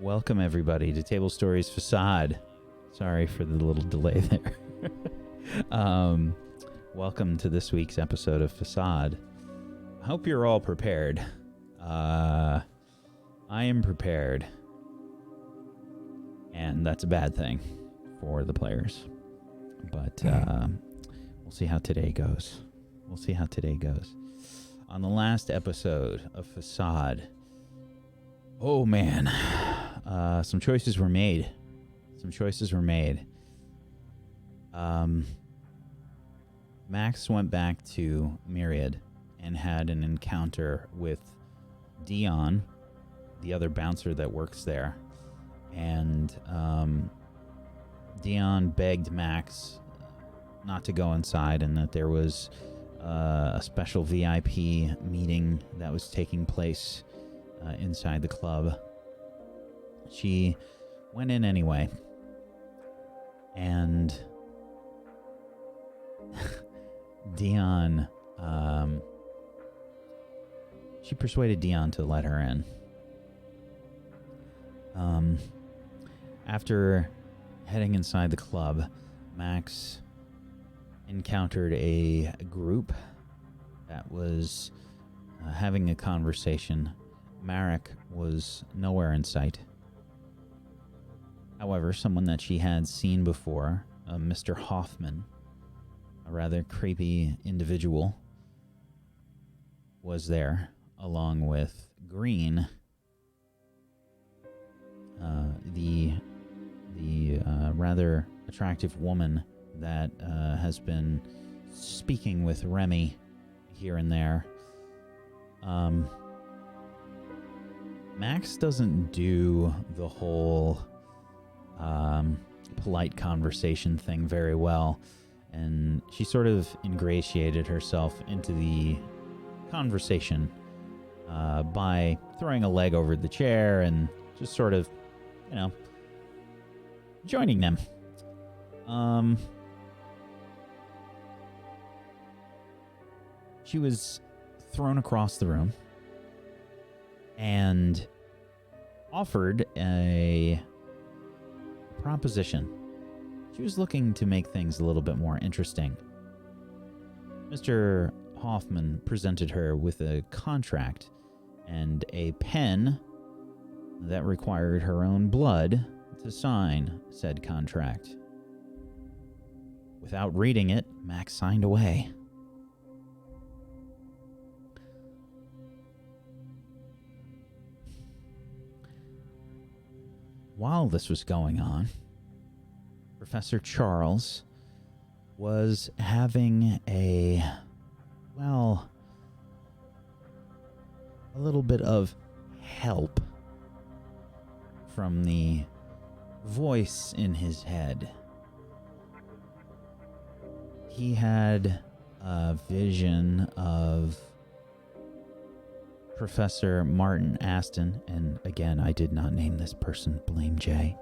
Welcome, everybody, to Tablestory's Facade. Sorry for the little delay there. Welcome to this week's episode of Facade. I hope you're all prepared. I am prepared. And that's a bad thing for the players. But we'll see how today goes. On the last episode of Facade, oh man, some choices were made. Max went back to Myriad and had an encounter with Dion, the other bouncer that works there. And Dion begged Max not to go inside and that there was a special VIP meeting that was taking place inside the club. She went in anyway, and Dion, she persuaded Dion to let her in. After heading inside the club, Max encountered a group that was having a conversation. Marek was nowhere in sight. However, someone that she had seen before, Mr. Hoffman, a rather creepy individual, was there, along with Green, the rather attractive woman that has been speaking with Remy here and there. Max doesn't do the whole polite conversation thing very well, and she sort of ingratiated herself into the conversation by throwing a leg over the chair and just sort of, joining them. She was thrown across the room and offered a proposition. She was looking to make things a little bit more interesting. Mr. Hoffman presented her with a contract and a pen that required her own blood to sign said contract. Without reading it, Max signed away. While this was going on, Professor Charles was having a little bit of help from the voice in his head. He had a vision of Professor Martin Aston, and again, I did not name this person, blame Jay.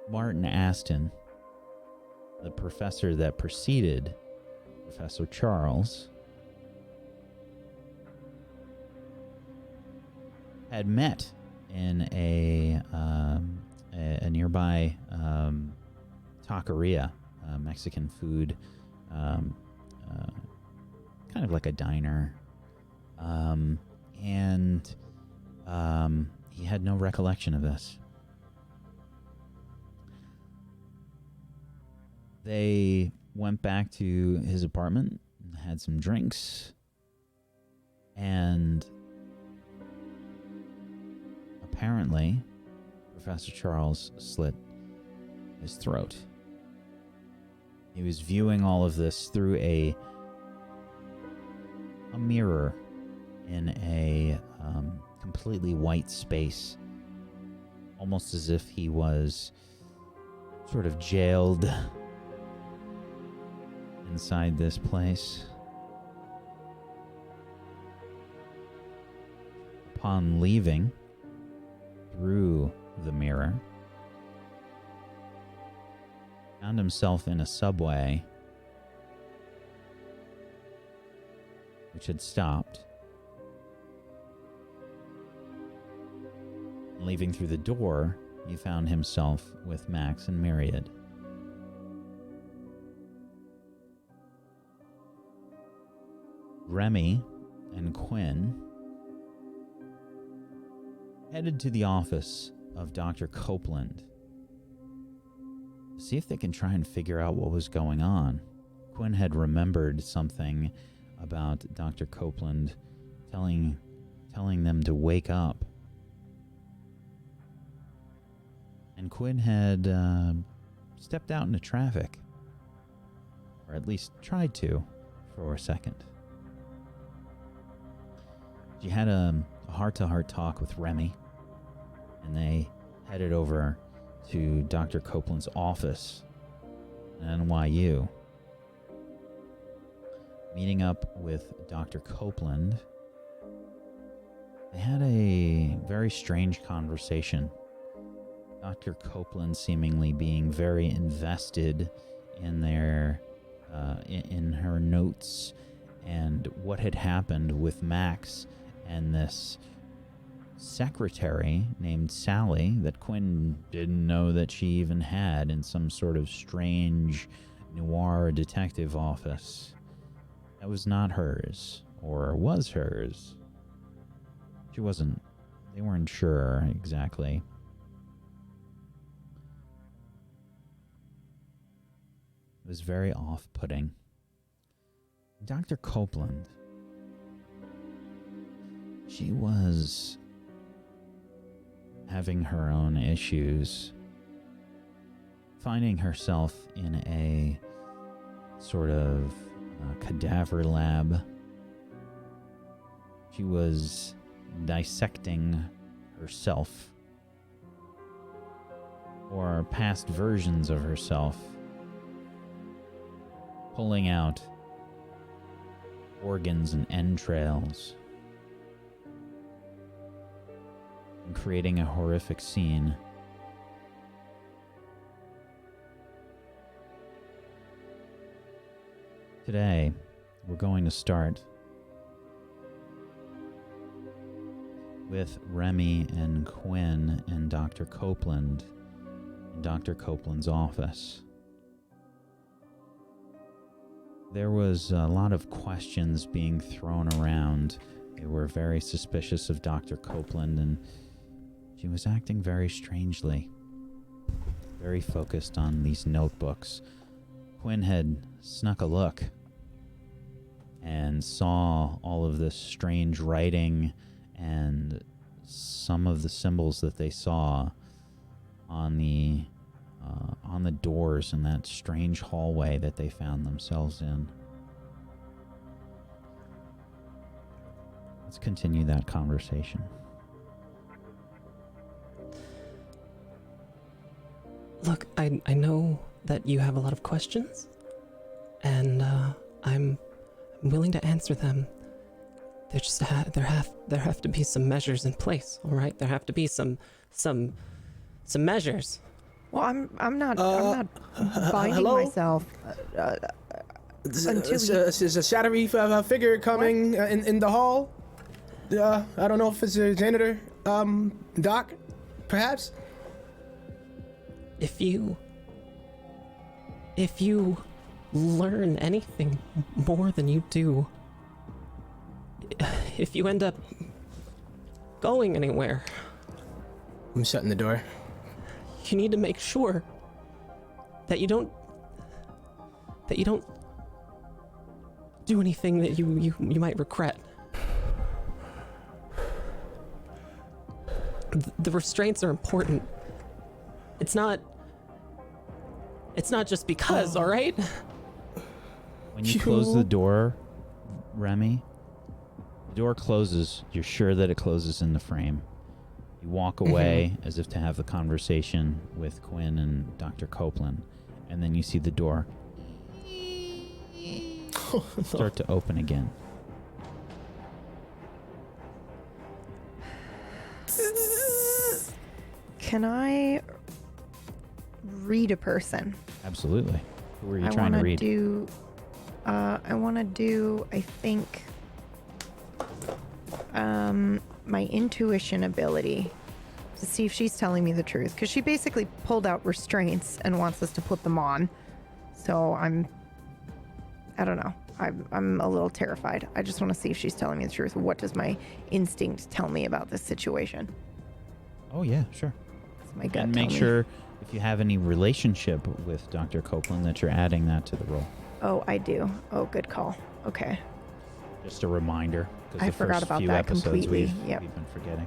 Martin Aston, the professor that preceded Professor Charles, had met in a nearby taqueria, Mexican food, kind of like a diner, and he had no recollection of this. They went back to his apartment, had some drinks, and apparently Professor Charles slit his throat. He was viewing all of this through a mirror in a completely white space, almost as if he was sort of jailed inside this place. Upon leaving through the mirror, found himself in a subway which had stopped. leaving through the door, he found himself with Max and Myriad. Remy and Quinn headed to the office of Dr. Copeland to see if they can try and figure out what was going on. Quinn had remembered something about Dr. Copeland telling them to wake up. And Quinn had stepped out into traffic, or at least tried to, for a second. She had a heart-to-heart talk with Remy, and they headed over to Dr. Copeland's office at NYU. Meeting up with Dr. Copeland, they had a very strange conversation. Dr. Copeland seemingly being very invested in in her notes and what had happened with Max and this secretary named Sally that Quinn didn't know that she even had in some sort of strange noir detective office. That was not hers, or was hers. They weren't sure exactly. It was very off-putting. Dr. Copeland, she was having her own issues, finding herself in a sort of cadaver lab. She was dissecting herself, or past versions of herself, pulling out organs and entrails, and creating a horrific scene. Today, we're going to start with Remy and Quinn and Dr. Copeland in Dr. Copeland's office. There was a lot of questions being thrown around. They were very suspicious of Dr. Copeland, and she was acting very strangely, very focused on these notebooks. Quinn had snuck a look and saw all of this strange writing and some of the symbols that they saw on the doors in that strange hallway that they found themselves in. Let's continue that conversation. Look, I know that you have a lot of questions, and I'm willing to answer them. There just there have to be some measures in place, all right? There have to be some measures. Well, I'm not binding hello? myself until There's a shadowy figure coming in the hall. I don't know if it's a janitor, Doc, perhaps. If you learn anything more than you do, if you end up going anywhere, I'm shutting the door. you need to make sure that you don't do anything that you might regret. The restraints are important. It's not just because, all right? When you close the door, Remy, the door closes. You're sure that it closes in the frame. You walk away as if to have the conversation with Quinn and Dr. Copeland, and then you see the door start to open again. Can I read a person? Absolutely. Who are you trying to read? I want to do, I think, my intuition ability. to see if she's telling me the truth, because she basically pulled out restraints and wants us to put them on. So I don't know. I'm a little terrified. I just want to see if she's telling me the truth. What does my instinct tell me about this situation? Oh, yeah, sure. Does my gut And tell make me? sure if you have any relationship with Dr. Copeland that you're adding that to the roll. Oh, I do. Oh, good call. Okay. Just a reminder. 'Cause I the forgot first about few that episodes completely. We've Yep. been forgetting.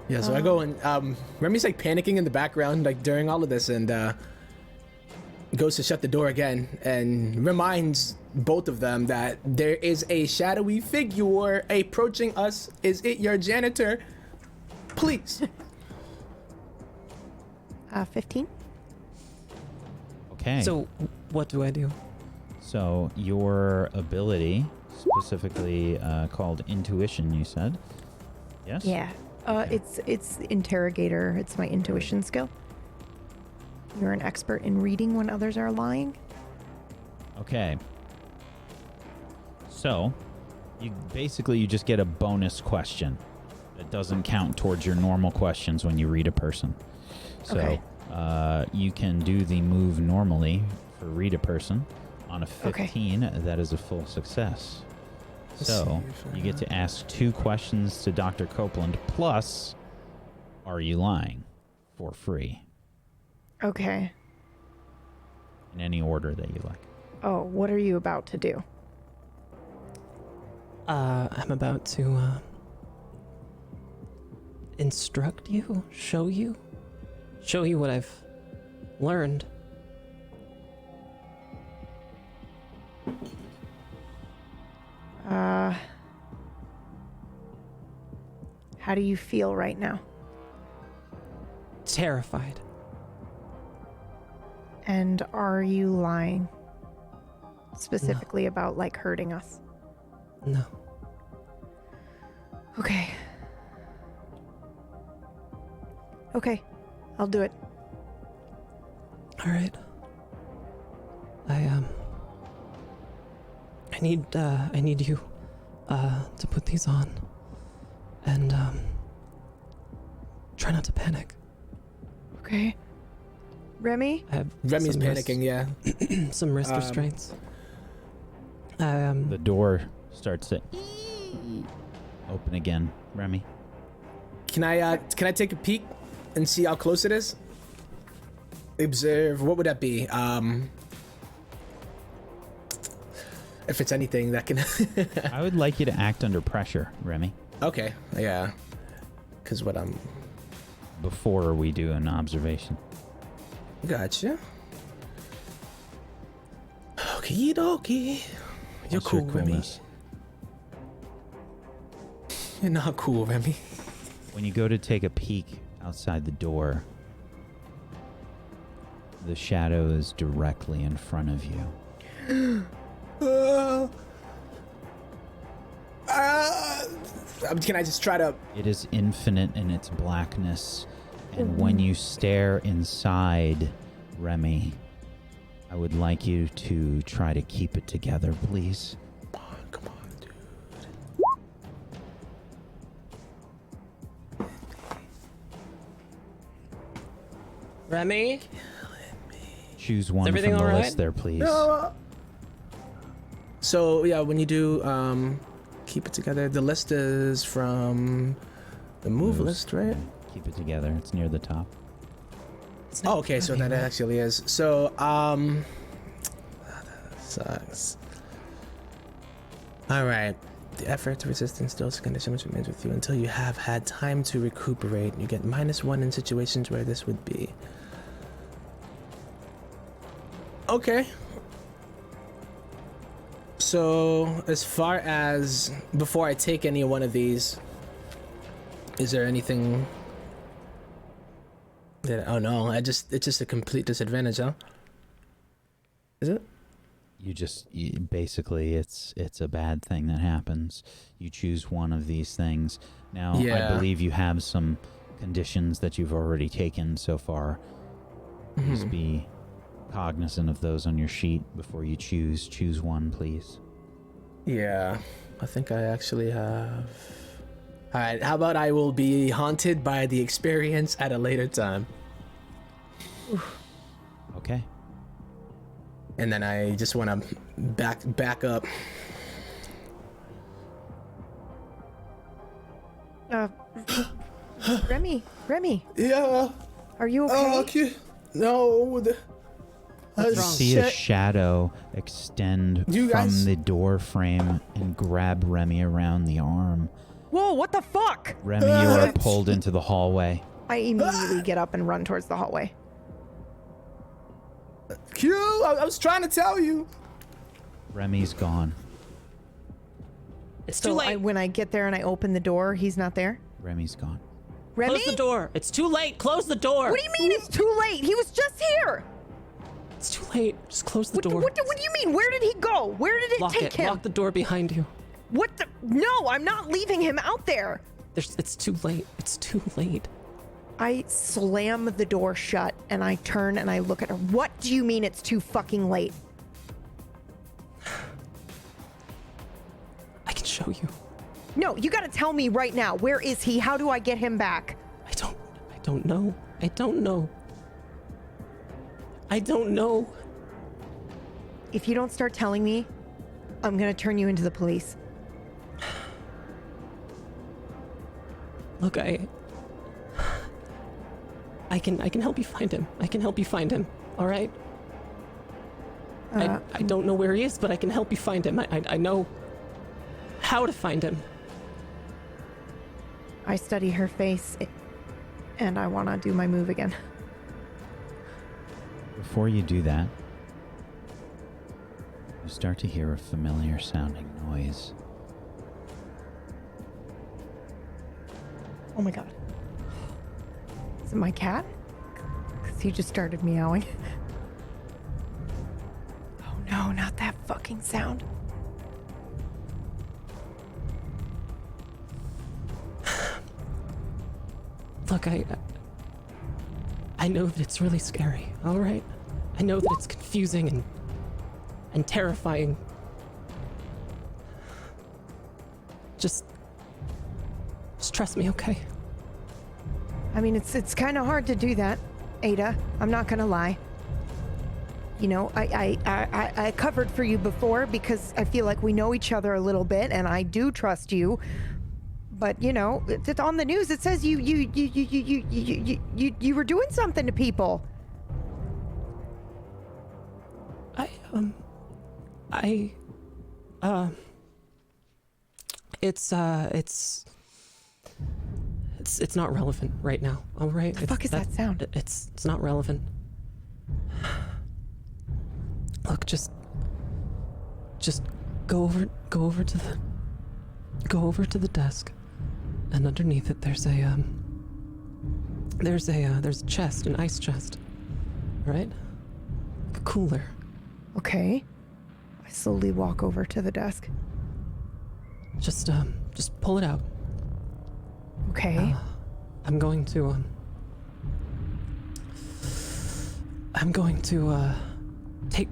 Yeah, so I go and Remy's like panicking in the background, like during all of this, and goes to shut the door again and reminds both of them that there is a shadowy figure approaching us. Is it your janitor? Please. 15. Okay. So, what do I do? So your ability, specifically called intuition, you said? Yes? Yeah. It's interrogator. It's my intuition skill. You're an expert in reading when others are lying. Okay. So, you just get a bonus question. It doesn't count towards your normal questions when you read a person. So, Okay. You can do the move normally for read a person. On a 15, that is a full success. So, you get to ask 2 questions to Dr. Copeland, plus, are you lying? For free. Okay. In any order that you like. Oh, what are you about to do? I'm about to, instruct you, show you what I've learned. How do you feel right now? Terrified. And are you lying? Specifically about, like, hurting us? No. Okay. Okay. I'll do it. All right. I need you, to put these on, and, try not to panic. Okay. Remy? I have Remy's some panicking, yeah. some wrist restraints. The door starts to open again. Remy? Can I take a peek and see how close it is? Observe, what would that be? If it's anything that can... I would like you to act under pressure, Remy, Okay, yeah. Because what I'm... before we do an observation. Gotcha. Okie dokie. You're What's your cool, Remy. coolness? You're not cool, Remy. When you go to take a peek outside the door, the shadow is directly in front of you. Can I just try to... It is infinite in its blackness, and when you stare inside, Remy, I would like you to try to keep it together, please. Come on, dude. Remy? Choose one from everything the all right? list there, please. So, yeah, when you do keep it together, the list is from the move Moves. list, right? Keep it together. It's near the top. Oh, okay, so that actually is. So, that sucks. Alright. The effort to resistance dose condition which remains with you until you have had time to recuperate. You get -1 in situations where this would be. Okay. So, as far as before I take any one of these, is there anything that, oh no, it's just a complete disadvantage, huh? Is it? Basically it's a bad thing that happens. You choose one of these things. Now, Yeah. I believe you have some conditions that you've already taken so far. Please be cognizant of those on your sheet before you choose one, please. Yeah, I think I actually All right, how about I will be haunted by the experience at a later time. Okay. And then I just want to back up. Remy, Yeah. are you okay? Okay. No. You see a shadow extend You from guys- the door frame and grab Remy around the arm. Whoa, what the fuck? Remy, you are pulled into the hallway. I immediately get up and run towards the hallway. Q, I was trying to tell you. Remy's gone. It's So too late. when I get there and I open the door, he's not there? Remy's gone. Remy? Close the door. It's too late. Close the door. What do you mean it's too late? He was just here. It's too late. Just close the What door. do you mean? Where did he go? Where did it Lock take it. him? Lock the door behind you. What the? No, I'm not leaving him out there. It's too late. It's too late. I slam the door shut and I turn and I look at her. What do you mean it's too fucking late? I can show you. No, you gotta tell me right now. Where is he? How do I get him back? I don't know. I don't know. I don't know. If you don't start telling me, I'm gonna turn you into the police. Look, I can help you find him. I can help you find him. All right. I don't know where he is, but I can help you find him. I know how to find him. I study her face and I wanna do my move again. Before you do that, you start to hear a familiar sounding noise. Oh my god. Is it my cat? Because he just started meowing. Oh no, not that fucking sound. Look, I know that it's really scary. All right. I know that it's confusing and terrifying. Just trust me, okay? I mean, it's kind of hard to do that, Ada. I'm not gonna lie. You know, I covered for you before because I feel like we know each other a little bit, and I do trust you. But you know, it's on the news. It says you were doing something to people. It's not relevant right now. All right. The fuck is that sound? It's not relevant. Look, just go over to the desk, and underneath it there's a chest, an ice chest. Right? A cooler. Okay. I slowly walk over to the desk. Just pull it out. Okay. I'm going to take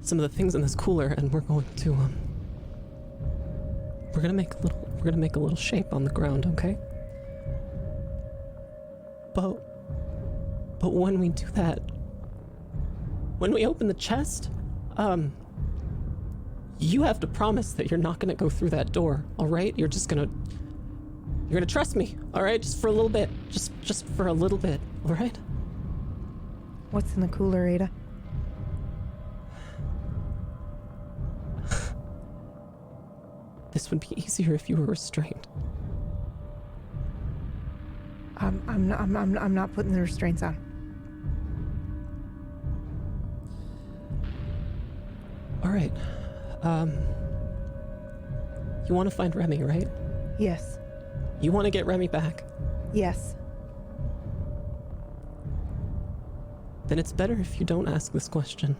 some of the things in this cooler, and we're gonna make a little shape on the ground, okay? But when we do that, when we open the chest, you have to promise that you're not gonna go through that door, all right? You're gonna trust me, all right? Just for a little bit, just for a little bit, all right? What's in the cooler, Ada? This would be easier if you were restrained. I'm not putting the restraints on. All right. You want to find Remy, right? Yes. You want to get Remy back? Yes. Then it's better if you don't ask this question.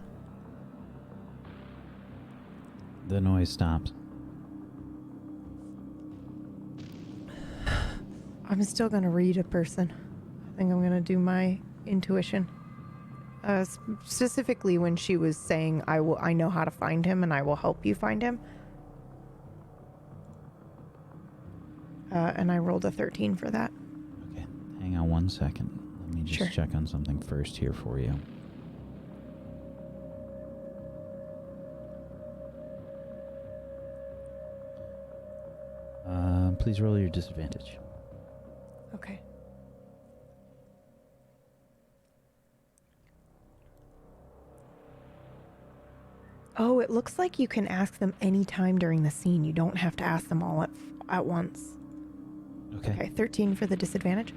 The noise stops. I'm still gonna read a person. I think I'm gonna do my intuition. Specifically when she was saying, I know how to find him and I will help you find him. And I rolled a 13 for that. Okay, hang on 1 second. Let me just check on something first here for you. Please roll your disadvantage. Okay. Oh, it looks like you can ask them any time during the scene. You don't have to ask them all at once. Okay, 13 for the disadvantage.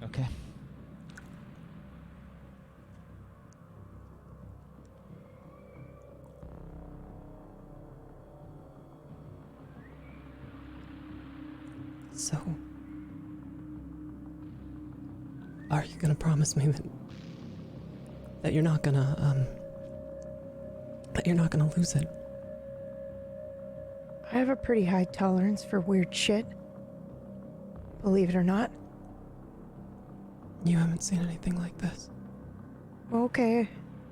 Okay. So, are you gonna promise me that you're not gonna lose it? I have a pretty high tolerance for weird shit. Believe it or not. You haven't seen anything like this. Okay.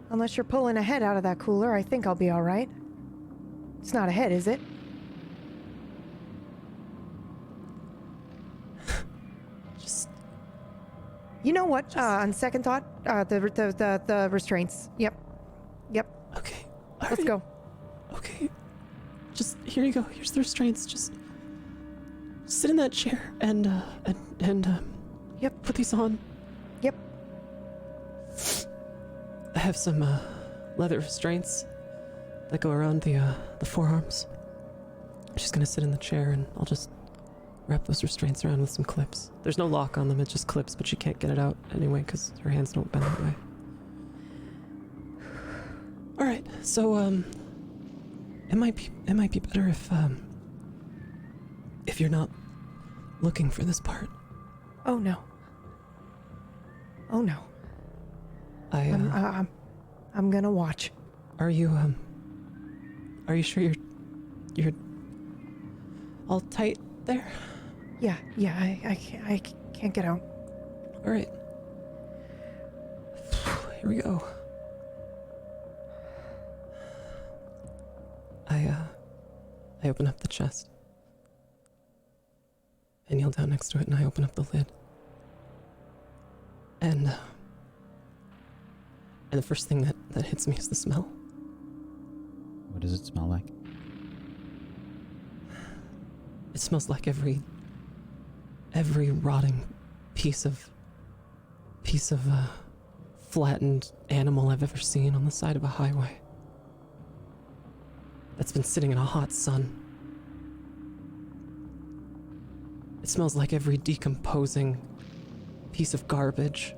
Unless you're pulling a head out of that cooler, I think I'll be alright. It's not a head, is it? Just... You know what? On second thought, the restraints. Yep. Okay. Let's go. Okay. Just, here you go. Here's the restraints. Just sit in that chair and Yep. put these on. Yep. I have some leather restraints that go around the forearms. She's gonna sit in the chair and I'll just wrap those restraints around with some clips. There's no lock on them, it just clips, but she can't get it out anyway because her hands don't bend that way. Alright, so it might be better if you're not looking for this part. Oh no. Oh no. I'm gonna watch. Are you sure you're all tight there? Yeah, I can't get out. All right. Here we go. I open up the chest. I kneel down next to it and I open up the lid. And the first thing that hits me is the smell. What does it smell like? It smells like every rotting piece of flattened animal I've ever seen on the side of a highway. That's been sitting in a hot sun. It smells like every decomposing piece of garbage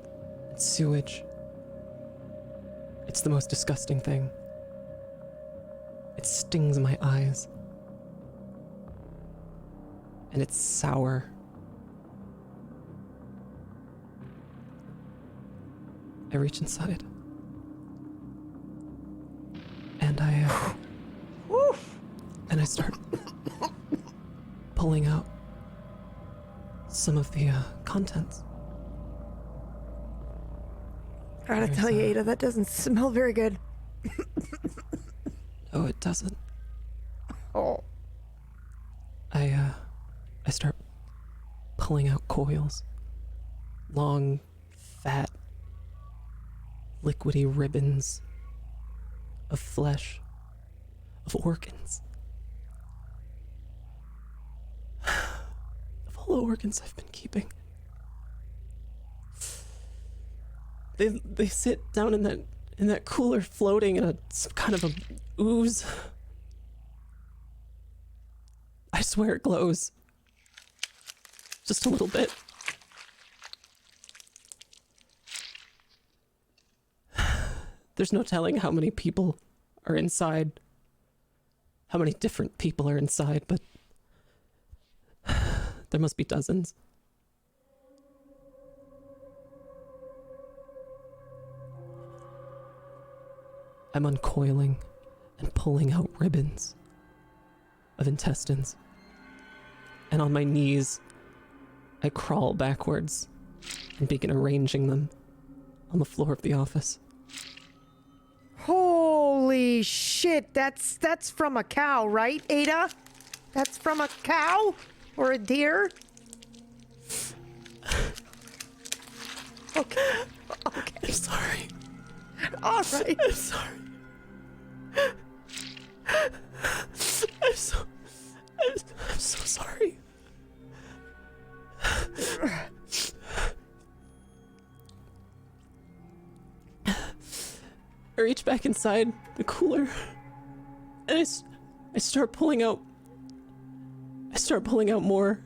and sewage. It's the most disgusting thing. It stings my eyes. And it's sour. I reach inside. And I start pulling out some of the contents. I gotta tell you, Ada, that doesn't smell very good. No, it doesn't. Oh. I start pulling out coils. Long, fat, liquidy ribbons of flesh, of organs. Of all the organs I've been keeping. They sit down in that cooler floating in some kind of a ooze. I swear it glows. Just a little bit. There's no telling how many people are inside. How many different people are inside, but there must be dozens. I'm uncoiling and pulling out ribbons of intestines. And on my knees, I crawl backwards and begin arranging them on the floor of the office. Holy shit, that's from a cow, right, Ada? That's from a cow or a deer? Okay. Okay. I'm sorry. All right. I'm sorry. I'm so sorry. I reach back inside the cooler, and I start pulling out more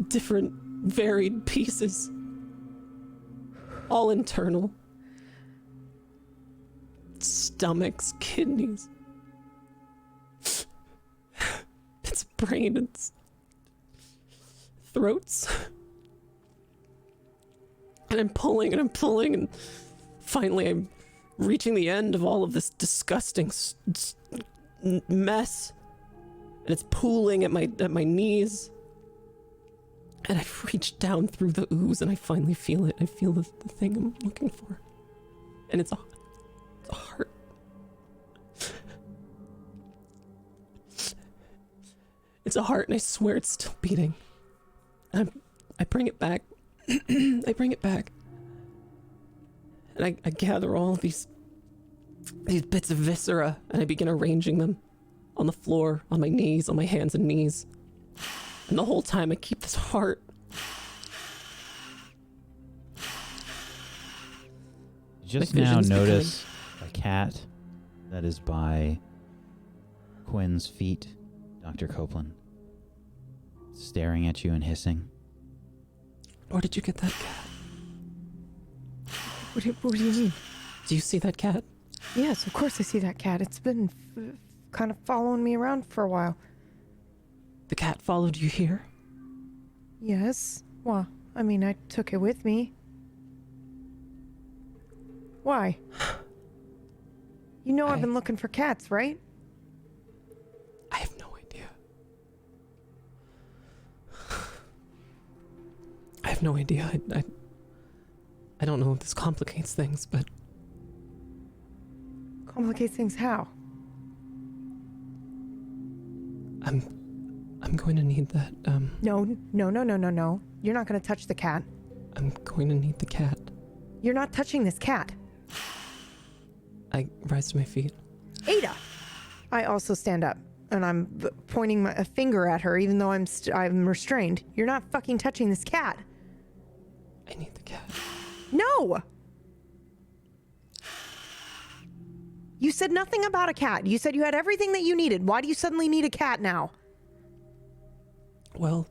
different, varied pieces, all internal. Stomachs, kidneys, its brain, its throats. And I'm pulling, and finally I'm reaching the end of all of this disgusting mess, and it's pooling at my knees. And I've reached down through the ooze, and I finally feel it. I feel the thing I'm looking for, and it's a heart. It's a heart, and I swear it's still beating. I bring it back. I bring it back. And I gather all these bits of viscera, and I begin arranging them on the floor, on my knees, on my hands and knees. And the whole time I keep this heart. You just My now vision's notice a cat that is by Quinn's feet, Dr. Copeland, staring at you and hissing. Where did you get that cat? What do you mean? Do you see that cat? Yes, of course I see that cat. It's been kind of following me around for a while. The cat followed you here? Yes. Well, I mean, I took it with me. Why? You know I've been looking for cats, right? I have no idea. I have no idea. I don't know if this complicates things, but... Complicates things how? I'm going to need that, No. You're not going to touch the cat. I'm going to need the cat. You're not touching this cat. I rise to my feet. Ada! I also stand up, and I'm pointing a finger at her, even though I'm restrained. You're not fucking touching this cat. I need the cat. No! You said nothing about a cat. You said you had everything that you needed. Why do you suddenly need a cat now? Well,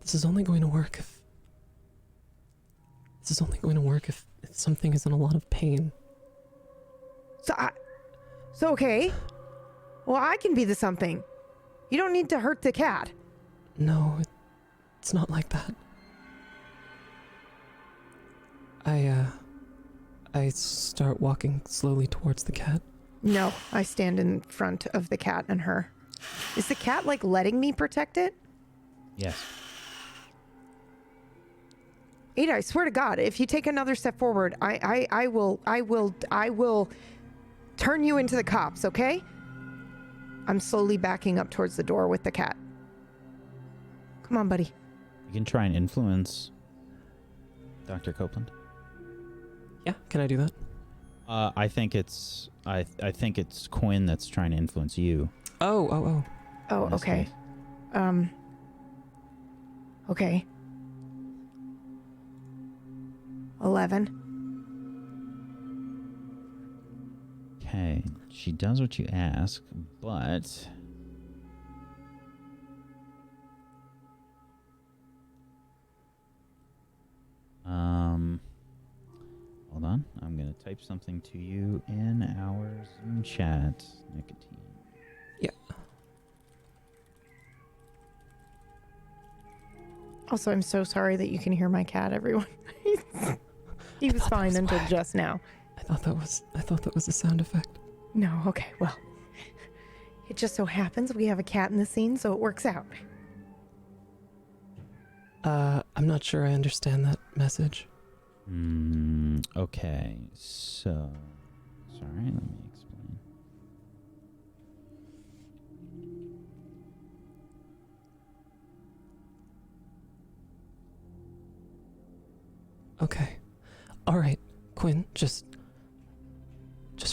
this is only going to work if... This is only going to work if something is in a lot of pain. So okay. Well, I can be the something. You don't need to hurt the cat. No, it's not like that. I start walking slowly towards the cat. No, I stand in front of the cat and her. Is the cat, like, letting me protect it? Yes. Ada, I swear to God, if you take another step forward, I will turn you into the cops, okay? I'm slowly backing up towards the door with the cat. Come on, buddy. You can try and influence Dr. Copeland. Yeah, can I do that? I think it's Quinn that's trying to influence you. Oh, in this okay. case. Okay. 11. Okay, she does what you ask, but hold on. I'm gonna type something to you in our Zoom chat, Nicotine. Yeah. Also, I'm so sorry that you can hear my cat, everyone. He was fine until just now. I thought that was a sound effect. No, okay, well. It just so happens we have a cat in the scene, so it works out. I'm not sure I understand that message. Okay, so... Sorry, let me explain. Okay. All right, Quinn, just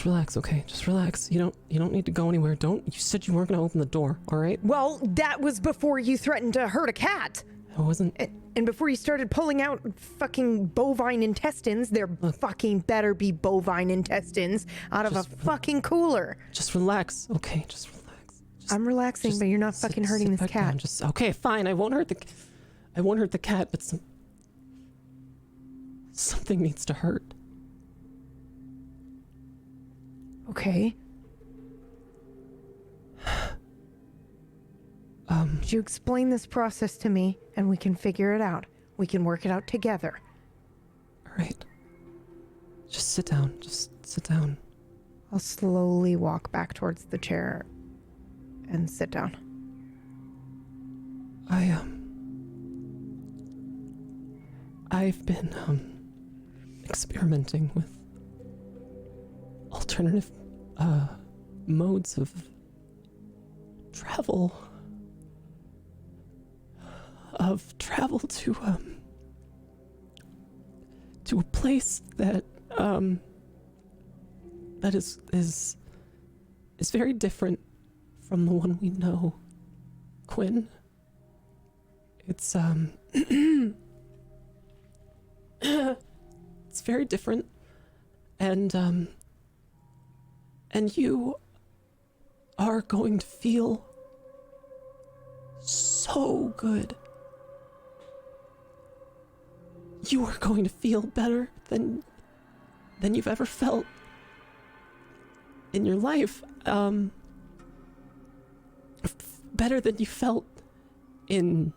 relax, okay? Just relax. You don't need to go anywhere. You said you weren't gonna open the door, all right? Well, that was before you threatened to hurt a cat. I wasn't. And before you started pulling out fucking bovine intestines, there fucking better be bovine intestines out of a fucking cooler. Just relax, okay? Just relax. I'm relaxing, but you're not fucking hurting this cat. Okay, fine. I won't hurt the cat, but something needs to hurt. Okay. Could you explain this process to me and we can figure it out? We can work it out together. All right. Just sit down. I'll slowly walk back towards the chair and sit down. I've been experimenting with alternative modes of travel to a place that is very different from the one we know, Quinn. It's it's very different, and you are going to feel so good. You are going to feel better than you've ever felt in your life. Better than you felt in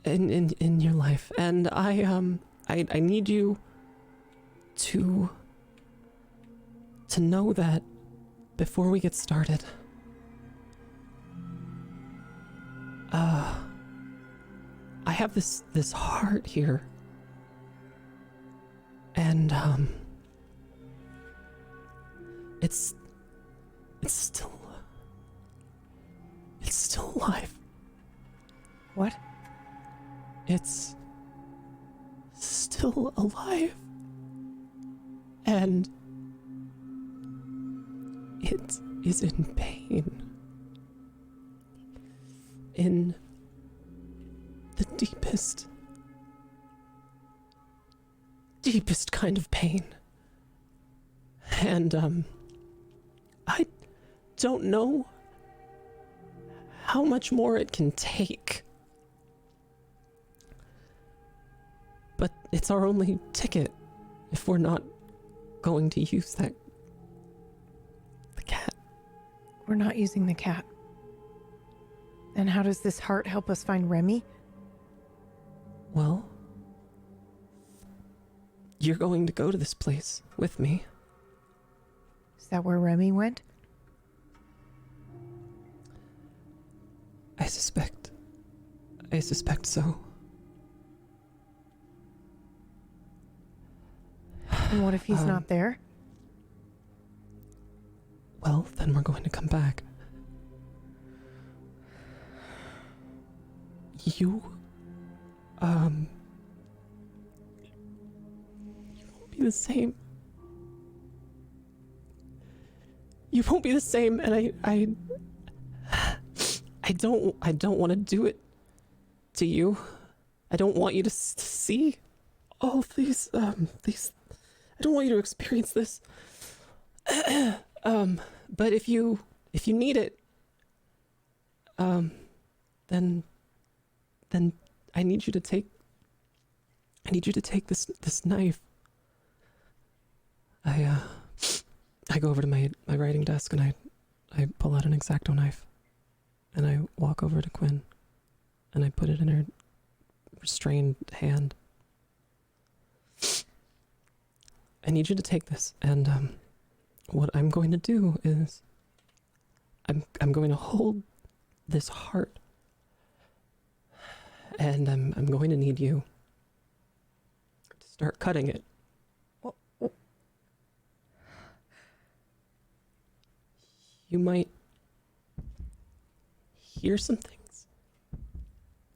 your life. And I need you to know that before we get started. I have this heart here, and it's still alive. What? It's still alive, and it is in pain. In the deepest kind of pain. And I don't know how much more it can take. But it's our only ticket if we're not going to use the cat. We're not using the cat. Then how does this heart help us find Remy? Well, you're going to go to this place with me. Is that where Remy went? I suspect so. And what if he's not there? Well, then we're going to come back. You won't be the same. You won't be the same, and I don't want to do it to you. I don't want you to see all of these. I don't want you to experience this. But if you need it, then I need you to take this knife. I go over to my writing desk and I pull out an X-Acto knife, and I walk over to Quinn and I put it in her restrained hand. I need you to take this, and what I'm going to do is I'm going to hold this heart, and I'm going to need you to start cutting it. You might hear some things.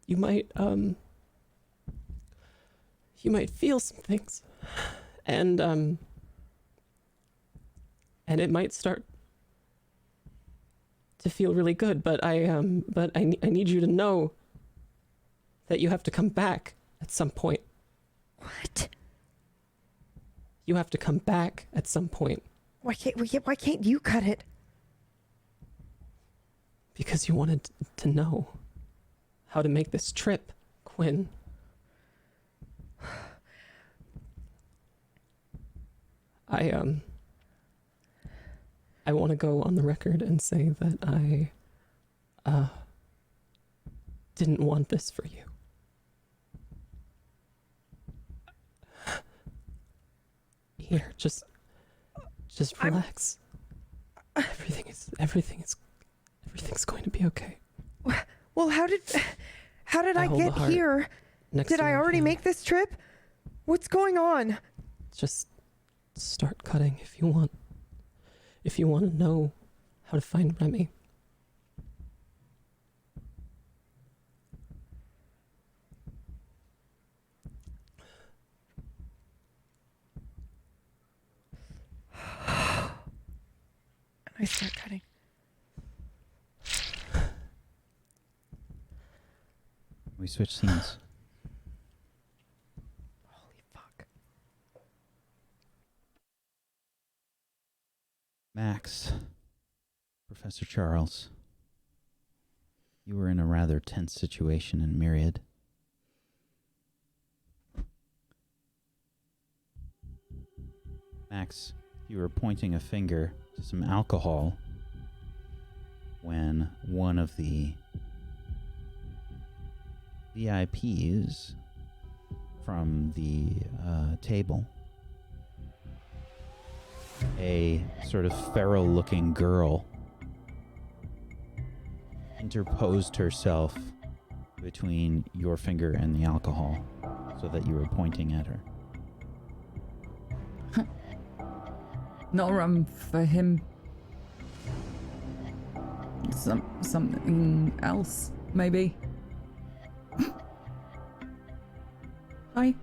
You might you might feel some things, and it might start to feel really good. But I need you to know that you have to come back at some point. What? You have to come back at some point. Why can't you cut it? Because you wanted to know how to make this trip, Quinn. I want to go on the record and say that I didn't want this for you. Here, just relax. Everything's going to be okay. Well, how did I get here? Did I already make this trip? What's going on? Just start cutting if you want. If you want to know how to find Remy. I start cutting. We switch scenes. Holy fuck. Max, Professor Charles, you were in a rather tense situation in Myriad. Max, you were pointing a finger to some alcohol when one of the VIPs from the table, a sort of feral-looking girl, interposed herself between your finger and the alcohol so that you were pointing at her. Not rum for him. Something else, maybe. Hi.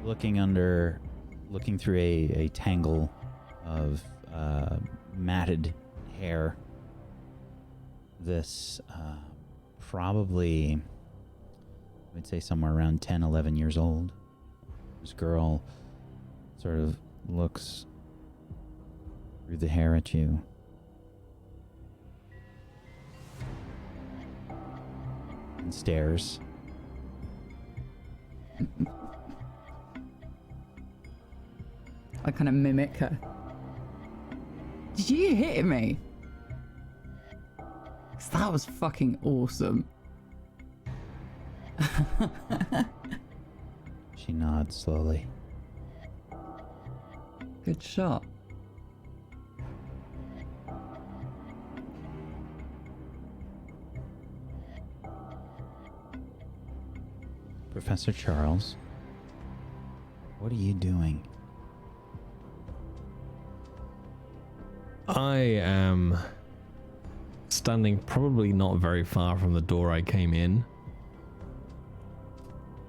Looking through a tangle of matted hair. This probably, I would say somewhere around 10, 11 years old. This girl sort of looks through the hair at you. And stares. I kind of mimic her. Did you hit me? 'Cause that was fucking awesome. She nods slowly. Good shot. Professor Charles, what are you doing? I am standing probably not very far from the door I came in,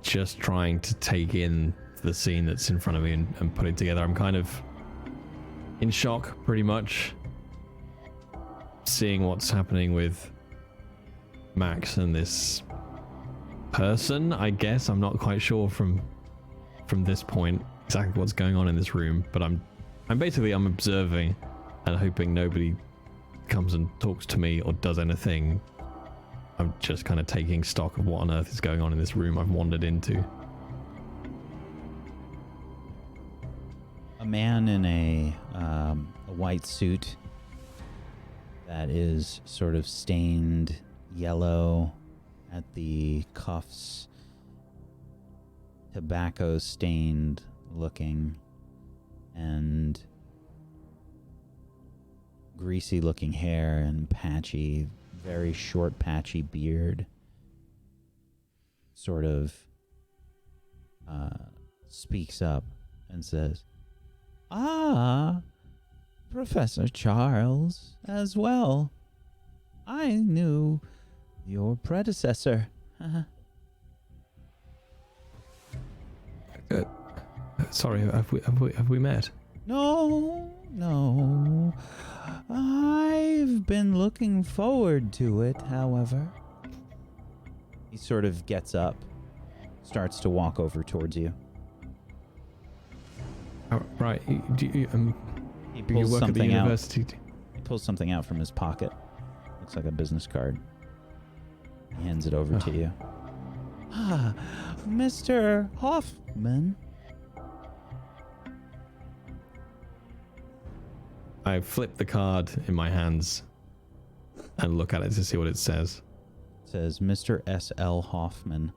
just trying to take in the scene that's in front of me and put it together. I'm kind of in shock, pretty much, seeing what's happening with Max and this person, I guess. I'm not quite sure from this point exactly what's going on in this room, but I'm observing and hoping nobody comes and talks to me or does anything. I'm just kind of taking stock of what on earth is going on in this room I've wandered into. A man in a white suit that is sort of stained yellow at the cuffs, tobacco stained looking, and greasy looking hair and patchy, very short patchy beard, sort of speaks up and says, "Ah, Professor Charles as well. I knew your predecessor." Sorry, have we met? No. I've been looking forward to it, however. He sort of gets up, starts to walk over towards you. Oh, right. Do you, He do you pulls work at the something out. university? He pulls something out from his pocket. Looks like a business card. He hands it over to you. Ah, Mr. Hoffman. I flip the card in my hands and look at it to see what it says. It says, Mr. S.L. Hoffman.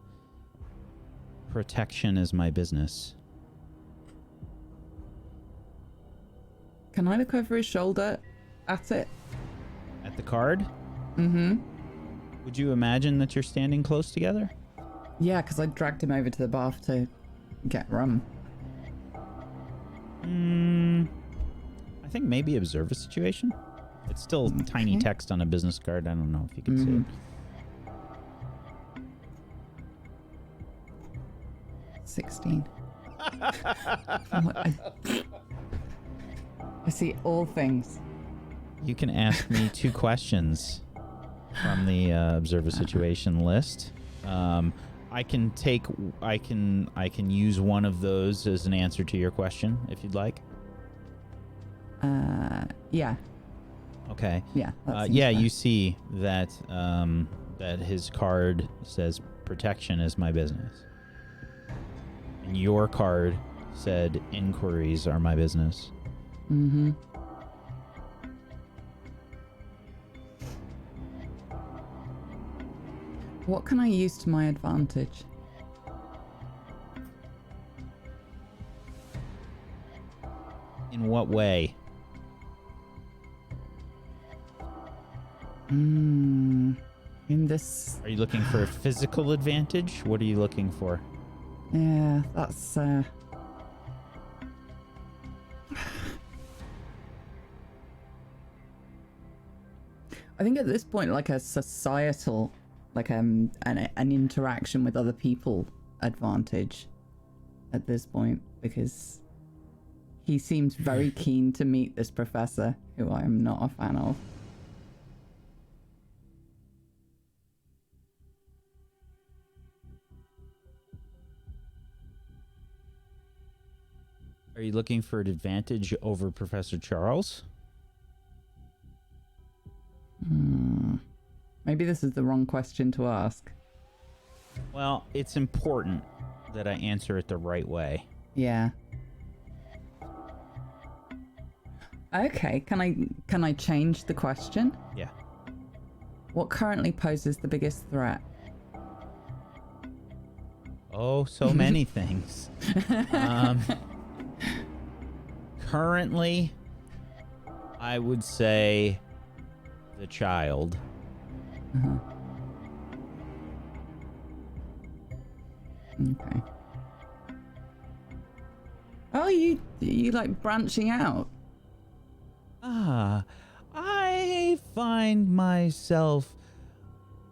Protection is my business. Can I look over his shoulder at it? At the card? Mm-hmm. Would you imagine that you're standing close together? Yeah, because I dragged him over to the bath to get rum. I think maybe observe a situation. It's still tiny text on a business card. I don't know if you can see it. 16. I see all things. You can ask me 2 questions from the observe a situation list. I can use one of those as an answer to your question if you'd like. Yeah. Okay. Yeah. Yeah, you see that that his card says protection is my business. And your card said inquiries are my business. Mm-hmm. What can I use to my advantage? In what way? In this... Are you looking for a physical advantage? What are you looking for? Yeah, that's... I think at this point, like a societal, like an interaction with other people advantage at this point, because he seems very keen to meet this professor, who I am not a fan of. Are you looking for an advantage over Professor Charles? Maybe this is the wrong question to ask. Well, it's important that I answer it the right way. Yeah. Okay, can I change the question? Yeah. What currently poses the biggest threat? Oh, so many things. Currently, I would say the child. Okay. Oh, you like branching out? I find myself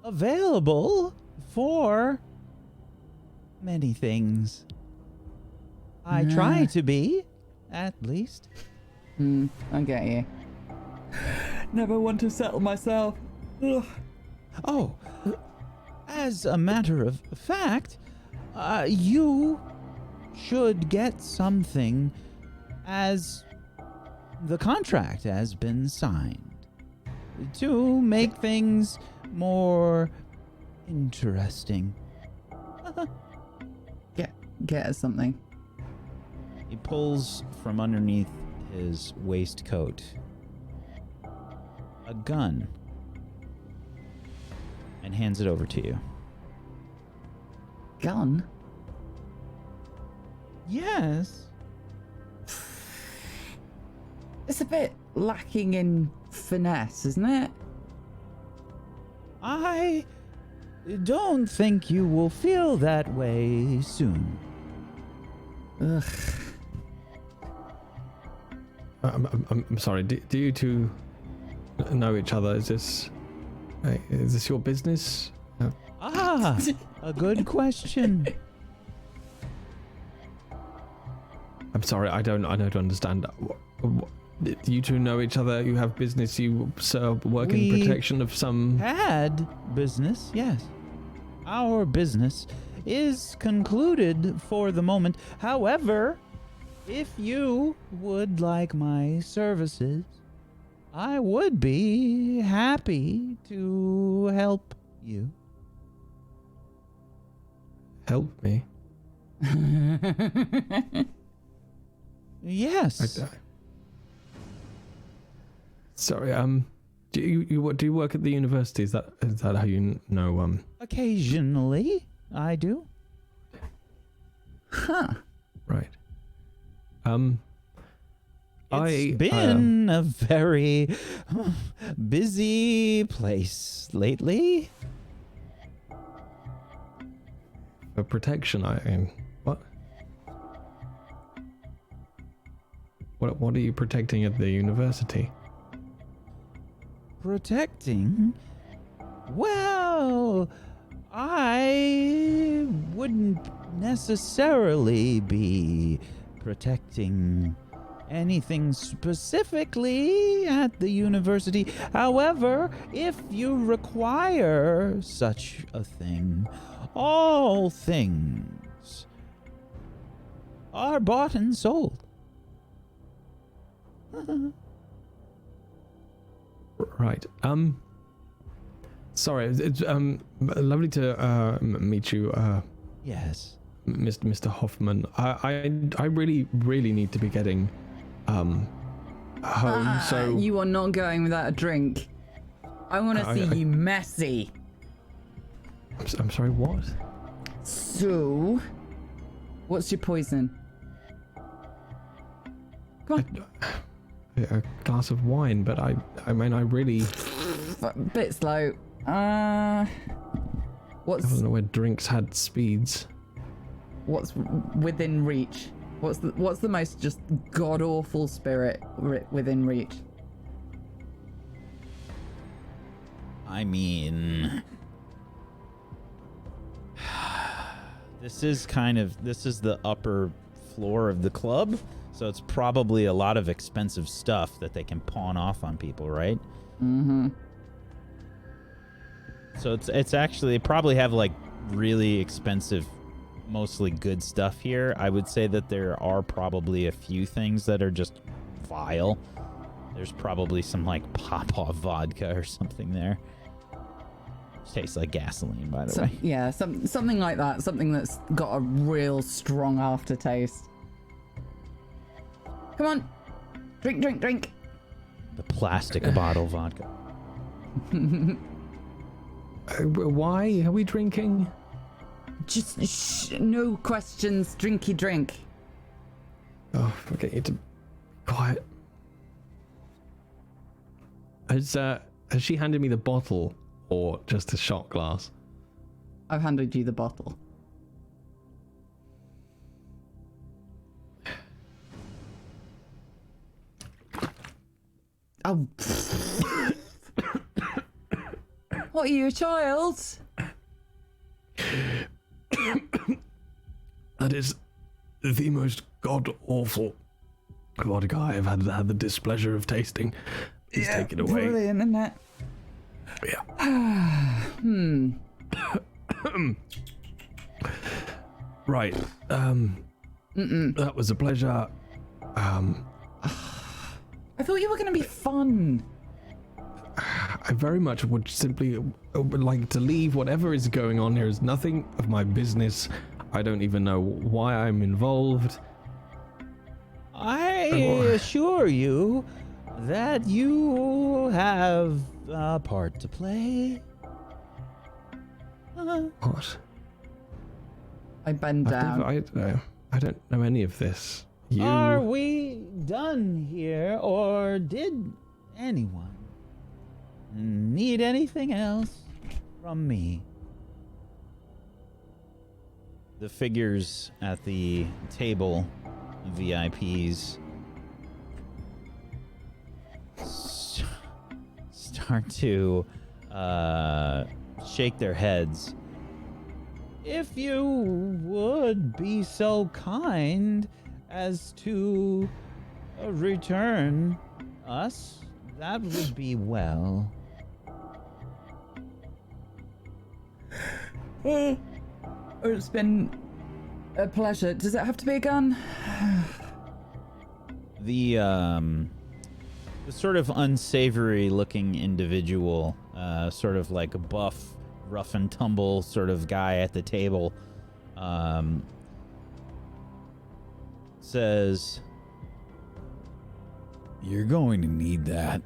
available for many things. I try to be, at least. I get you. Never want to settle myself. Ugh. Oh, as a matter of fact, you should get something as the contract has been signed to make things more interesting. Get us something. He pulls from underneath his waistcoat a gun and hands it over to you. Gun? Yes. It's a bit lacking in finesse, isn't it? I don't think you will feel that way soon. Ugh. I'm sorry. Do you two know each other? Is this your business? A good question. I'm sorry, I don't understand. You two know each other, you have business, you work in protection of some... Had business, yes. Our business is concluded for the moment. However, if you would like my services, I would be happy to help you. Help me? Yes. Sorry, do you work at the university? Is that how you know? Occasionally, I do. Huh. Right. It's been a very busy place lately. For protection, what? What are you protecting at the university? Protecting? Well, I wouldn't necessarily be protecting anything specifically at the university. However, if you require such a thing, all things are bought and sold. Right. Sorry. It's lovely to meet you. Yes. Mr. Hoffman. I really need to be getting home. So you are not going without a drink. I want to see you messy. I'm sorry. What? So, what's your poison? Come on. A glass of wine, but I mean, I really... Bit slow. I don't know where drinks had speeds. What's within reach? What's the most just god-awful spirit within reach? I mean... This is the upper floor of the club, so it's probably a lot of expensive stuff that they can pawn off on people, right? Mm-hmm. So it's actually, they probably have like really expensive, mostly good stuff here. I would say that there are probably a few things that are just vile. There's probably some like pop-off vodka or something there. Tastes like gasoline, by the way. Yeah, something like that. Something that's got a real strong aftertaste. Come on, drink. The plastic bottle vodka. Why are we drinking? Just no questions. Drinky drink. Oh, okay, you to be quiet. Has she handed me the bottle or just a shot glass? I've handed you the bottle. Oh. What are you, a child? That is the most god-awful vodka I have had the displeasure of tasting. Please take it away. Brilliant, isn't it? Yeah. Right. That was a pleasure. I thought you were going to be fun. I very much would simply like to leave. Whatever is going on here is nothing of my business. I don't even know why I'm involved. I assure you that you have a part to play. What? I bend down. I don't know any of this. Are we done here, or did anyone need anything else from me? The figures at the table, VIPs, start to shake their heads. If you would be so kind as to return us, that would be well. It's been a pleasure. Does it have to be a gun? The sort of unsavory looking individual, sort of like a buff, rough and tumble sort of guy at the table, says, "You're going to need that,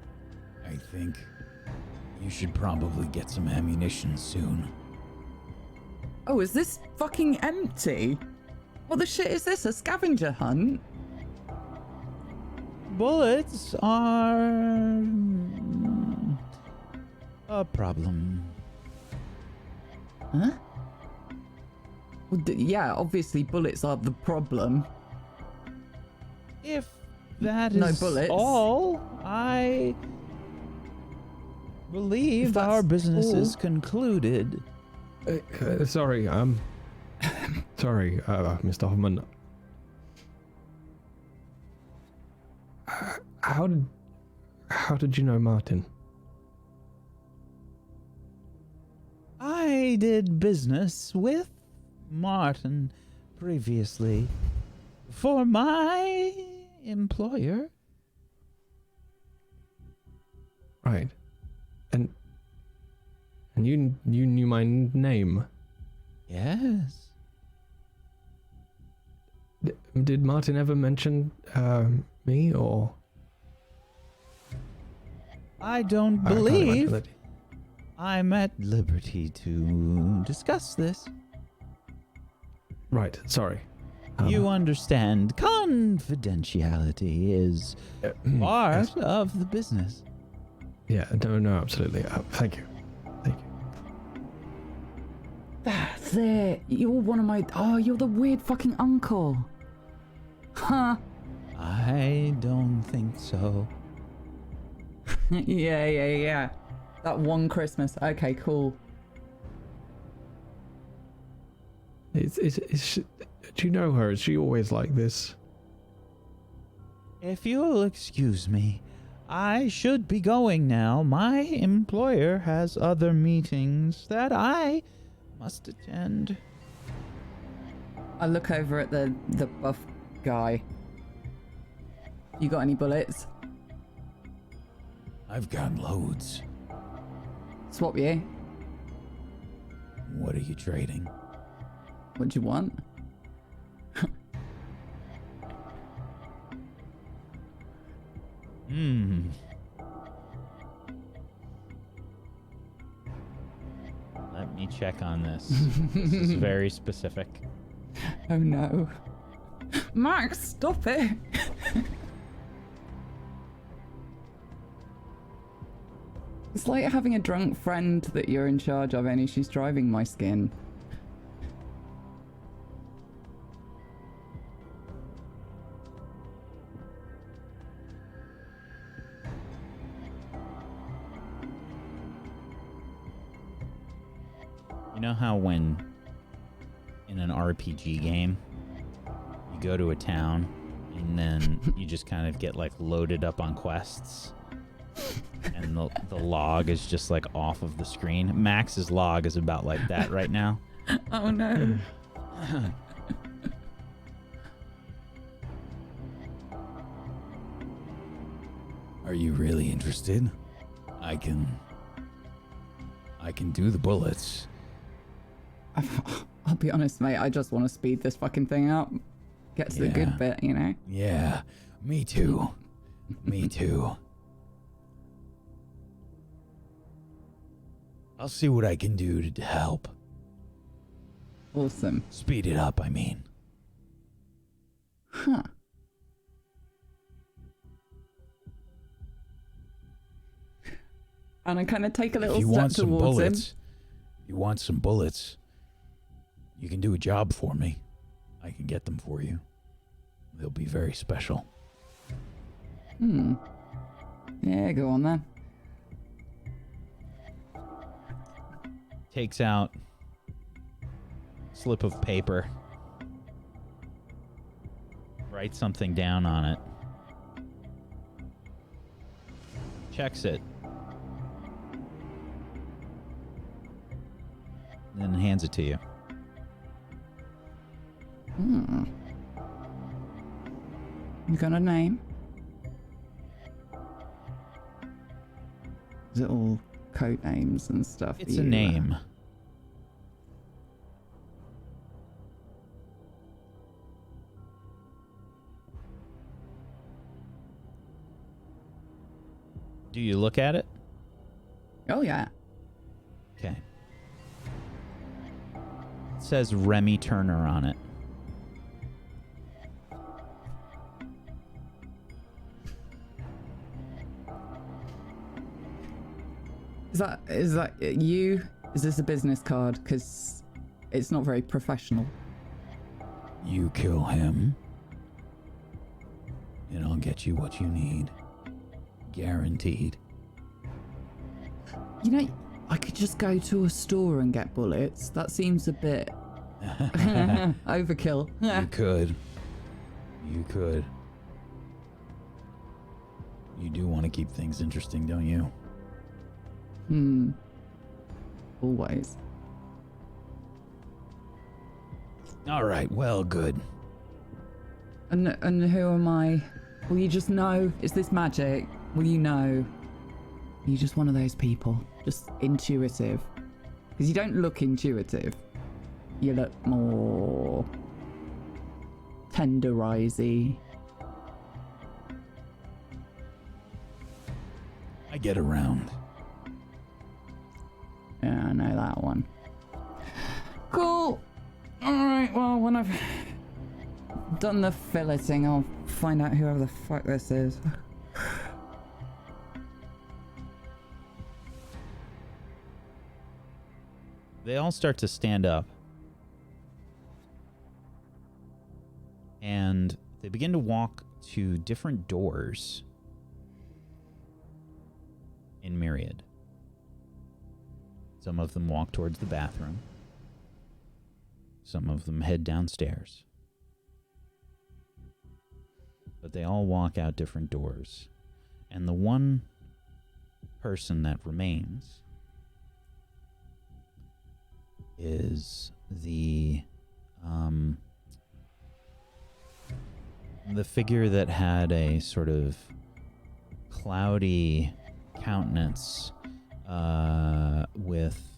I think. You should probably get some ammunition soon." Oh, is this fucking empty? What the shit is this? A scavenger hunt? Bullets are a problem. Huh? Well, yeah, obviously bullets are the problem. If that No is bullets. all, I believe If that's our business is all. concluded. Sorry, sorry, Mr. Hoffman. How did you know Martin? I did business with Martin previously for my employer. Right. And you knew my name? Yes. Did Martin ever mention me, or? I don't I can't imagine believe that- I'm at liberty to discuss this. Right, sorry. You understand, confidentiality is part of the business. Yeah, no, absolutely. Thank you. That's it. You're one of my... Oh, you're the weird fucking uncle. Huh. I don't think so. Yeah. That one Christmas. Okay, cool. Do you know her? Is she always like this? If you'll excuse me, I should be going now. My employer has other meetings that I must attend. I look over at the buff guy. You got any bullets? I've got loads. Swap you. What are you trading? What do you want? Let me check on this. This is very specific. Oh no. Max, stop it! It's like having a drunk friend that you're in charge of, only she's driving my skin. You know how when in an RPG game you go to a town and then you just kind of get like loaded up on quests and the log is just like off of the screen? Max's log is about like that right now. Oh no. Are you really interested? I can do the bullets. I'll be honest, mate, I just want to speed this fucking thing up. Get to the good bit, you know? Yeah, me too. Me too. I'll see what I can do to help. Awesome. Speed it up, I mean. Huh. And I kind of take a little If you step want some towards bullets, you want some bullets, you can do a job for me. I can get them for you. They'll be very special. him. Yeah, go on then. Takes out slip of paper. writes something down on it. Checks it. Then hands it to you. You got a name? Is it all code names and stuff? It's a name. Do you look at it? Oh, yeah. Okay. It says Remy Turner on it. Is that you? Is this a business card? Because it's not very professional. You kill him, and I'll get you what you need. Guaranteed. You know, I could just go to a store and get bullets. That seems a bit overkill. You could. You could. You do want to keep things interesting, don't you? Always. All right, well, good. And who am I? Will you just know? Is this magic? Will you know? Are you just one of those people? Just intuitive? Because you don't look intuitive. You look more tenderizy. I get around. Yeah, I know that one. Cool. Alright, well, when I've done the filleting, I'll find out whoever the fuck this is. They all start to stand up. And they begin to walk to different doors in Myriad. Some of them walk towards the bathroom. Some of them head downstairs. But they all walk out different doors. And the one person that remains is the figure that had a sort of cloudy countenance with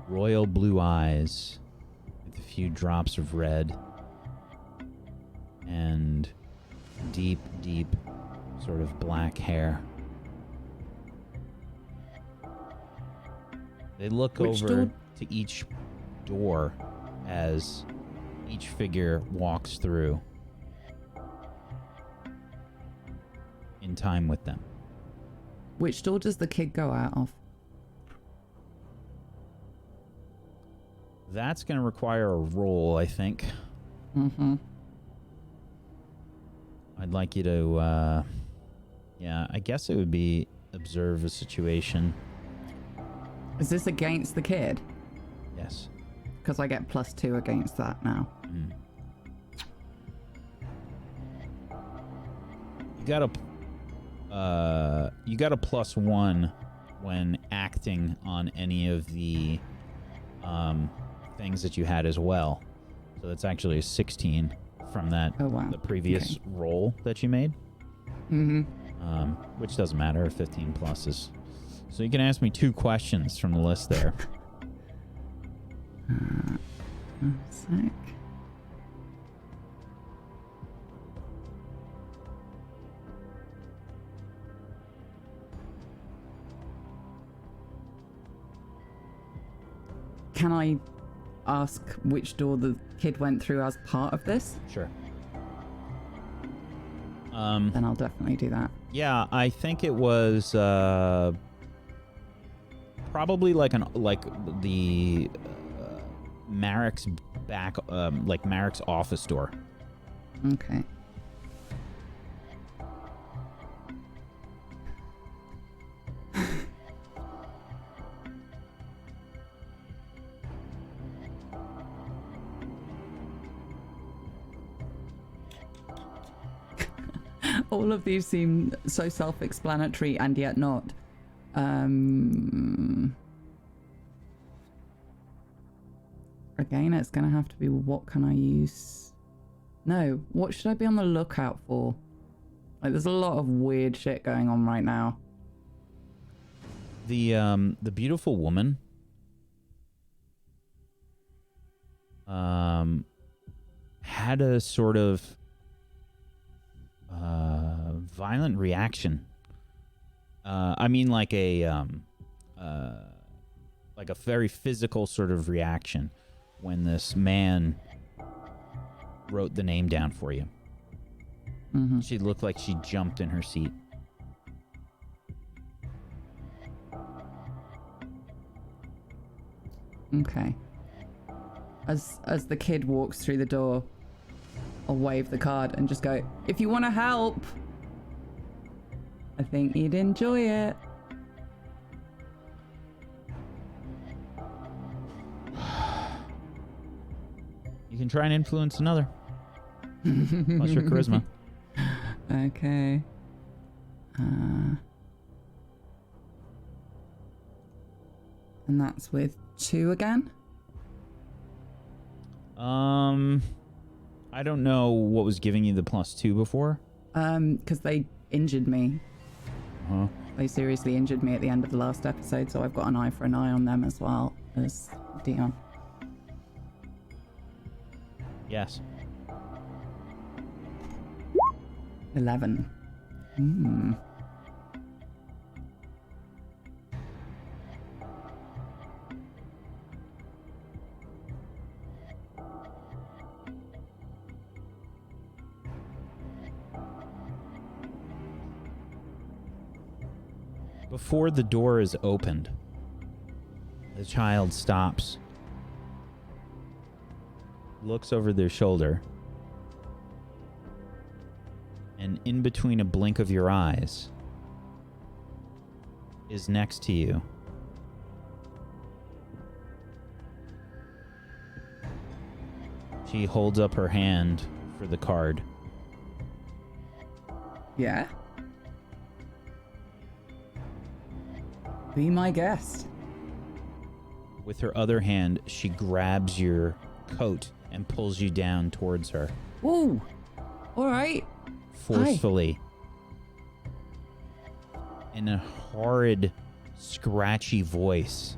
royal blue eyes with a few drops of red and deep, deep sort of black hair. They look Which over door? to each door as each figure walks through in time with them. Which door does the kid go out of? That's going to require a roll, I think. Mm-hmm. I'd like you to, yeah, I guess it would be observe a situation. Is this against the kid? Yes. Because I get +2 against that now. You got a +1 when acting on any of the things that you had as well. So that's actually a 16 from that the previous roll that you made. Which doesn't matter. 15 plus is. So you can ask me 2 questions from the list there. One sec. Can I ask which door the kid went through as part of this? Sure. Then I'll definitely do that. Yeah, I think it was probably like the Marek's back, like Marek's office door. Okay. All of these seem so self-explanatory and yet not. Again, it's gonna have to be what can I use? No, what should I be on the lookout for? Like, there's a lot of weird shit going on right now. The beautiful woman had a sort of violent reaction. I mean, like a very physical sort of reaction when this man wrote the name down for you. Mm-hmm. She looked like she jumped in her seat. Okay. As the kid walks through the door, I'll wave the card and just go, if you want to help, I think you'd enjoy it. You can try and influence another. Plus your charisma. Okay. And that's with 2 again? I don't know what was giving you the +2 before. Because they injured me. Uh-huh. They seriously injured me at the end of the last episode, so I've got an eye for an eye on them as well as Dion. Yes. 11. Hmm. Before the door is opened, the child stops, looks over their shoulder, and in between a blink of your eyes is next to you. She holds up her hand for the card. Yeah? Be my guest. With her other hand, she grabs your coat and pulls you down towards her. Ooh! Alright. Forcefully. In a horrid, scratchy voice.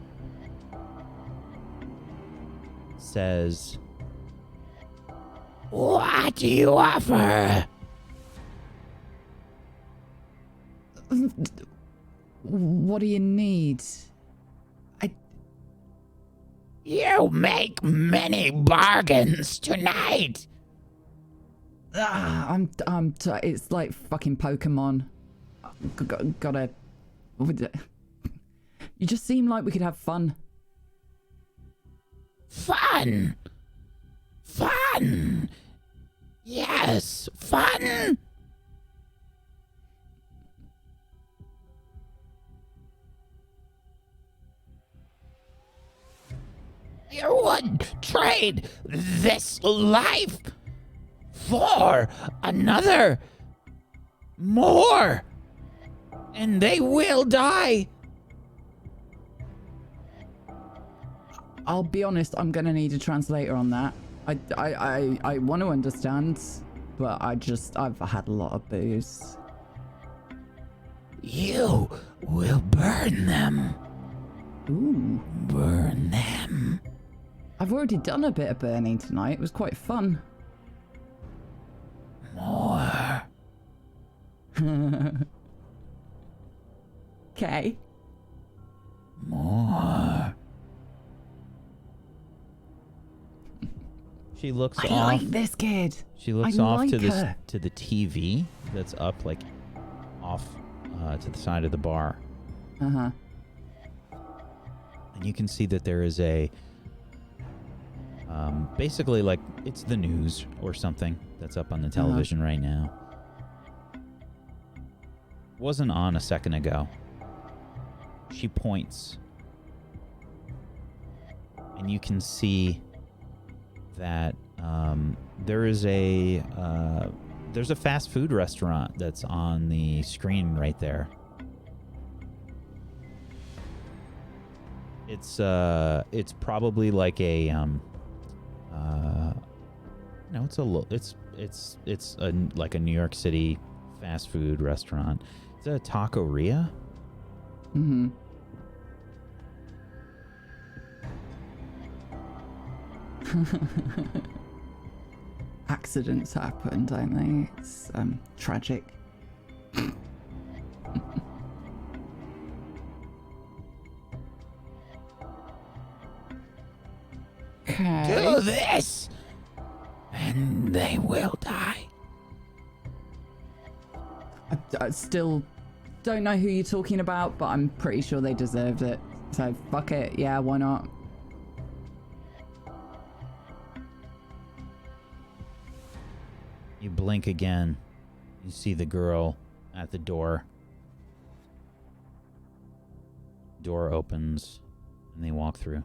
Says, "What do you offer?" What do you need? You make many bargains tonight. It's like fucking Pokemon. Gotta. You just seem like we could have fun. Fun. Fun. Yes, fun. You would trade this life for another more, and they will die. I'll be honest, I'm gonna need a translator on that. I want to understand, but I've had a lot of booze. You will burn them. Ooh. Burn them. I've already done a bit of burning tonight. It was quite fun. More. Okay. More. She looks off. I like this kid. She looks I off like to her. the TV that's up, like off to the side of the bar, Uh-huh. and you can see that there is a basically like it's the news or something that's up on the television right now. Wasn't on a second ago. She points, and you can see that there is There's a fast food restaurant that's on the screen right there. It's probably like a it's like a New York City fast food restaurant. Is it a taqueria? Mm-hmm. Accidents happen, don't they? It's tragic. Okay. Do this, and they will die. I still don't know who you're talking about, but I'm pretty sure they deserved it. So fuck it. Yeah, why not? You blink again. You see the girl at the door. Door opens, and they walk through.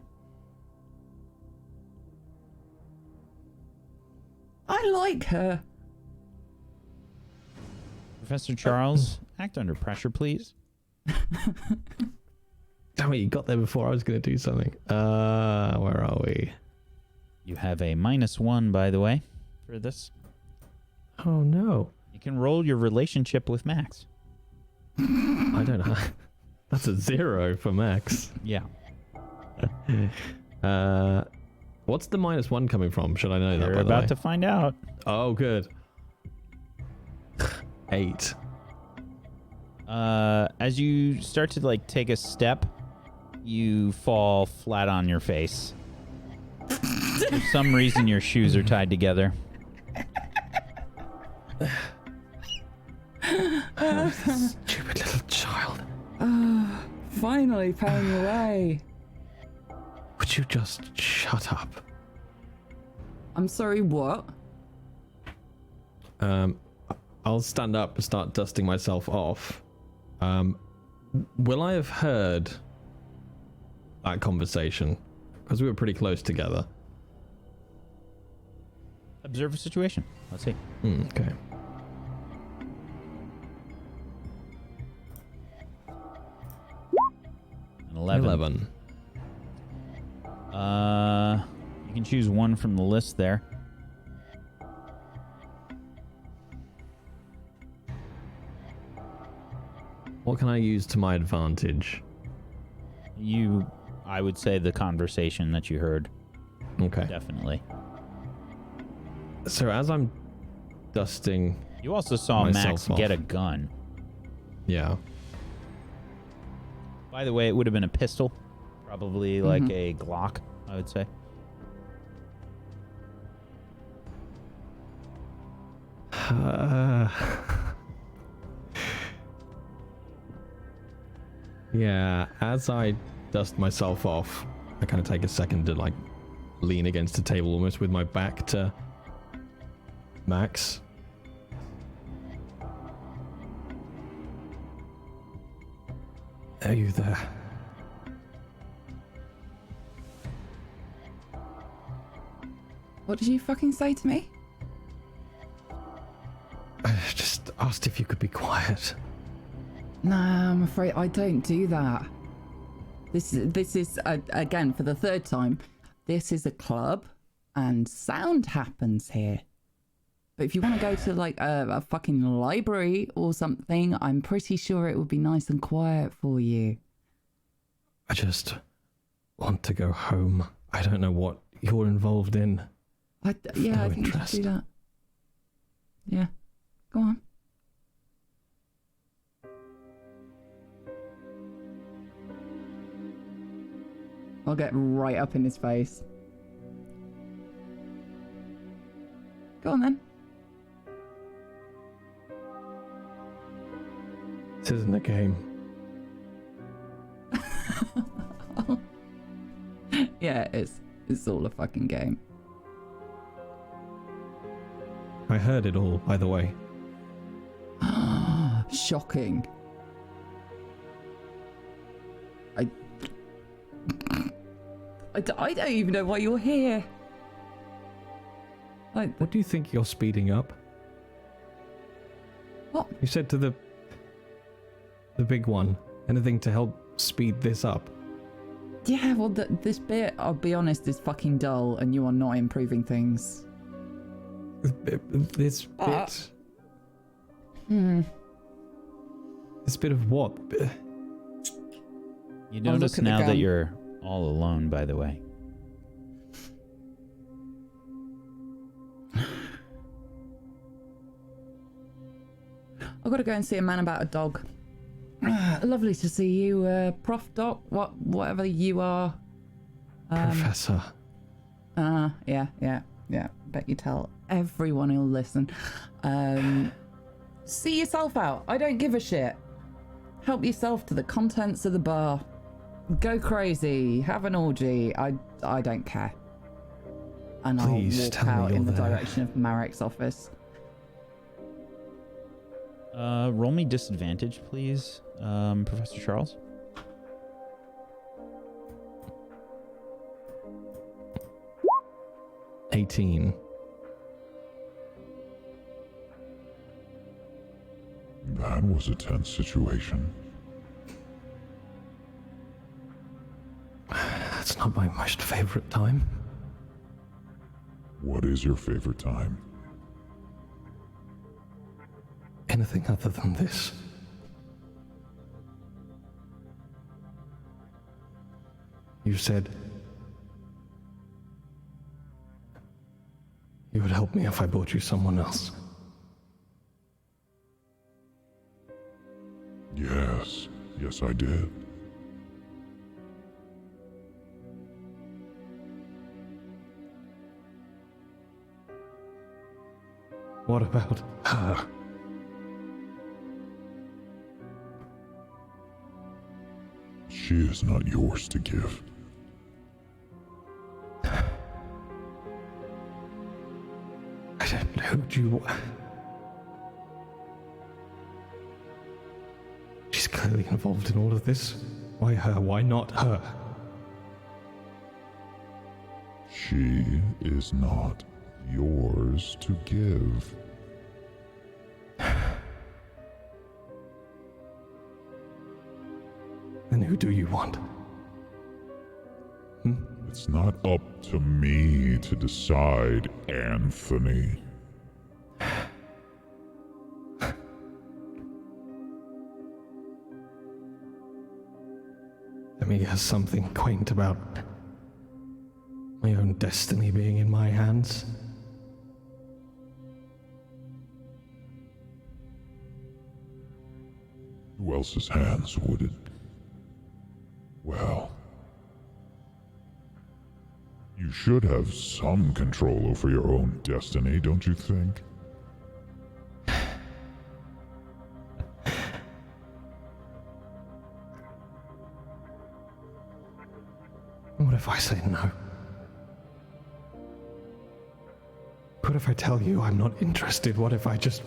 I like her. Professor Charles, act under pressure, please. Damn it, you got there before I was going to do something. Where are we? You have a -1, by the way, for this. Oh, no. You can roll your relationship with Max. I don't know. That's a 0 for Max. Yeah. What's the -1 coming from? Should I know that, You're by the about way? to find out. Oh, good. 8. As you start to like take a step, you fall flat on your face. For some reason, your shoes are tied together. Stupid little child. Finally paying your way. Would you just shut up? I'm sorry, what? I'll stand up and start dusting myself off. Will I have heard that conversation? Because we were pretty close together. Observe a situation. Let's see. Okay. An 11. You can choose one from the list there. What can I use to my advantage? I would say the conversation that you heard. Okay. Definitely. So as I'm dusting... You also saw myself Max get off. a gun. Yeah. By the way, it would have been a pistol. Probably like a Glock, I would say. Yeah, as I dust myself off, I kind of take a second to like lean against the table almost with my back to Max. Are you there? What did you fucking say to me? I just asked if you could be quiet. Nah, I'm afraid I don't do that. This is again, for the third time, this is a club and sound happens here. But if you want to go to like a fucking library or something, I'm pretty sure it would be nice and quiet for you. I just want to go home. I don't know what you're involved in. I think you should interest. do that. Yeah, go on. I'll get right up in his face. Go on then. This isn't a game. Yeah, it's all a fucking game. I heard it all, by the way. Shocking. I don't even know why you're here. What do you think you're speeding up? What? You said to the big one, anything to help speed this up. Yeah, well, this bit, I'll be honest, is fucking dull, and you are not improving things. This bit. This bit of what? You notice now that you're all alone, by the way. I've got to go and see a man about a dog. Lovely to see you, Prof. Doc, whatever you are. Professor. Yeah. Bet you tell everyone who'll listen. See yourself out. I don't give a shit. Help yourself to the contents of the bar. Go crazy. Have an orgy. I don't care. And Please I'll tell walk me out you're in the there. direction of Marek's office. Roll me disadvantage, please, Professor Charles. $18. That was a tense situation. That's not my most favorite time. What is your favorite time? Anything other than this. You said you would help me if I bought you someone else. Yes, I did. What about her? She is not yours to give. I don't know who you... She's clearly involved in all of this. Why her? Why not her? She is not yours to give. Then who do you want? It's not up to me to decide, Anthony. Remy has something quaint about my own destiny being in my hands. Who else's hands would it? Well, you should have some control over your own destiny, don't you think? What if I say no? What if I tell you I'm not interested? What if I just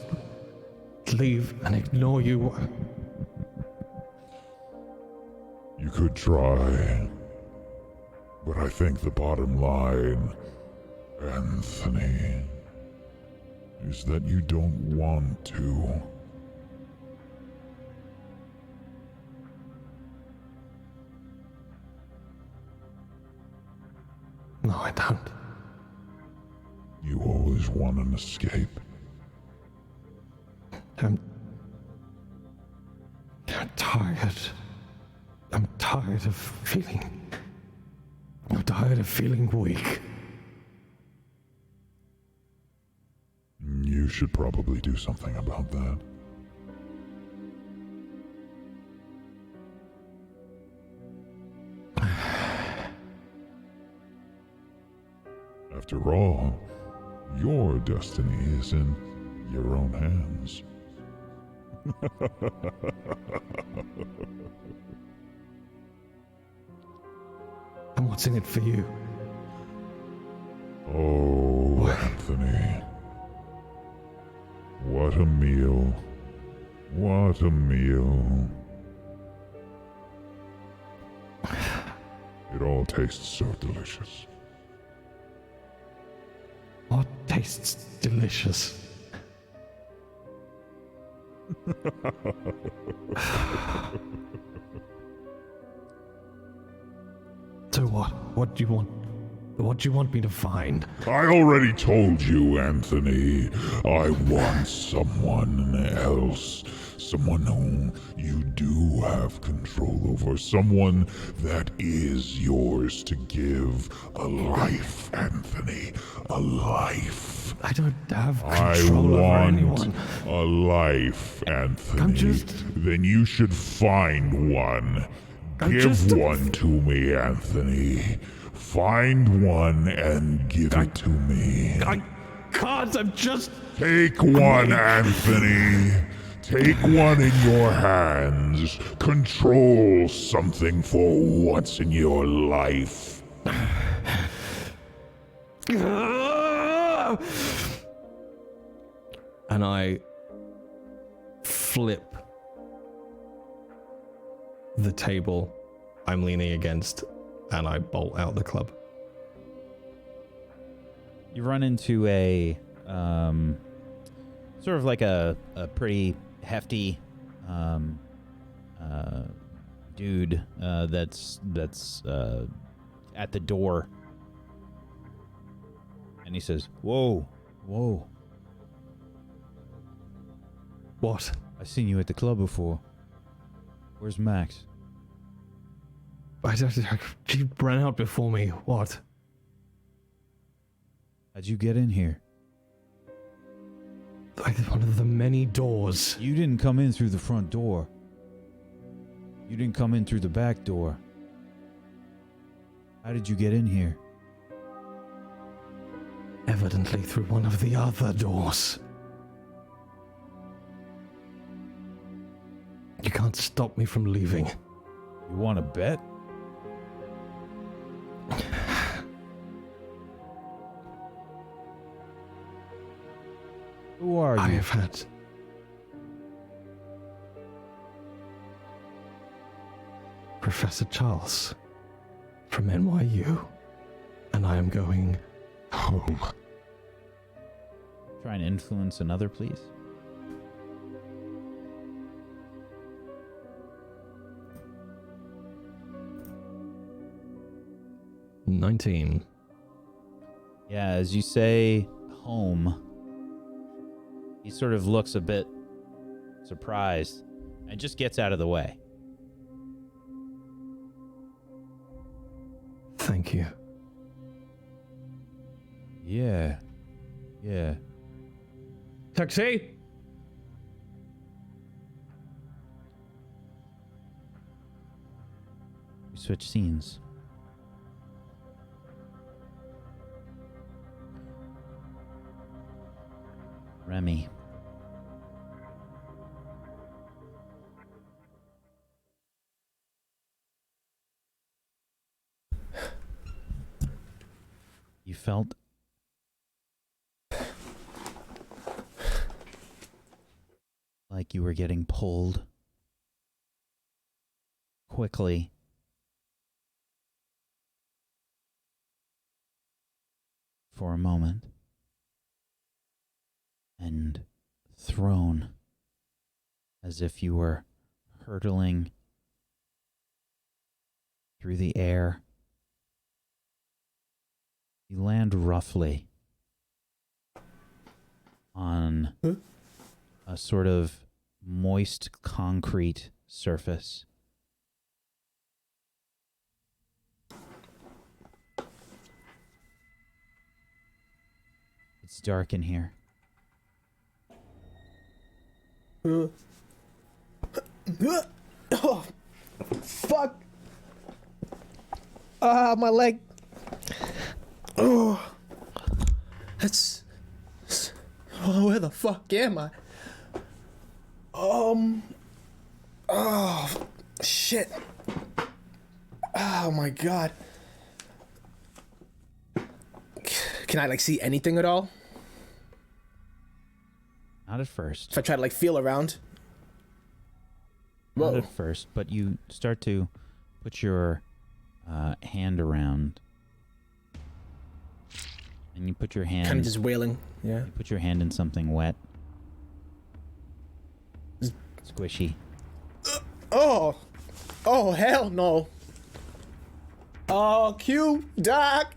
leave and ignore you? You could try, but I think the bottom line, Anthony, is that you don't want to. No, I don't. You always want an escape. I'm tired. I'm tired of feeling weak. You should probably do something about that. After all, your destiny is in your own hands. And what's in it for you? Oh, Anthony. What a meal. What a meal. It all tastes so delicious. What tastes delicious? So what? What do you want? What do you want me to find? I already told you, Anthony. I want someone else. Someone whom you do have control over. Someone that is yours to give a life, Anthony. A life. I don't have I control over want anyone. a life, Anthony. I'm just... Then you should find one. I'm Give just a- one to me, Anthony. Find one and give it to me. I can't, I'm just... Take one, Anthony. Take one in your hands. Control something for once in your life. And I flip the table I'm leaning against and I bolt out the club. You run into a sort of like a pretty hefty dude that's at the door, and he says, "Whoa, whoa! What? I've seen you at the club before. Where's Max?" She ran out before me. What? How'd you get in here? Like one of the many doors. You didn't come in through the front door. You didn't come in through the back door. How did you get in here? Evidently through one of the other doors. You can't stop me from leaving. You want to bet? Who are I you? have had Professor Charles from NYU, and I am going home. Try and influence another, please. $19. Yeah, as you say home, he sort of looks a bit surprised and just gets out of the way. Thank you. Yeah. Taxi! We switch scenes. Remy. You felt like you were getting pulled quickly for a moment and thrown as if you were hurtling through the air. You land roughly on a sort of moist concrete surface. It's dark in here. Oh, fuck. Ah, my leg. Oh, that's. Oh, where the fuck am I? Oh, shit. Oh my god. Can I see anything at all? Not at first. If I try to feel around. Not Whoa. at first, but you start to put your hand around, and you put your hand. Kind of just wailing. Yeah. You put your hand in something wet. Squishy. Oh hell no. Oh, Q, Doc.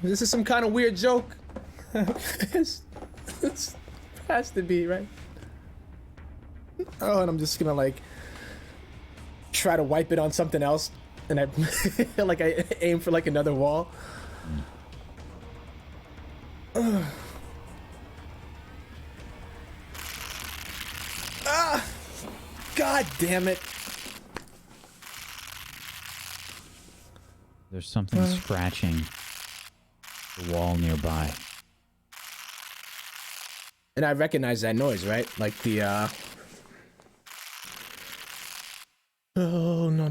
This is some kind of weird joke. This has to be, right? Oh, and I'm just gonna like try to wipe it on something else, and I like I aim for like another wall. God damn it. There's something scratching the wall nearby. And I recognize that noise, right? Like the oh no,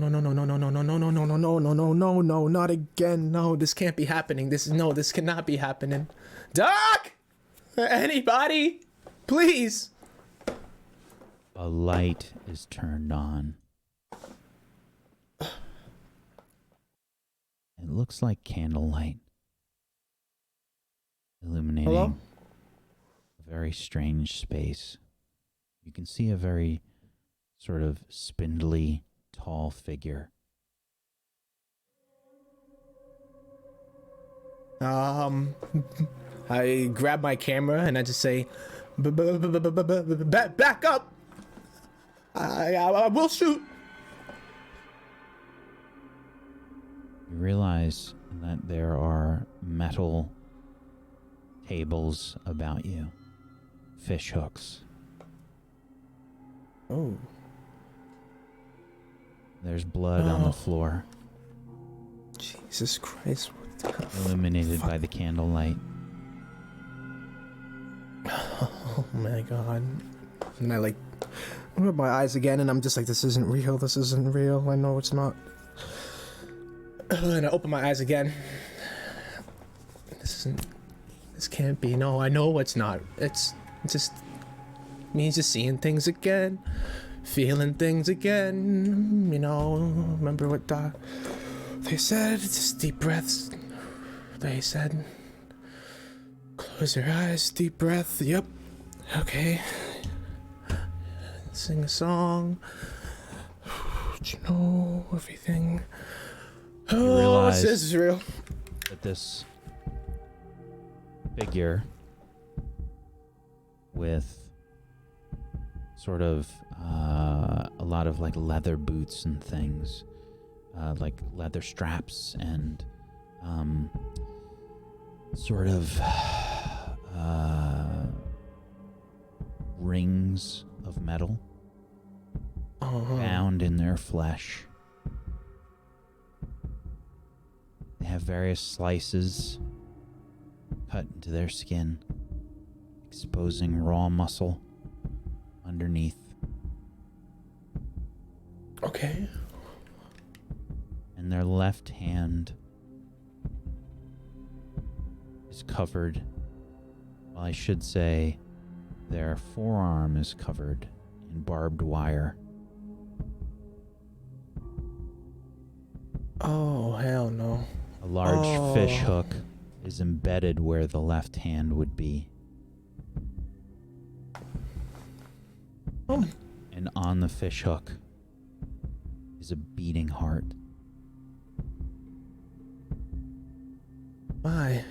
not again. No, this can't be happening. This cannot be happening. Doc! Anybody? Please. A light is turned on. It looks like candlelight, illuminating Hello? a very strange space. You can see a very sort of spindly, tall figure. I grab my camera and I just say, back up. I will shoot. You realize that there are metal tables about you, fish hooks. Oh. There's blood on the floor, Jesus Christ. What the hell? illuminated by the candlelight. Oh my God. And I like rub my eyes again and I'm just like, this isn't real. I know it's not. And I open my eyes again. This can't be. No, I know it's not. It's just me just seeing things again, feeling things again. You know, remember what they said? Just deep breaths. They said, close your eyes, deep breath. Yep. Okay. Sing a song. You know, everything. Oh, realize this is real. that this figure with sort of a lot of like leather boots and things, like leather straps and sort of rings of metal bound in their flesh. They have various slices cut into their skin, exposing raw muscle underneath. Okay. And their left hand is covered, well, I should say their forearm is covered in barbed wire. Oh, hell no. A large fish hook is embedded where the left hand would be. And on the fish hook is a beating heart. My,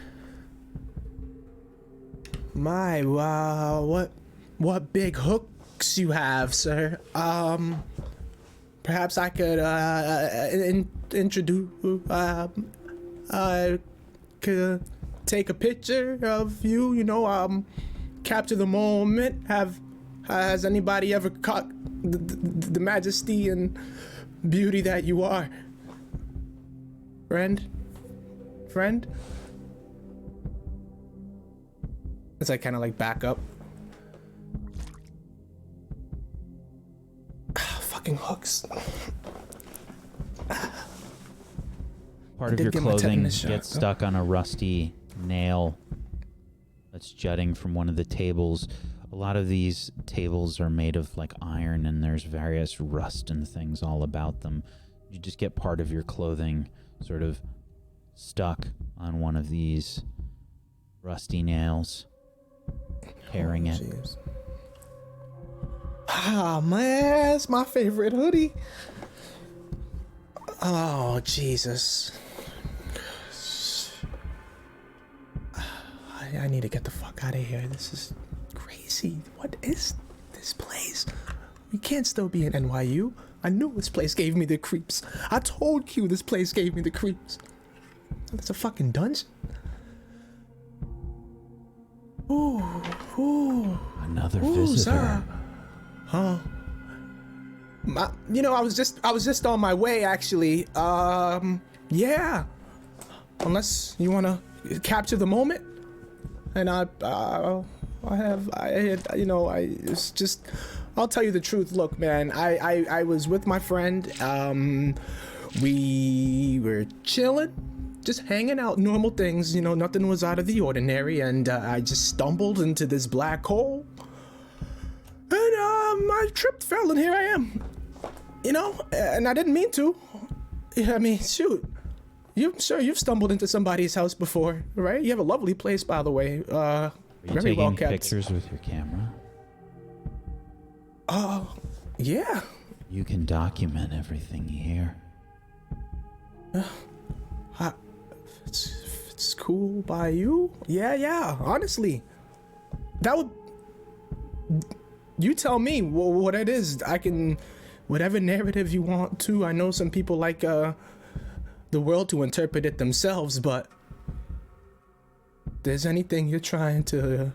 wow, what big hooks you have, sir. Perhaps I could, introduce, I could take a picture of you, you know, capture the moment. Has anybody ever caught the majesty and beauty that you are? Friend? As I kind of like back up. Fucking hooks. Part of your clothing gets stuck on a rusty nail that's jutting from one of the tables. A lot of these tables are made of like iron and there's various rust and things all about them. You just get part of your clothing sort of stuck on one of these rusty nails, tearing it. Geez. Ah, man, it's my favorite hoodie. Oh, Jesus. I need to get the fuck out of here. This is crazy. What is this place? We can't still be in NYU. I knew this place gave me the creeps. I told Q this place gave me the creeps. That's a fucking dungeon. Ooh. Another Ooh, visitor. sir. Huh. I was just on my way, actually. Yeah. Unless you want to capture the moment. And it's just, I'll tell you the truth. Look, man, I was with my friend. We were chilling, just hanging out, normal things, nothing was out of the ordinary. And I just stumbled into this black hole. And I tripped, fell, and here I am. And I didn't mean to. I mean, shoot. You've stumbled into somebody's house before, right? You have a lovely place, by the way. Are you very taking well kept. pictures with your camera? Yeah. You can document everything you hear. It's cool by you. Yeah. Honestly, that would. You tell me what it is. I can, whatever narrative you want to. I know some people like the world to interpret it themselves, but if there's anything you're trying to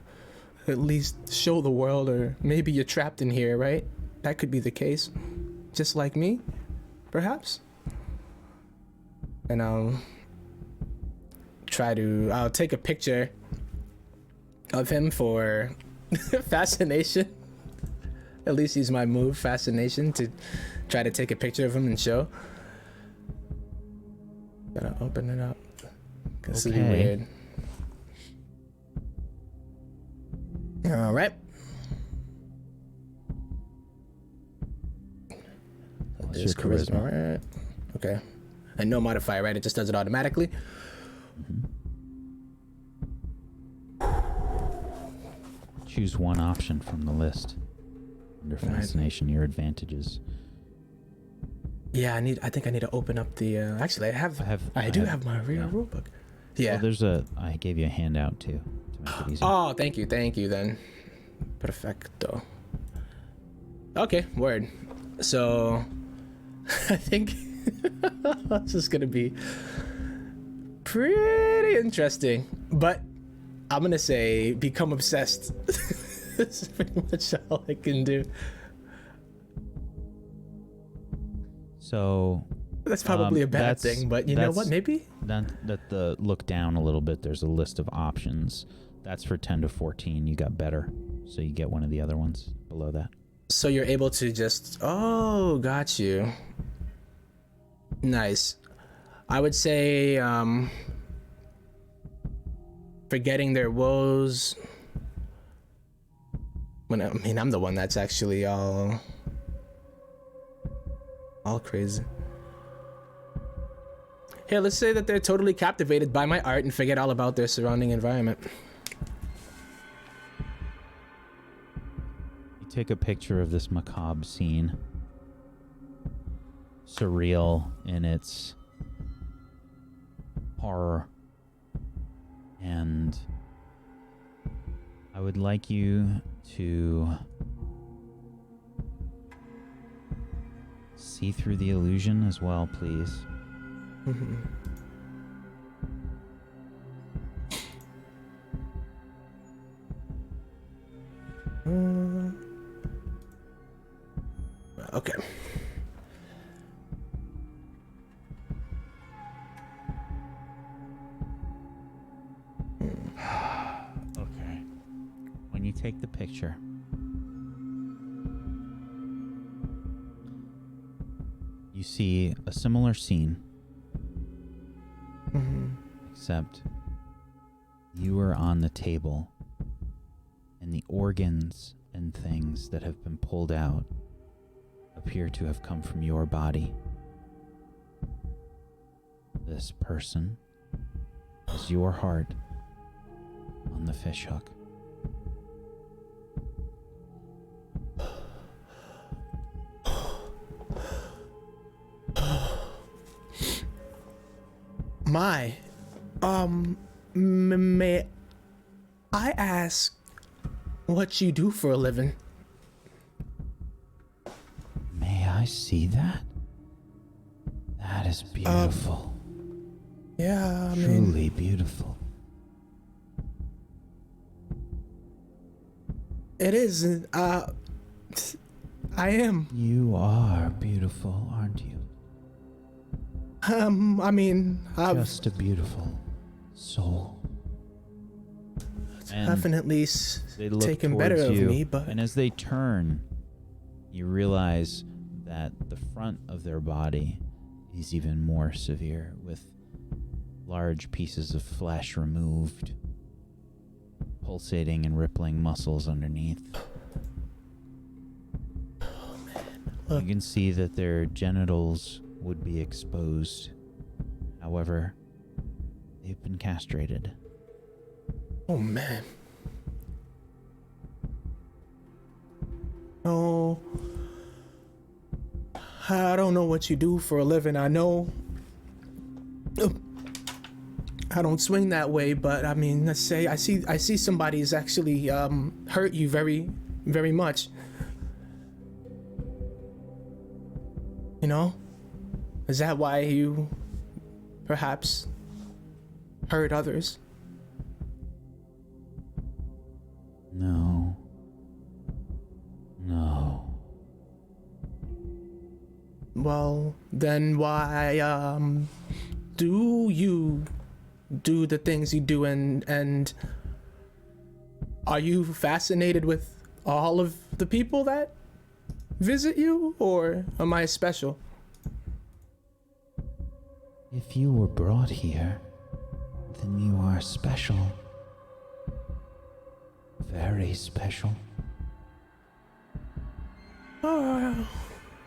at least show the world, or maybe you're trapped in here, right? That could be the case, just like me, perhaps. And I'll take a picture of him for fascination. At least use my move, fascination, to try to take a picture of him and show. Gotta open it up. This will be weird. All right. What's There's your charisma? right? Okay. And no modifier, right? It just does it automatically. Choose one option from the list. Under fascination, your advantages. Yeah, I think I need to open up the. Actually, I do have my real rulebook. Yeah. Well, I gave you a handout too to make it easier. Oh, thank you then. Perfecto. Okay, word. So, I think this is gonna be pretty interesting, but I'm gonna say become obsessed. This is pretty much all I can do. So That's probably a bad thing, but you know what? Maybe that the look down a little bit. There's a list of options. That's for 10 to 14. You got better, so you get one of the other ones below that. So you're able to just. Oh, got you. Nice. I would say forgetting their woes. I'm the one that's actually all crazy. Here, let's say that they're totally captivated by my art and forget all about their surrounding environment. You take a picture of this macabre scene. Surreal in its horror. And I would like you to see through the illusion as well, please. Okay. Okay. When you take the picture, you see a similar scene, except you are on the table, and the organs and things that have been pulled out appear to have come from your body. This person is your heart on the fishhook. My, may I ask what you do for a living? May I see that? That is beautiful. Yeah, I mean, Truly beautiful. it is. I am. You are beautiful, aren't you? I mean, I've Just a beautiful soul. And definitely they look taken better towards of you, me, but and as they turn, you realize that the front of their body is even more severe, with large pieces of flesh removed, pulsating and rippling muscles underneath. You can see that their genitals would be exposed. However, they've been castrated. oh man. No, I don't know what you do for a living. I know I don't swing that way, but I mean, let's say I see somebody's actually hurt you very, very much. You know? Is that why you perhaps hurt others? No. No. Well, then why do you do the things you do, and are you fascinated with all of the people that visit you, or am I special? If you were brought here, then you are special. Very special. Oh,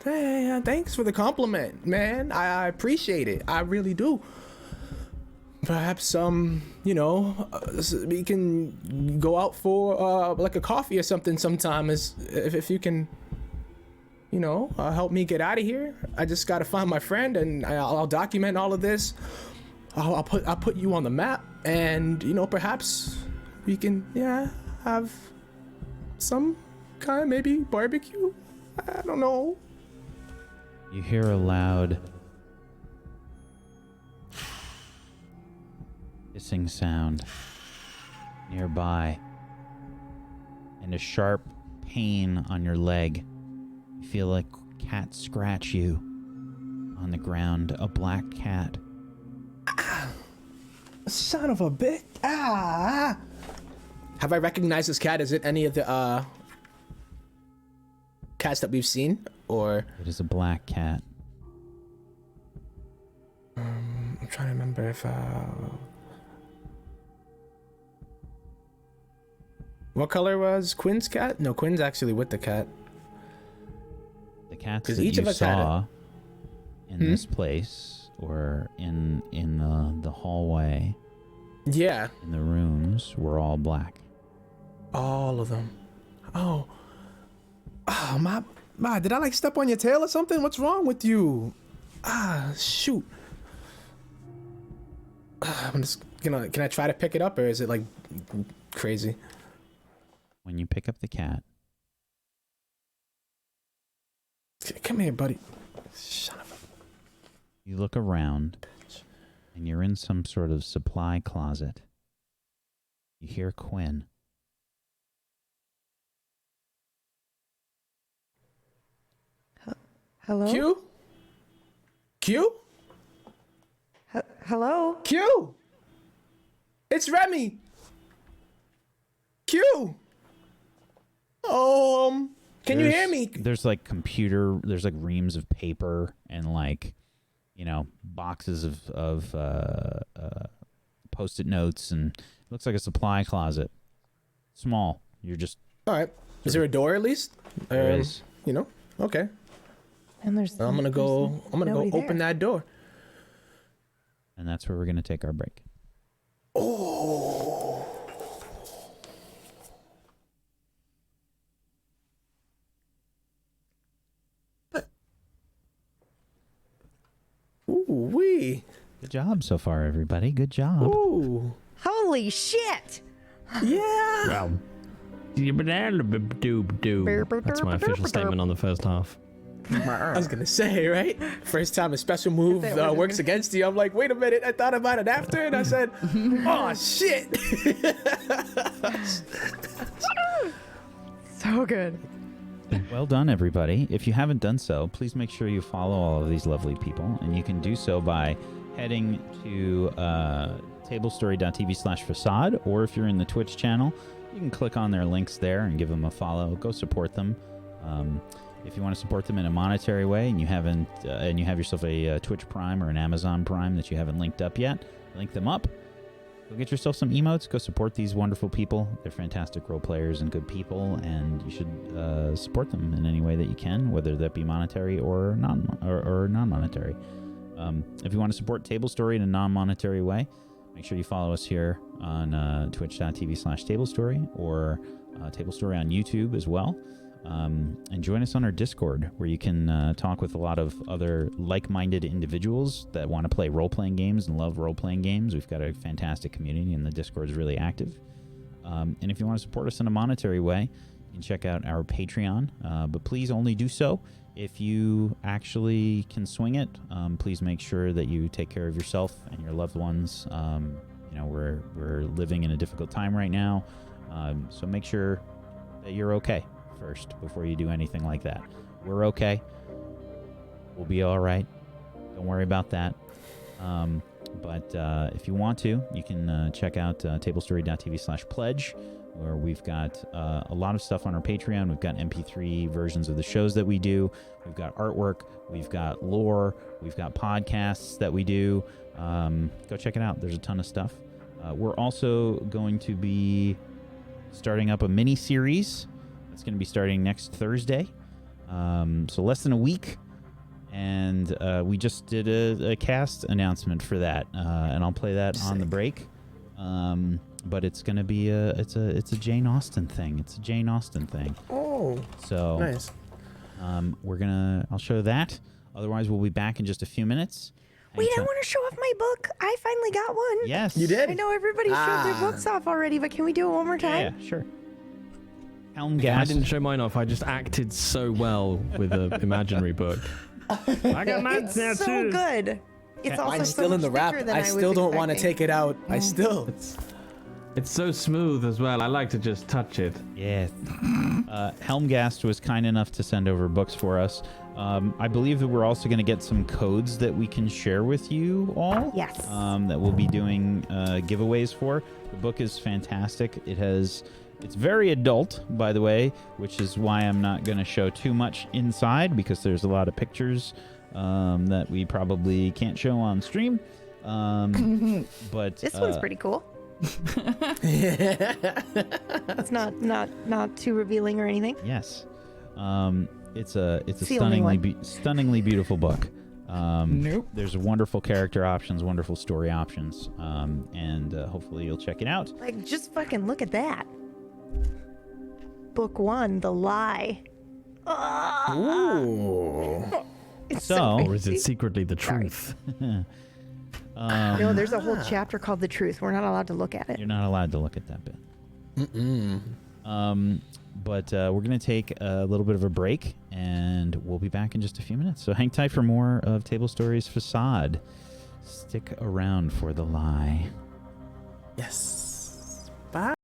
hey, thanks for the compliment, man. I appreciate it. I really do. Perhaps, you know, we can go out for, like a coffee or something sometime, if you can, you know, help me get out of here. I just gotta find my friend, and I'll document all of this. I'll put you on the map, and, you know, perhaps we can, yeah, have some kind, maybe barbecue. I don't know. You hear a loud hissing sound nearby, and a sharp pain on your leg. You feel like cats scratch you on the ground. A black cat. Son of a bitch. Ah. Have I recognized this cat? Is it any of the cats that we've seen, or? It is a black cat. I'm trying to remember if what color was Quinn's cat? No, Quinn's actually with the cat. The cats 'Cause that each you of us saw in this place, or in the hallway, Yeah, in the rooms, were all black. all of them. Oh, my, did I like step on your tail or something? What's wrong with you? Shoot. I'm just gonna, can I try to pick it up, or is it like crazy? When you pick up the cat, Come here, buddy. Son of a... you look around, and you're in some sort of supply closet. You hear Quinn. Hello? Q? Q? Hello? Q? It's Remy. Q? Can you hear me? There's like there's like reams of paper and, like, you know, boxes of Post-it notes, and it looks like a supply closet. Small. You're just... All right. Is there a door at least? There is. You know? Okay. And there's I'm gonna go nobody open there. that door. And that's where we're going to take our break. Oh. Ooh wee. Good job so far, everybody. Good job. Ooh. Holy shit! Yeah. Well, that's my official statement on the first half. I was gonna say, right? First time a special move That would've works been- against you, I'm like, wait a minute, I thought about it after, and I said, oh shit. So good. Well done, everybody. If you haven't done so, please make sure you follow all of these lovely people, and you can do so by heading to tablestory.tv/facade, or if you're in the Twitch channel, you can click on their links there and give them a follow. Go support them. If you want to support them in a monetary way, and you haven't, and you have yourself a Twitch Prime or an Amazon Prime that you haven't linked up yet, link them up. Go get yourself some emotes. Go support these wonderful people. They're fantastic role players and good people, and you should support them in any way that you can, whether that be monetary or non-monetary. If you want to support Tablestory in a non-monetary way, make sure you follow us here on twitch.tv/Tablestory or Tablestory on YouTube as well. And join us on our Discord, where you can talk with a lot of other like-minded individuals that want to play role-playing games and love role-playing games. We've got a fantastic community, and the Discord is really active. And if you want to support us in a monetary way, you can check out our Patreon. But please only do so if you actually can swing it. Please make sure that you take care of yourself and your loved ones. We're living in a difficult time right now, so make sure that you're okay first before you do anything like that. We're okay. We'll be all right. Don't worry about that. But if you want to, you can check out tablestory.tv/pledge, where we've got a lot of stuff on our Patreon. We've got MP3 versions of the shows that we do. We've got artwork. We've got lore. We've got podcasts that we do. Go check it out. There's a ton of stuff. We're also going to be starting up a mini-series. It's going to be starting next Thursday. So less than a week. And we just did a cast announcement for that. And I'll play that on the break. But it's going to be it's a Jane Austen thing. It's a Jane Austen thing. Oh, so nice. I'll show that. Otherwise, we'll be back in just a few minutes. Wait, I want to show off my book. I finally got one. Yes. You did? I know everybody showed their books off already, but can we do it one more time? Yeah, sure. I Helmgast. didn't show mine off. I just acted so well with an imaginary book. I got mine It's now so too. good. It's also Mine's so still in the much wrap. thicker than I was still don't want to expecting. take it out. I still. It's so smooth as well. I like to just touch it. Yes. Helmgast was kind enough to send over books for us. I believe that we're also going to get some codes that we can share with you all. Yes. That we'll be doing giveaways for. The book is fantastic. It's very adult, by the way, which is why I'm not going to show too much inside, because there's a lot of pictures that we probably can't show on stream. But This one's pretty cool. It's not too revealing or anything. Yes. It's a the only stunningly beautiful book. Nope. There's wonderful character options, wonderful story options, and hopefully you'll check it out. Like, just fucking look at that. Book 1, The Lie. Ooh. It's So- Or is it crazy. secretly the truth? No, there's a whole chapter called The Truth. We're not allowed to look at it. You're not allowed to look at that bit. But we're going to take a little bit of a break, and we'll be back in just a few minutes. So hang tight for more of Table Stories Facade. Stick around for The Lie. Yes. Bye.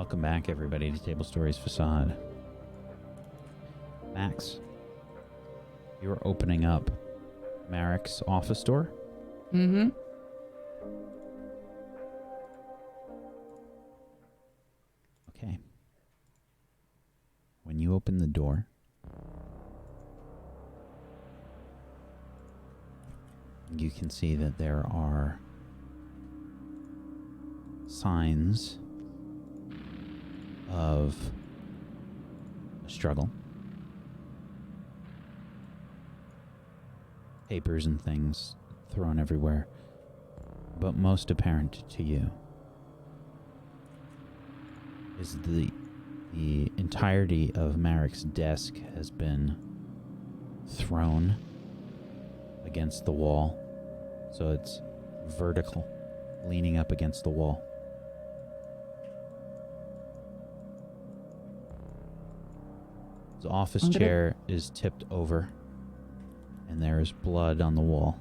Welcome back, everybody, to Table Stories Facade. Max, you're opening up Marek's office door. Mm-hmm. Okay. When you open the door, you can see that there are signs of a struggle. Papers and things thrown everywhere. But most apparent to you is the entirety of Marek's desk has been thrown against the wall. So it's vertical, leaning up against the wall. His office chair is tipped over, and there is blood on the wall.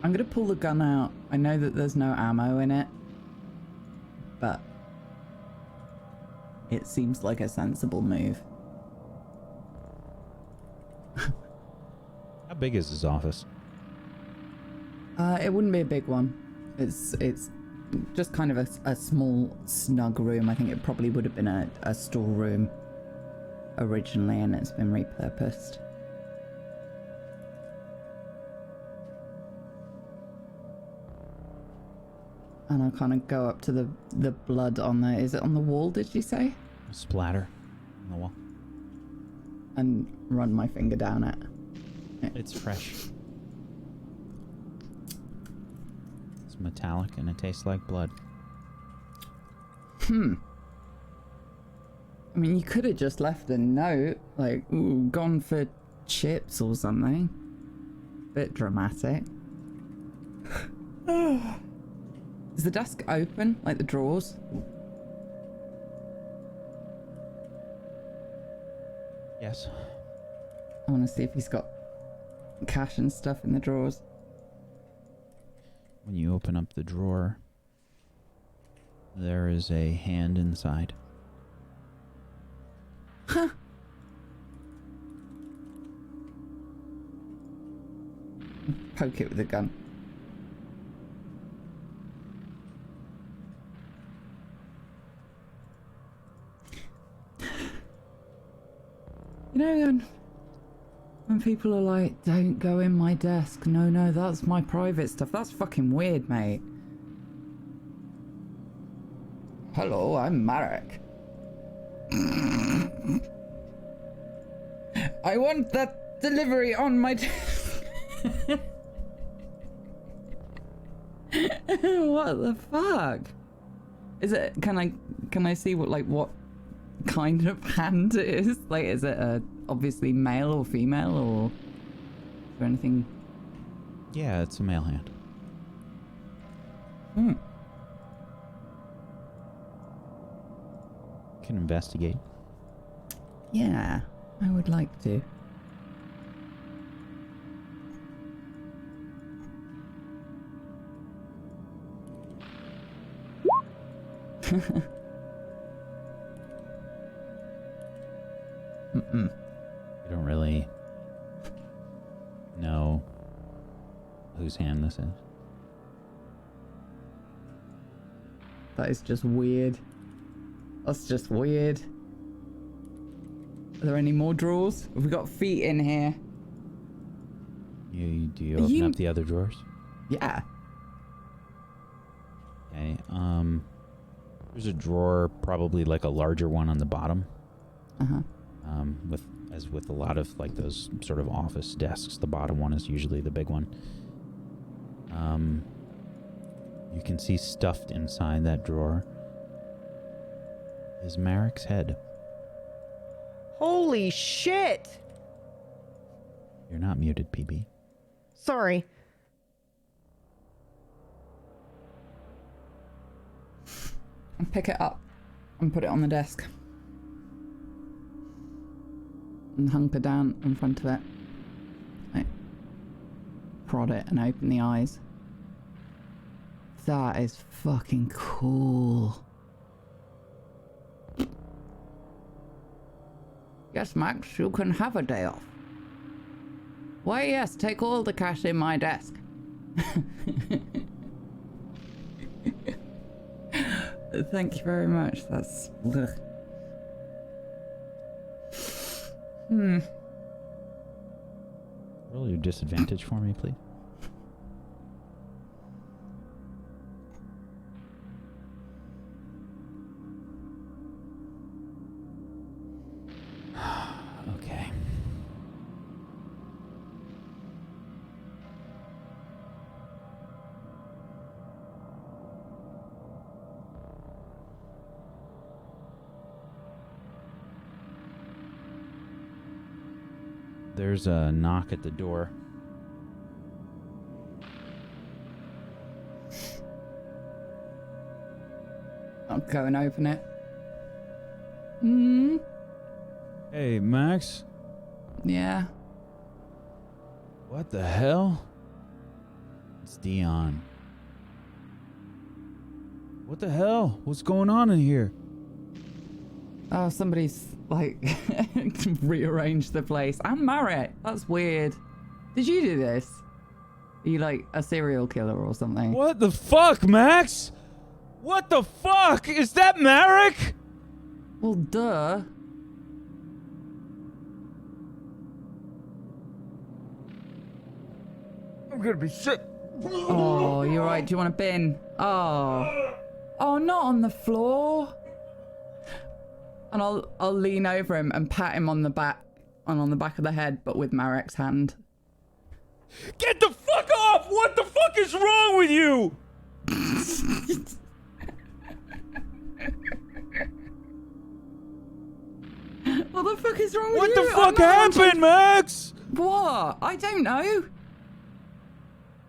I'm gonna pull the gun out. I know that there's no ammo in it, but it seems like a sensible move. How big is his office? It wouldn't be a big one. It's just kind of a small, snug room. I think it probably would have been a storeroom originally, and it's been repurposed. And I'll kind of go up to the blood on the... Is it on the wall, did you say? A splatter on the wall. And run my finger down it. It's fresh. It's metallic and it tastes like blood. I mean, you could have just left a note, like, ooh, gone for chips or something. Bit dramatic. Is the desk open, like the drawers? Yes. I want to see if he's got cash and stuff in the drawers. When you open up the drawer, there is a hand inside. Huh. Poke it with a gun. You know, when people are like, don't go in my desk. No, that's my private stuff. That's fucking weird, mate. Hello, I'm Marek. I want that delivery on my desk. What the fuck? Is it, can I see what kind of hand it is? Like, is it obviously male or female, or is there anything? Yeah, it's a male hand. Hmm. Can investigate. Yeah, I would like to. You don't really know whose hand this is. That is just weird. That's just weird. Are there any more drawers? Have we got feet in here? Do you open up the other drawers? Yeah. Okay. There's a drawer, probably like a larger one on the bottom. Uh-huh. With a lot of like those sort of office desks, the bottom one is usually the big one. You can see stuffed inside that drawer is Marek's head. Holy shit! You're not muted, PB. Sorry. And pick it up and put it on the desk. And hunker down in front of it. Like, prod it and open the eyes. That is fucking cool. Yes, Max, you can have a day off. Why, yes, take all the cash in my desk. Thank you very much. That's... Ugh. Roll your disadvantage for me, please. Okay. There's a knock at the door. I'll go and open it. Hey, Max. Yeah. What the hell? It's Dion. What the hell? What's going on in here? Oh, somebody's, like, rearranged the place. And Marek. That's weird. Did you do this? Are you, like, a serial killer or something? What the fuck, Max? What the fuck? Is that Marek? Well, duh. I'm gonna be sick. Oh, you're right. Do you want a bin? Oh. Oh, not on the floor. And I'll lean over him and pat him on the back of the head, but with Marek's hand. Get the fuck off! What the fuck is wrong with you? What the fuck is wrong with What you? the fuck happened, Max? What? I don't know.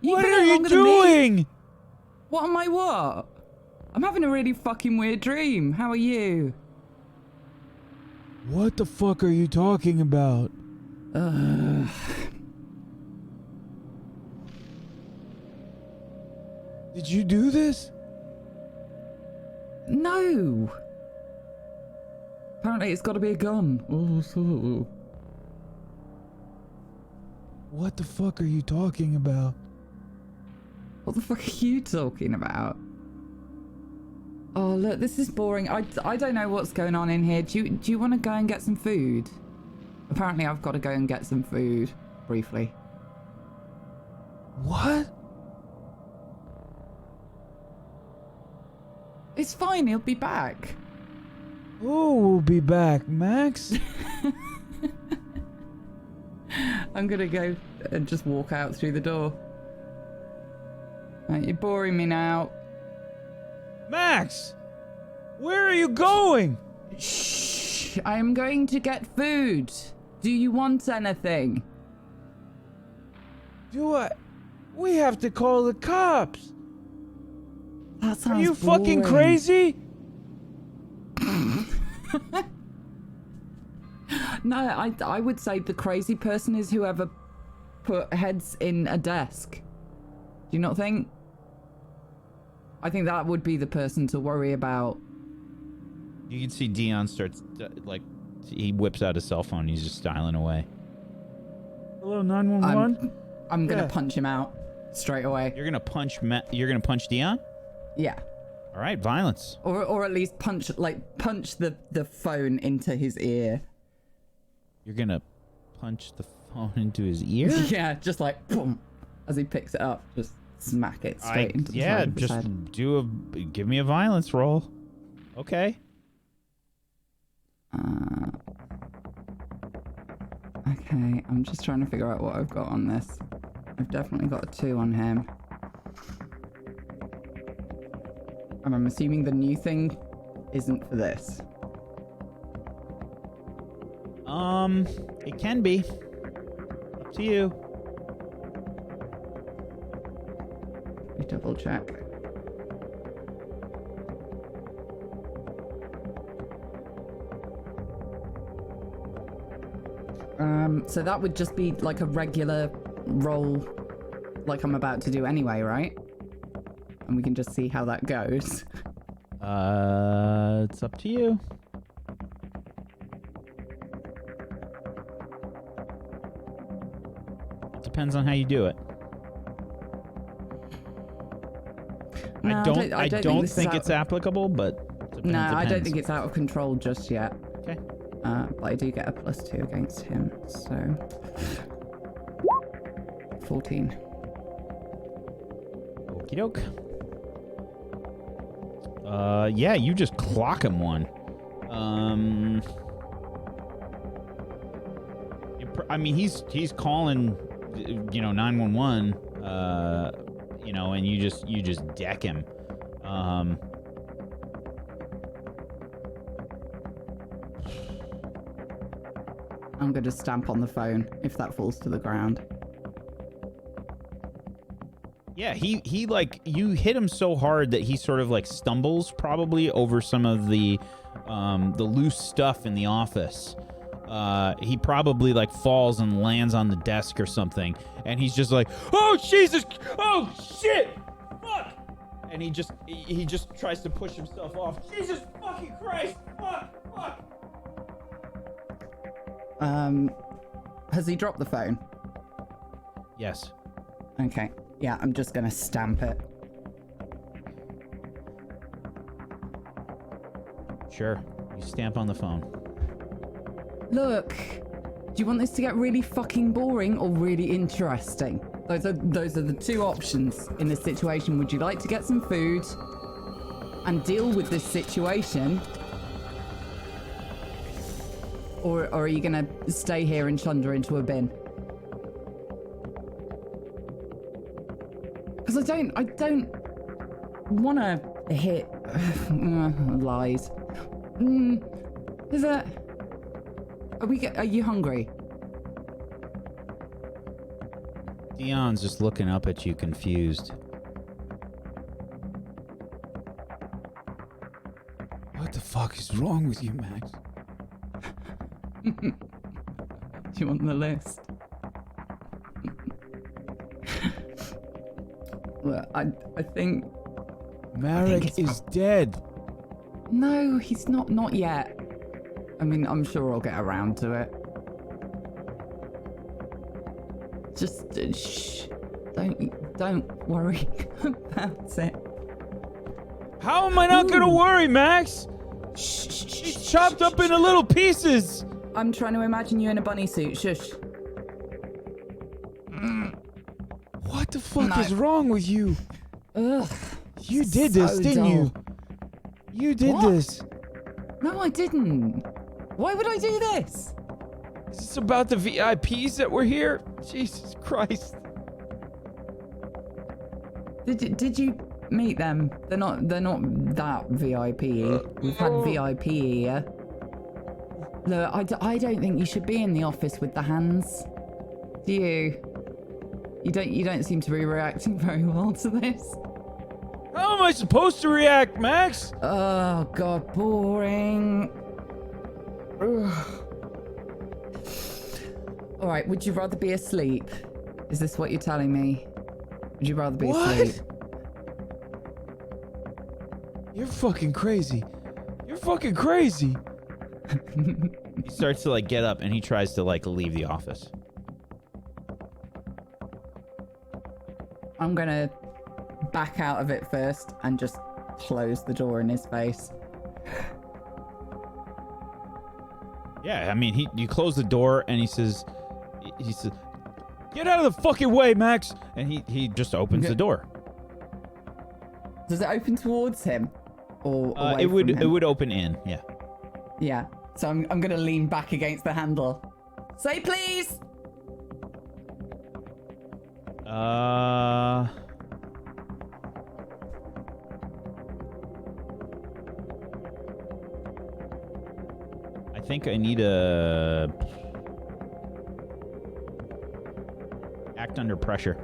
What are you doing? What am I what? I'm having a really fucking weird dream. How are you? What the fuck are you talking about? Did you do this? No. Apparently it's got to be a gun. Oh. What the fuck are you talking about? What the fuck are you talking about? Oh, look, this is boring. I don't know what's going on in here. Do you want to go and get some food? Apparently I've got to go and get some food. Briefly. What? It's fine, he'll be back. Who will be back, Max? I'm gonna go and just walk out through the door. Right, you're boring me now. Max! Where are you going? Shh! I am going to get food. Do you want anything? Do I? We have to call the cops. That sounds Are you fucking boring. crazy? No, I would say the crazy person is whoever put heads in a desk. Do you not think? I think that would be the person to worry about. You can see Dion starts, he whips out his cell phone. He's just dialing away. Hello, 911? I'm gonna punch him out straight away. You're gonna punch Dion? Yeah. All right, violence. Or at least punch the phone into his ear. You're gonna punch the phone into his ear? Yeah, just like boom, as he picks it up, just smack it straight into the side of his head. Give me a violence roll. Okay. Okay, I'm just trying to figure out what I've got on this. I've definitely got a 2 on him. And I'm assuming the new thing isn't for this. It can be. Up to you. Let me double check. So that would just be like a regular roll, like I'm about to do anyway, right? and we can just see how that goes. It's up to you. It depends on how you do it. No, I don't this is think it's applicable, but No, I don't depends. think it's out of control just yet. Okay. But I do get a +2 against him, so 14. Okie doke. Yeah, you just clock him one. I mean, he's calling, 911. And you just deck him. I'm going to stamp on the phone if that falls to the ground. Yeah, he like, you hit him so hard that he sort of like stumbles probably over some of the loose stuff in the office. He probably like falls and lands on the desk or something, and he's just like, "Oh Jesus! Oh shit! Fuck!" And he just tries to push himself off. Jesus fucking Christ! Fuck! Has he dropped the phone? Yes. Okay. Yeah, I'm just going to stamp it. Sure. You stamp on the phone. Look, do you want this to get really fucking boring or really interesting? Those are the two options in this situation. Would you like to get some food and deal with this situation? Or are you going to stay here and chunder into a bin? Because I don't want to hit lies. Is that? Are you hungry? Dion's just looking up at you, confused. What the fuck is wrong with you, Max? Do you want the list? Well, I think Marek is dead. No, he's not yet. I mean, I'm sure I'll get around to it. Just shh. Don't worry about it. How am I not gonna worry, Max? Shh. He's chopped up into little pieces. I'm trying to imagine you in a bunny suit. Shush. What the fuck No. is wrong with you? Ugh. You did this, So didn't you? dull. You did What? this. No, I didn't. Why would I do this? Is this about the VIPs that were here? Jesus Christ. Did you meet them? They're not that VIP-y. We've had VIP here. Look, I don't think you should be in the office with the hands. Do you? You don't seem to be reacting very well to this. How am I supposed to react, Max? Oh god, boring. All right, would you rather be asleep? Is this what you're telling me? Would you rather be asleep? You're fucking crazy. You're fucking crazy. He starts to like get up and he tries to like leave the office. I'm gonna back out of it first and just close the door in his face. Yeah, I mean, you close the door and he says, "Get out of the fucking way, Max!" And he just opens the door. Does it open towards him, or away it would from him? it would open in, yeah. Yeah. So I'm gonna lean back against the handle. Say please. I think I need a act under pressure.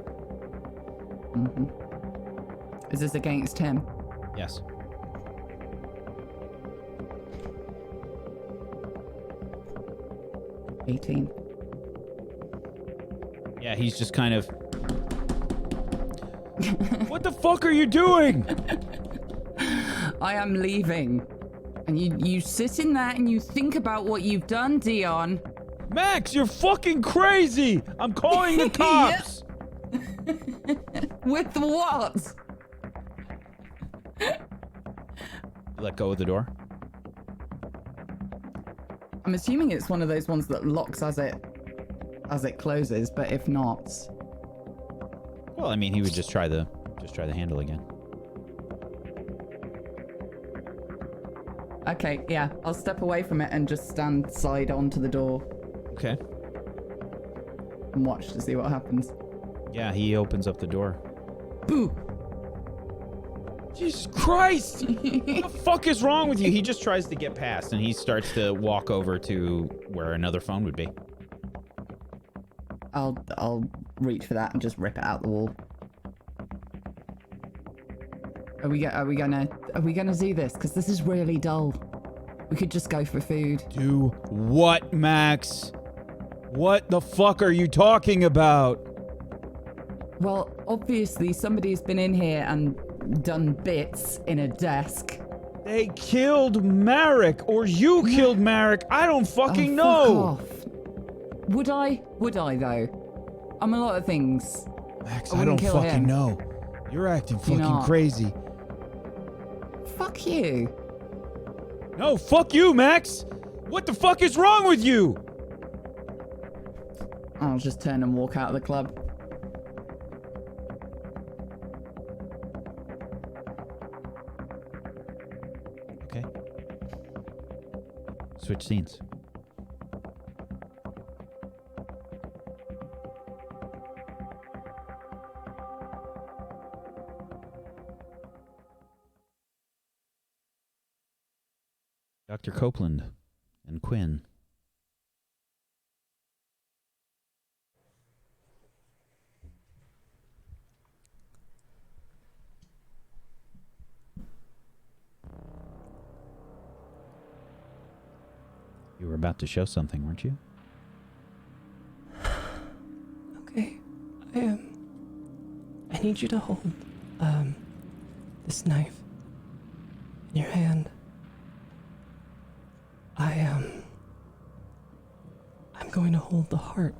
Mm-hmm. Is this against him? Yes. $18. Yeah, he's just kind of What the fuck are you doing? I am leaving. And you sit in that and you think about what you've done, Dion. Max, you're fucking crazy! I'm calling the cops! With what? Let go of the door. I'm assuming it's one of those ones that locks as it closes, but if not... Well, I mean, he would just try the handle again. Okay, yeah, I'll step away from it and just stand side on to the door Okay. and watch to see what happens. Yeah, he opens up the door. Boo! Jesus Christ! What the fuck is wrong with you? He just tries to get past, and he starts to walk over to where another phone would be. I'll reach for that and just rip it out the wall. Are we gonna do this? Because this is really dull. We could just go for food. Do what, Max? What the fuck are you talking about? Well, obviously somebody's been in here and done bits in a desk. They killed Marek, or you killed Marek. I don't fucking know. Fuck off. Would I though? I'm a lot of things. Max, I I wouldn't don't kill fucking him. know. You're acting fucking not. crazy. Fuck you. No, fuck you, Max. What the fuck is wrong with you? I'll just turn and walk out of the club. Okay. Switch scenes. Dr. Copeland and Quinn. You were about to show something, weren't you? Okay. I need you to hold, this knife in your hand. I'm going to hold the heart.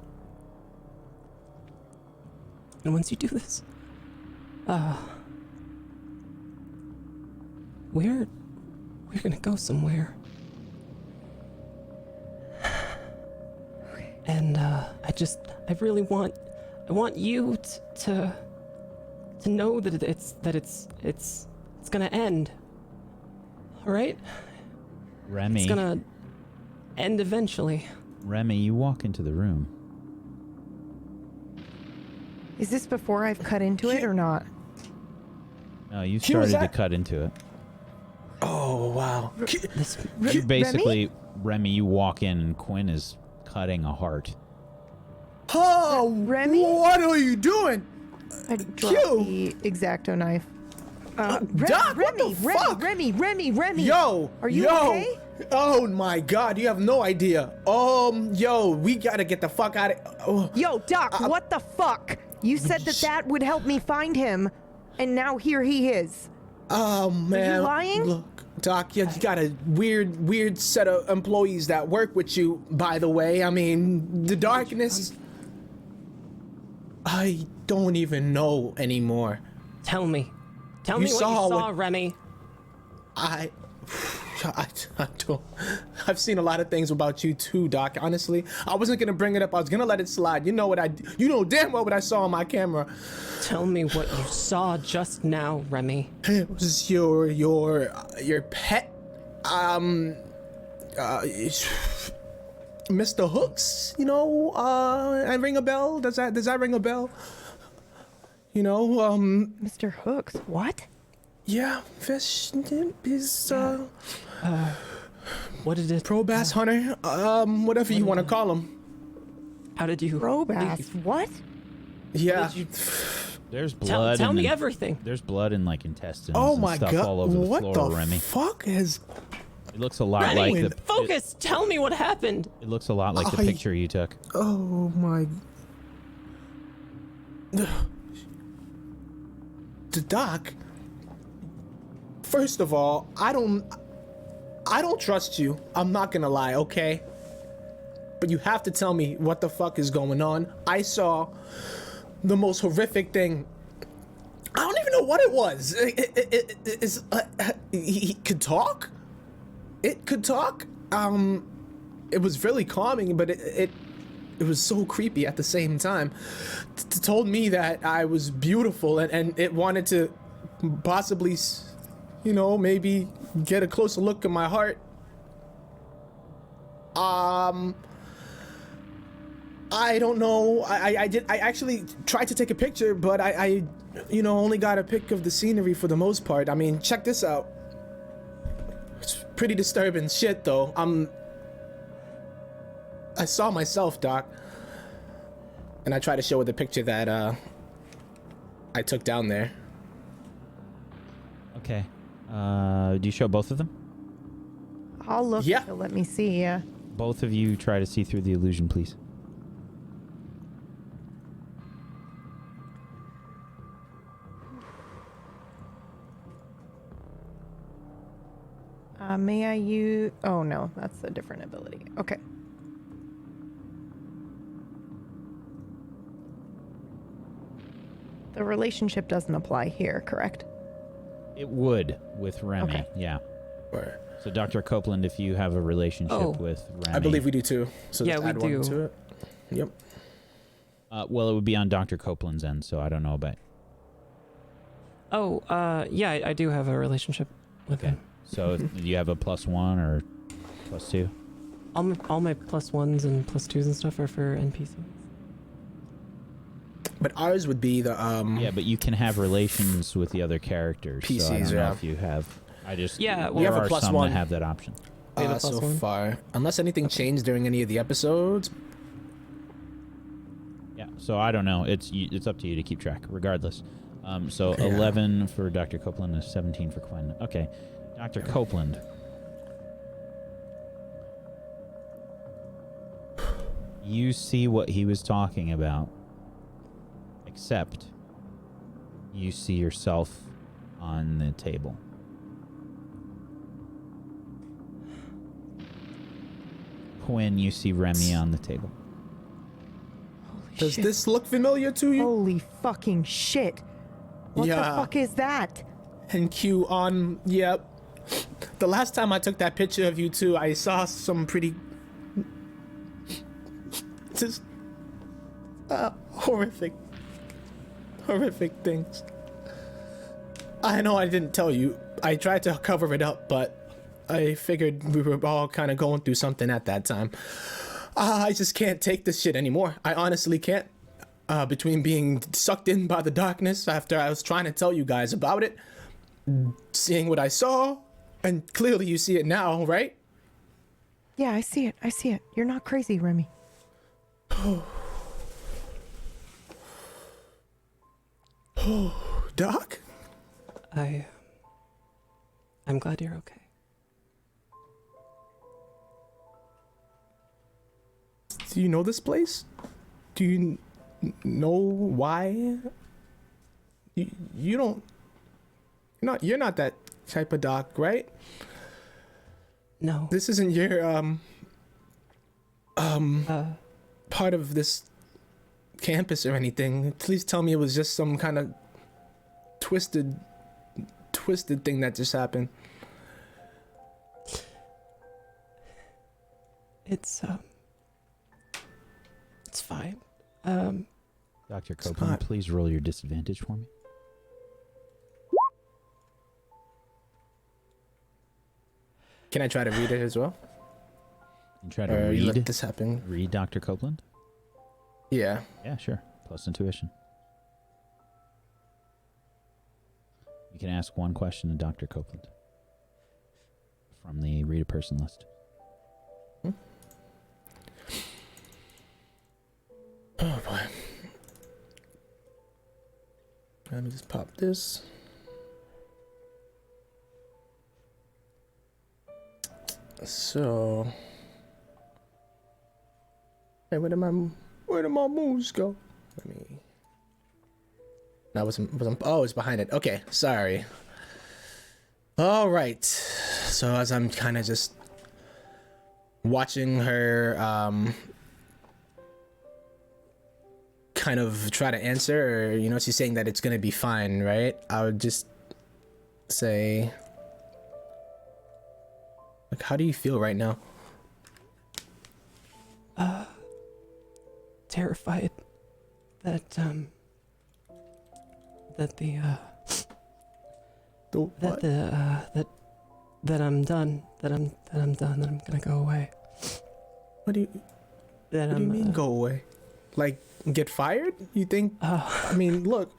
And once you do this, we're gonna go somewhere. And, I really want you to know that it's gonna end. All right? Remy. It's gonna end eventually. Remy, you walk into the room. Is this before I've cut into it or not? No, you Q, is started to that- cut into it. Oh, wow. You basically, Remy, you walk in and Quinn is cutting a heart. Oh, Remy? what are you doing? I dropped the X-Acto knife. Doc, what the fuck? Remy. Yo, Are you yo. okay? Oh my God, you have no idea. Yo, we gotta get the fuck out of. Oh. Yo, Doc, what the fuck? You said that would help me find him, and now here he is. Oh man. Are you lying? Look, Doc, you got a weird set of employees that work with you. By the way, I mean the darkness. I don't even know anymore. Tell me what you saw, Remy. I don't. I've seen a lot of things about you too, Doc. Honestly, I wasn't gonna bring it up. I was gonna let it slide. You know damn well what I saw on my camera. Tell me what you saw just now, Remy. It was your pet, Mr. Hooks. You know, I ring a bell. Does that ring a bell? You know, Mr. Hooks, what? yeah, fish is What did it? pro bass hunter, whatever you want to call him. How did you? Robass, what? Yeah. There's blood. Tell me and everything. There's blood in like intestines Oh and my stuff God! all over the What floor, the Remy. fuck is? It looks a lot Remy, like the focus. Tell me what happened. It looks a lot like the I- picture you took. Oh my. Doc, first of all, I don't trust you. I'm not gonna lie, okay? But you have to tell me what the fuck is going on. I saw the most horrific thing. I don't even know what it was. He could talk? It could talk? It was really calming, but it was so creepy at the same time. Told me that I was beautiful and it wanted to possibly, you know, maybe get a closer look at my heart. I don't know. I actually tried to take a picture, but I you know, only got a pic of the scenery for the most part. I mean, check this out. It's pretty disturbing shit, though. I saw myself, Doc. And I tried to show her the picture that, I took down there. Okay. Do you show both of them? I'll look. Yeah. So let me see. Yeah. Both of you try to see through the illusion, please. May I use... Oh, no. That's a different ability. Okay. The relationship doesn't apply here, correct? It would with Remy, Okay. yeah. Or, So, Dr. Copeland, if you have a relationship with Remy... I believe we do too. So Yeah, just we add one do. to it. Yep. well, it would be on Dr. Copeland's end, so I don't know about... Oh, yeah, I do have a relationship with Okay. him. So, do you have a +1 or +2? All my +1s and +2s and stuff are for NPCs. But ours would be the, Yeah, but you can have relations with the other characters. so I PCs, don't know yeah. if you have... Yeah, we there have a are some +1. that have that option. We have a so +1. far. Unless anything changed during any of the episodes. Yeah, so I don't know. It's up to you to keep track, regardless. So Okay. 11 for Dr. Copeland and 17 for Quinn. Okay, Dr. Copeland. You see what he was talking about, except you see yourself on the table. Quinn, you see Remy on the table. Holy Does shit. this look familiar to you? Holy fucking shit. What the Yeah. fuck is that? And Q on, yep. The last time I took that picture of you two, I saw some pretty... just... horrific things. I know I didn't tell you. I tried to cover it up, but I figured we were all kind of going through something at that time. I just can't take this shit anymore. I honestly can't. Between being sucked in by the darkness after I was trying to tell you guys about it, seeing what I saw, and clearly you see it now, right? Yeah, I see it. I see it. You're not crazy, Remy. Doc? I'm glad you're okay. Do you know this place? Do you know why? You don't... You're not that type of doc, right? No. This isn't your, part of this campus or anything. Please tell me it was just some kind of twisted thing that just happened. It's fine. Dr. Copeland, not- please roll your disadvantage for me. Can I try to read it as well? And try to Or you let read this happen? Dr. Copeland? Yeah. Yeah, sure. Plus intuition. You can ask one question to Dr. Copeland from the read a person list. Oh boy. Let me just pop this. So, hey, where did my moves go? Let me. That wasn't. Oh, it's behind it. Okay, sorry. All right. So as I'm kind of just watching her, kind of try to answer, or she's saying that it's gonna be fine, right? I would just say, like, how do you feel right now? Terrified that that I'm done. That I'm done. That I'm gonna go away. What do you mean go away? Like get fired? You think? I mean, look.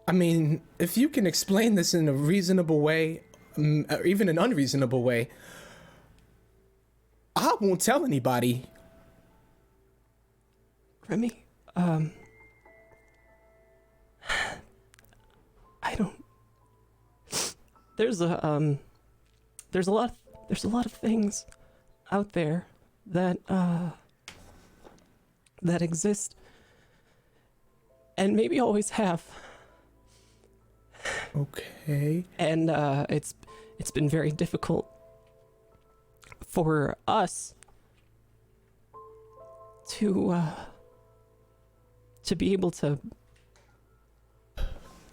I mean, if you can explain this in a reasonable way, or even an unreasonable way, I won't tell anybody. Remy, I don't. There's a lot of things out there that exist and maybe always have. Okay. And it's been very difficult for us to be able to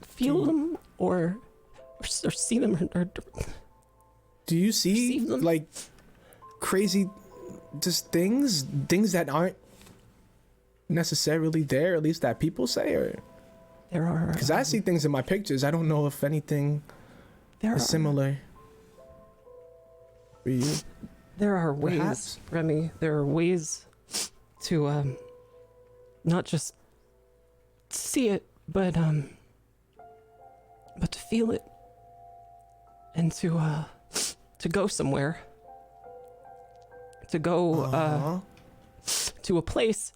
feel them or see them or do you see them? Like crazy just things that aren't necessarily there, at least that people say, or there are, because I see things in my pictures. I don't know if anything is similar for you. There are ways, Perhaps. Remy. There are ways to not just see it, but to feel it, and to go somewhere. To go to a place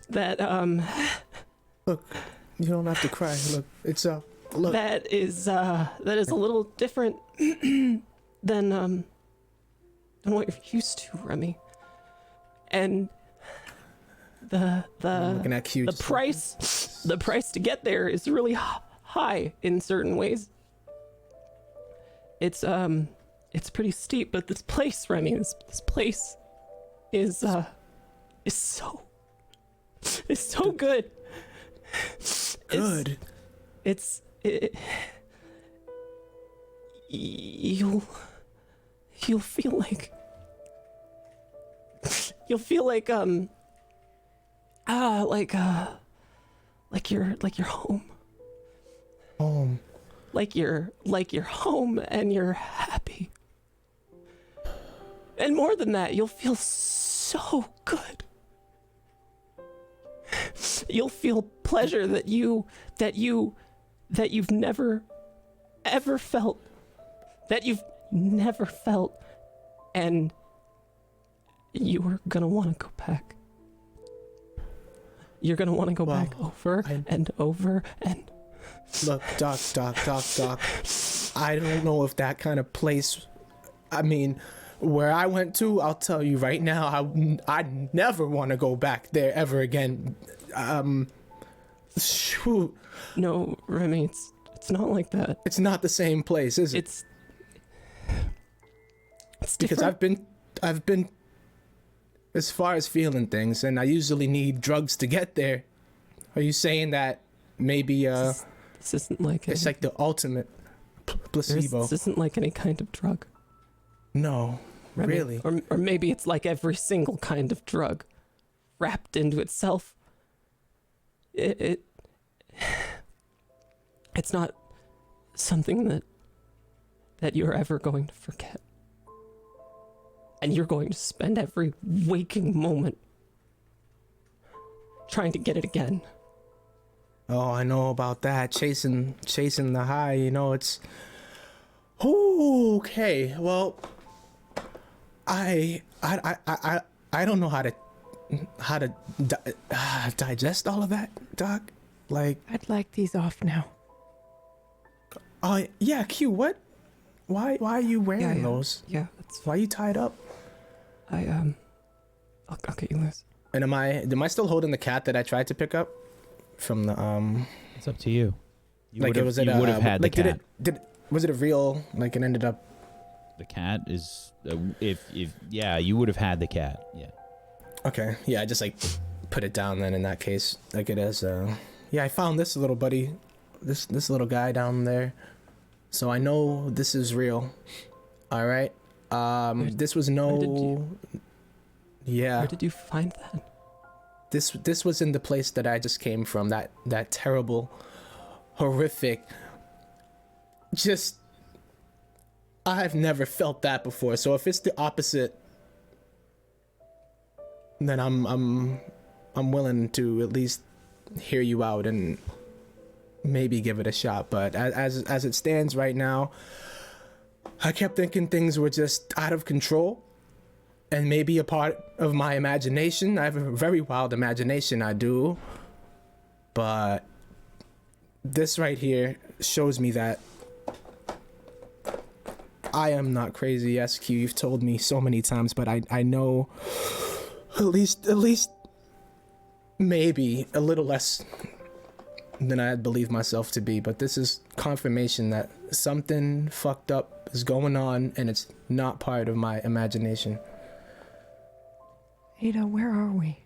that Look, you don't have to cry. Look, it's look. that is a little different than what you're used to, Remy. And I'm looking at Q, the just price to get there is really high in certain ways. It's pretty steep, but this place, Remy, this place is so good. good. You'll feel like like you're home. Home. Like you're home and you're happy. And more than that, you'll feel so good. You'll feel pleasure that you've never ever felt. That you've never felt, and you are gonna want to go back. You're gonna want to go back over and over and. Look, Doc. I don't know if that kind of place. I mean, where I went to, I'll tell you right now, I never want to go back there ever again. Shoot. No, Remy, it's not like that. It's not the same place, is it? It's because different. I've been as far as feeling things, and I usually need drugs to get there. Are you saying that maybe This isn't like it's like the ultimate placebo? This isn't like any kind of drug. No, Remy. really. Or maybe it's like every single kind of drug wrapped into itself. It's not something that you're ever going to forget. And you're going to spend every waking moment trying to get it again. Oh, I know about that. Chasing the high, it's. Okay. Well, I don't know how to digest all of that, Doc. Like, I'd like these off now. Yeah, Q. What? Why are you wearing those? Yeah, that's Why are you tied up? I'll get you loose. And am I still holding the cat that I tried to pick up from the It's up to you. You like would it have, was you would have had the cat. Was it a real, like it ended up? The cat is if yeah, you would have had the cat. Yeah. Okay, yeah, I just like put it down then in that case, like it is. Yeah, I found this little buddy, this little guy down there, so I know this is real. All right. This was no. Yeah. Where did you find that? This was in the place that I just came from. That terrible, horrific. Just. I've never felt that before. So if it's the opposite, then I'm willing to at least hear you out and maybe give it a shot. But as it stands right now, I kept thinking things were just out of control and maybe a part of my imagination. I have a very wild imagination, I do. But this right here shows me that I am not crazy, SQ. You've told me so many times, but I know at least maybe a little less than I believe myself to be. But this is confirmation that something fucked up is going on and it's not part of my imagination. Ada, where are we?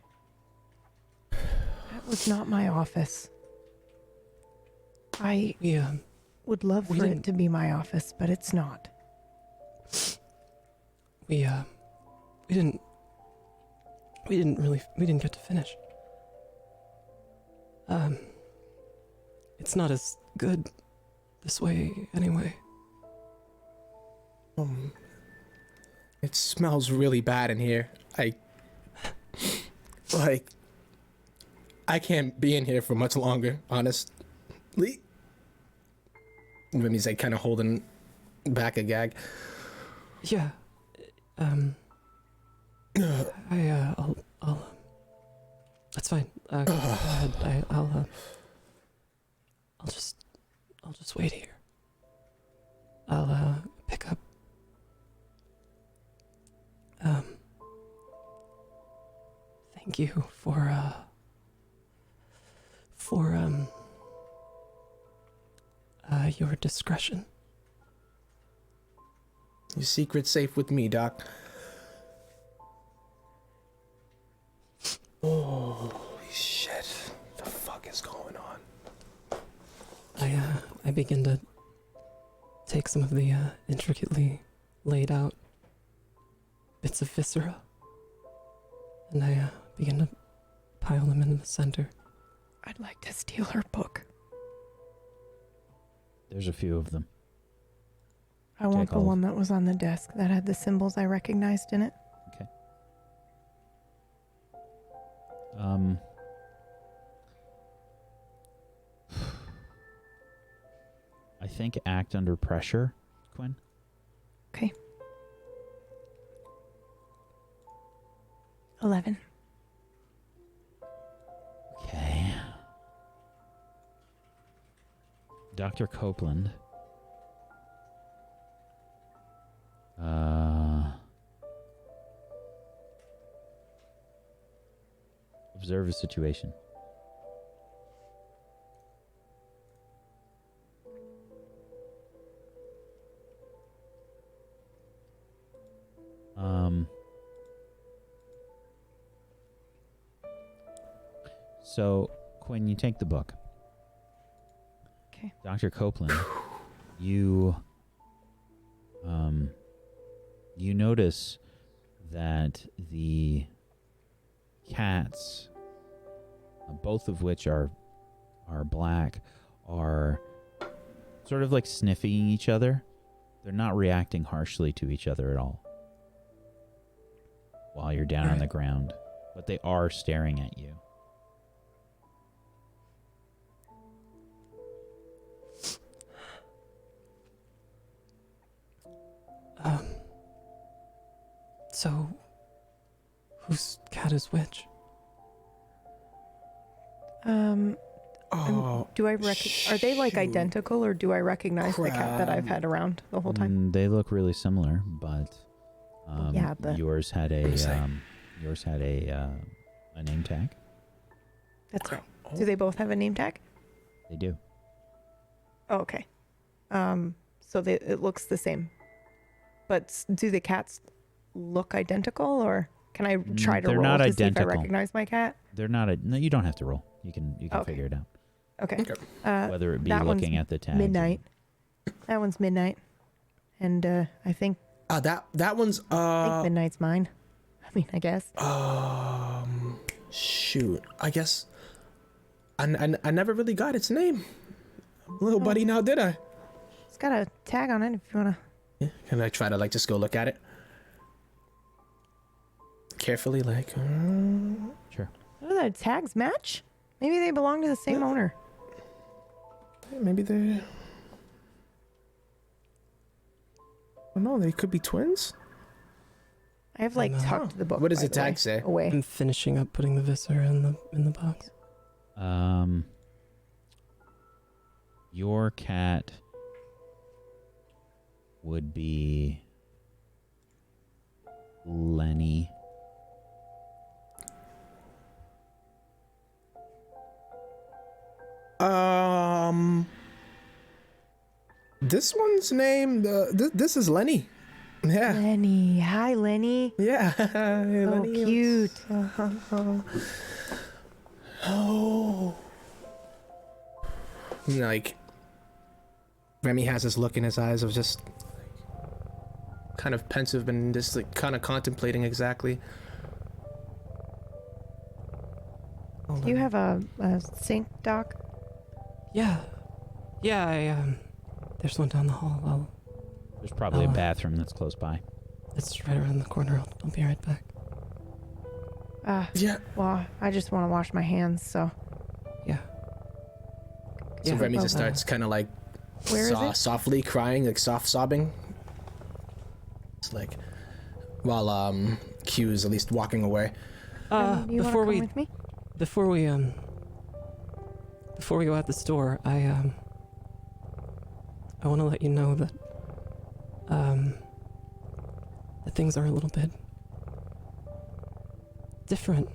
That was not my office. I would love for it to be my office, but it's not. We didn't get to finish. It's not as good this way anyway. It smells really bad in here. I can't be in here for much longer, honestly. Remy's like kind of holding back a gag. Yeah. I'll that's fine. Go ahead. I'll just wait here. I'll pick up. Thank you for your discretion. Your secret's safe with me, Doc. Holy shit. The fuck is going on? I begin to take some of the intricately laid out bits of viscera, and I begin to pile them in the center. I'd like to steal her book. There's a few of them. I want the one that was on the desk that had the symbols I recognized in it. Okay. I think act under pressure, Quinn. Okay. 11. Okay. Dr. Copeland. Observe a situation. So, Quinn, you take the book. Okay. Dr. Copeland, you notice that the cats, both of which are black, are sort of like sniffing each other. They're not reacting harshly to each other at all while you're down on the ground, but they are staring at you. So, whose cat is which? Do I are they like identical, or do I recognize the cat that I've had around the whole time? They look really similar, but but yours had a name tag. That's right. Do they both have a name tag? They do. Oh, okay. So it looks the same. But do the cats look identical, or can I try to They're roll not to see if I identical. recognize my cat? They're not. No, you don't have to roll. You can Okay. figure it out. Okay. Whether it be that one's looking at the tags. Midnight. That one's Midnight. And I think That one's Midnight's mine. I mean, I guess. shoot. I guess I never really got its name. Little buddy, now did I? It's got a tag on it if you wanna. Yeah. Can I try to just go look at it? Carefully, Sure. Do the tags match? Maybe they belong to the same owner. maybe they. I don't know. They could be twins. I have like tucked the book. What does by the the way, tag say? Away. I'm finishing up putting the viscera in the box. Your cat would be Lenny. This one's name. This is Lenny. Yeah. Lenny. Hi, Lenny. Yeah. Hey, Oh, Lenny, cute. Oh. Like, Remy has this look in his eyes of just kind of pensive and just like kind of contemplating exactly. Do you have a sink, Doc? Yeah. Yeah, there's one down the hall. There's probably a bathroom that's close by. It's right around the corner. I'll be right back. Yeah. Well, I just want to wash my hands, so. Yeah. So Yeah, Remy well, just starts kind of like Where is it? softly crying, like soft sobbing. It's like while Q is at least walking away. Do you before wanna come we with me? before we go out the store, I want to let you know that that things are a little bit different,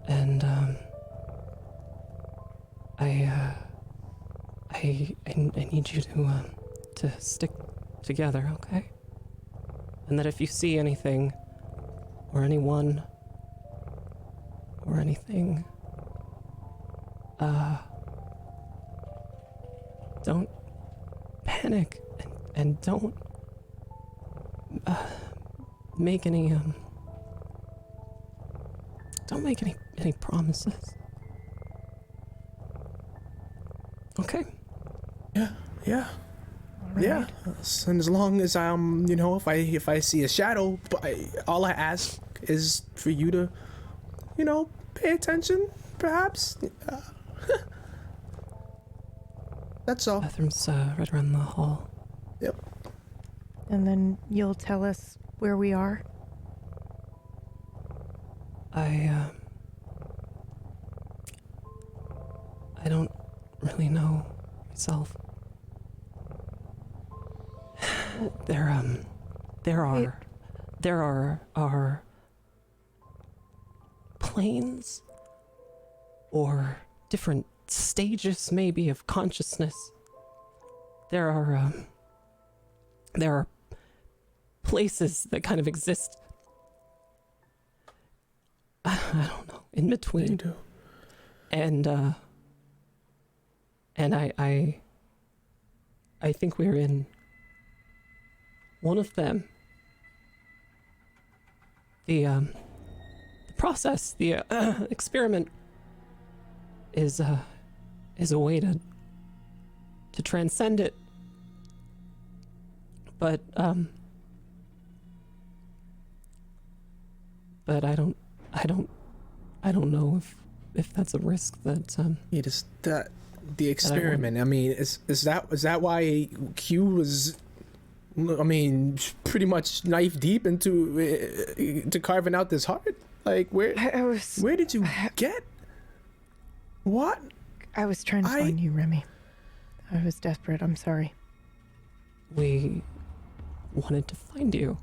and I need you to stick together, okay? And that if you see anything or anyone or anything, don't panic and don't make any promises. Okay. Yeah. Yeah. And as long as if I see a shadow, all I ask is for you to, pay attention, perhaps. That's all. Bathroom's right around the hall. Yep. And then you'll tell us where we are. I don't really know myself. There are planes or different stages maybe of consciousness. There are places that kind of exist. I don't know, in between. You do. And I think we're in one of them. The process, the experiment is a way to transcend it. But I don't know if that's a risk that It is that the experiment. I mean, is that why Q was? I mean, pretty much knife deep into carving out this heart. Like where did you get? What? I was trying to find you, Remy. I was desperate. I'm sorry. we wanted to find you.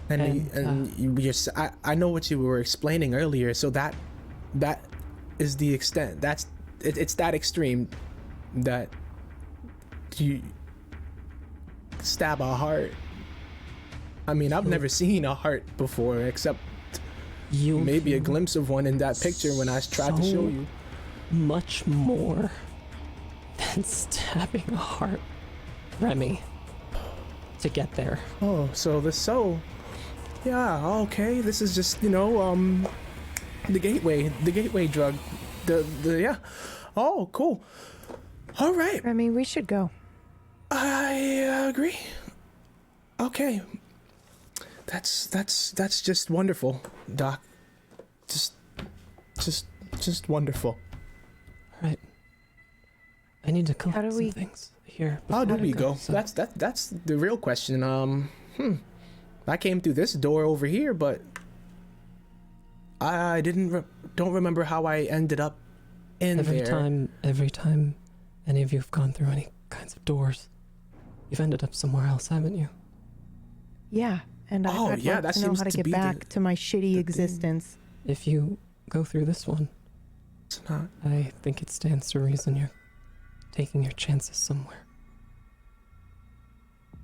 I know what you were explaining earlier. So that is the extent. It's that extreme that you stab a heart. I mean, I've never seen a heart before, except maybe a glimpse of one in that picture when I tried to show you. Much more than stabbing a heart, Remy, to get there. Oh, so the soul. Yeah, okay. This is just, the gateway drug. Yeah. Oh, cool. All right. Remy, we should go. I agree. Okay. That's just wonderful, Doc. Just wonderful. All right. I need to collect How do some we- things here. How do before I we go? so- That's the real question. I came through this door over here, but I don't remember how I ended up in every there. Every time any of you have gone through any kinds of doors, you've ended up somewhere else, haven't you? Yeah, and I'd like that to know seems how to to get be back to my shitty thing. existence. If you go through this one, It's not. I think it stands to reason you're taking your chances somewhere.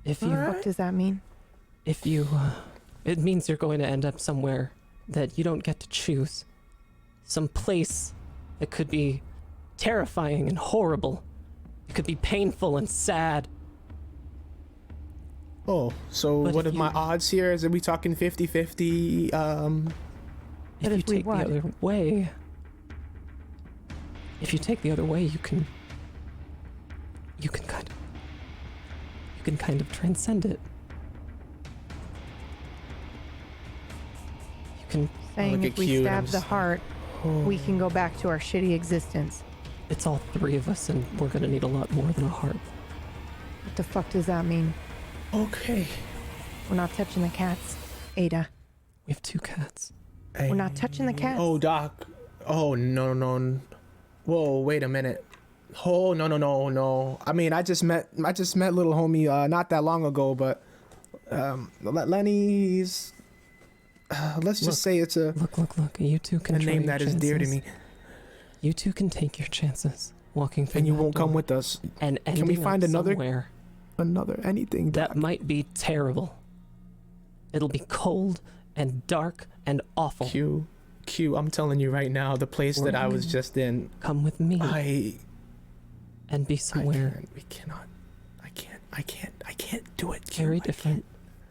If you, What does that mean? if you, it means you're going to end up somewhere that you don't get to choose. Some place that could be terrifying and horrible. It could be painful and sad. Oh, so But what are if my you- odds here? Is it we talking 50-50? If you take the other way, you can kind of transcend it. You can. Saying look if at we Q and stab I'm the just- heart, we can go back to our shitty existence. It's all three of us, and we're gonna need a lot more than a heart. What the fuck does that mean? Okay. We're not touching the cats, Ada. We have 2 cats. We're not touching the cats. Oh, Doc. Oh, no. Whoa, wait a minute. Oh, no. I mean, I just met little homie not that long ago, but Lenny's. Let's just say it's a Look. You two can. try name your that is dear to chances. me. You two can take your chances walking through. And you that won't come door with us. And we ending find up another- somewhere Anything, Doc. that might be terrible. It'll be cold and dark and awful. Q, I'm telling you right now, the place that I was just in, Come with me I and be somewhere can't, we cannot. I can't do it. Q. very I can't. different.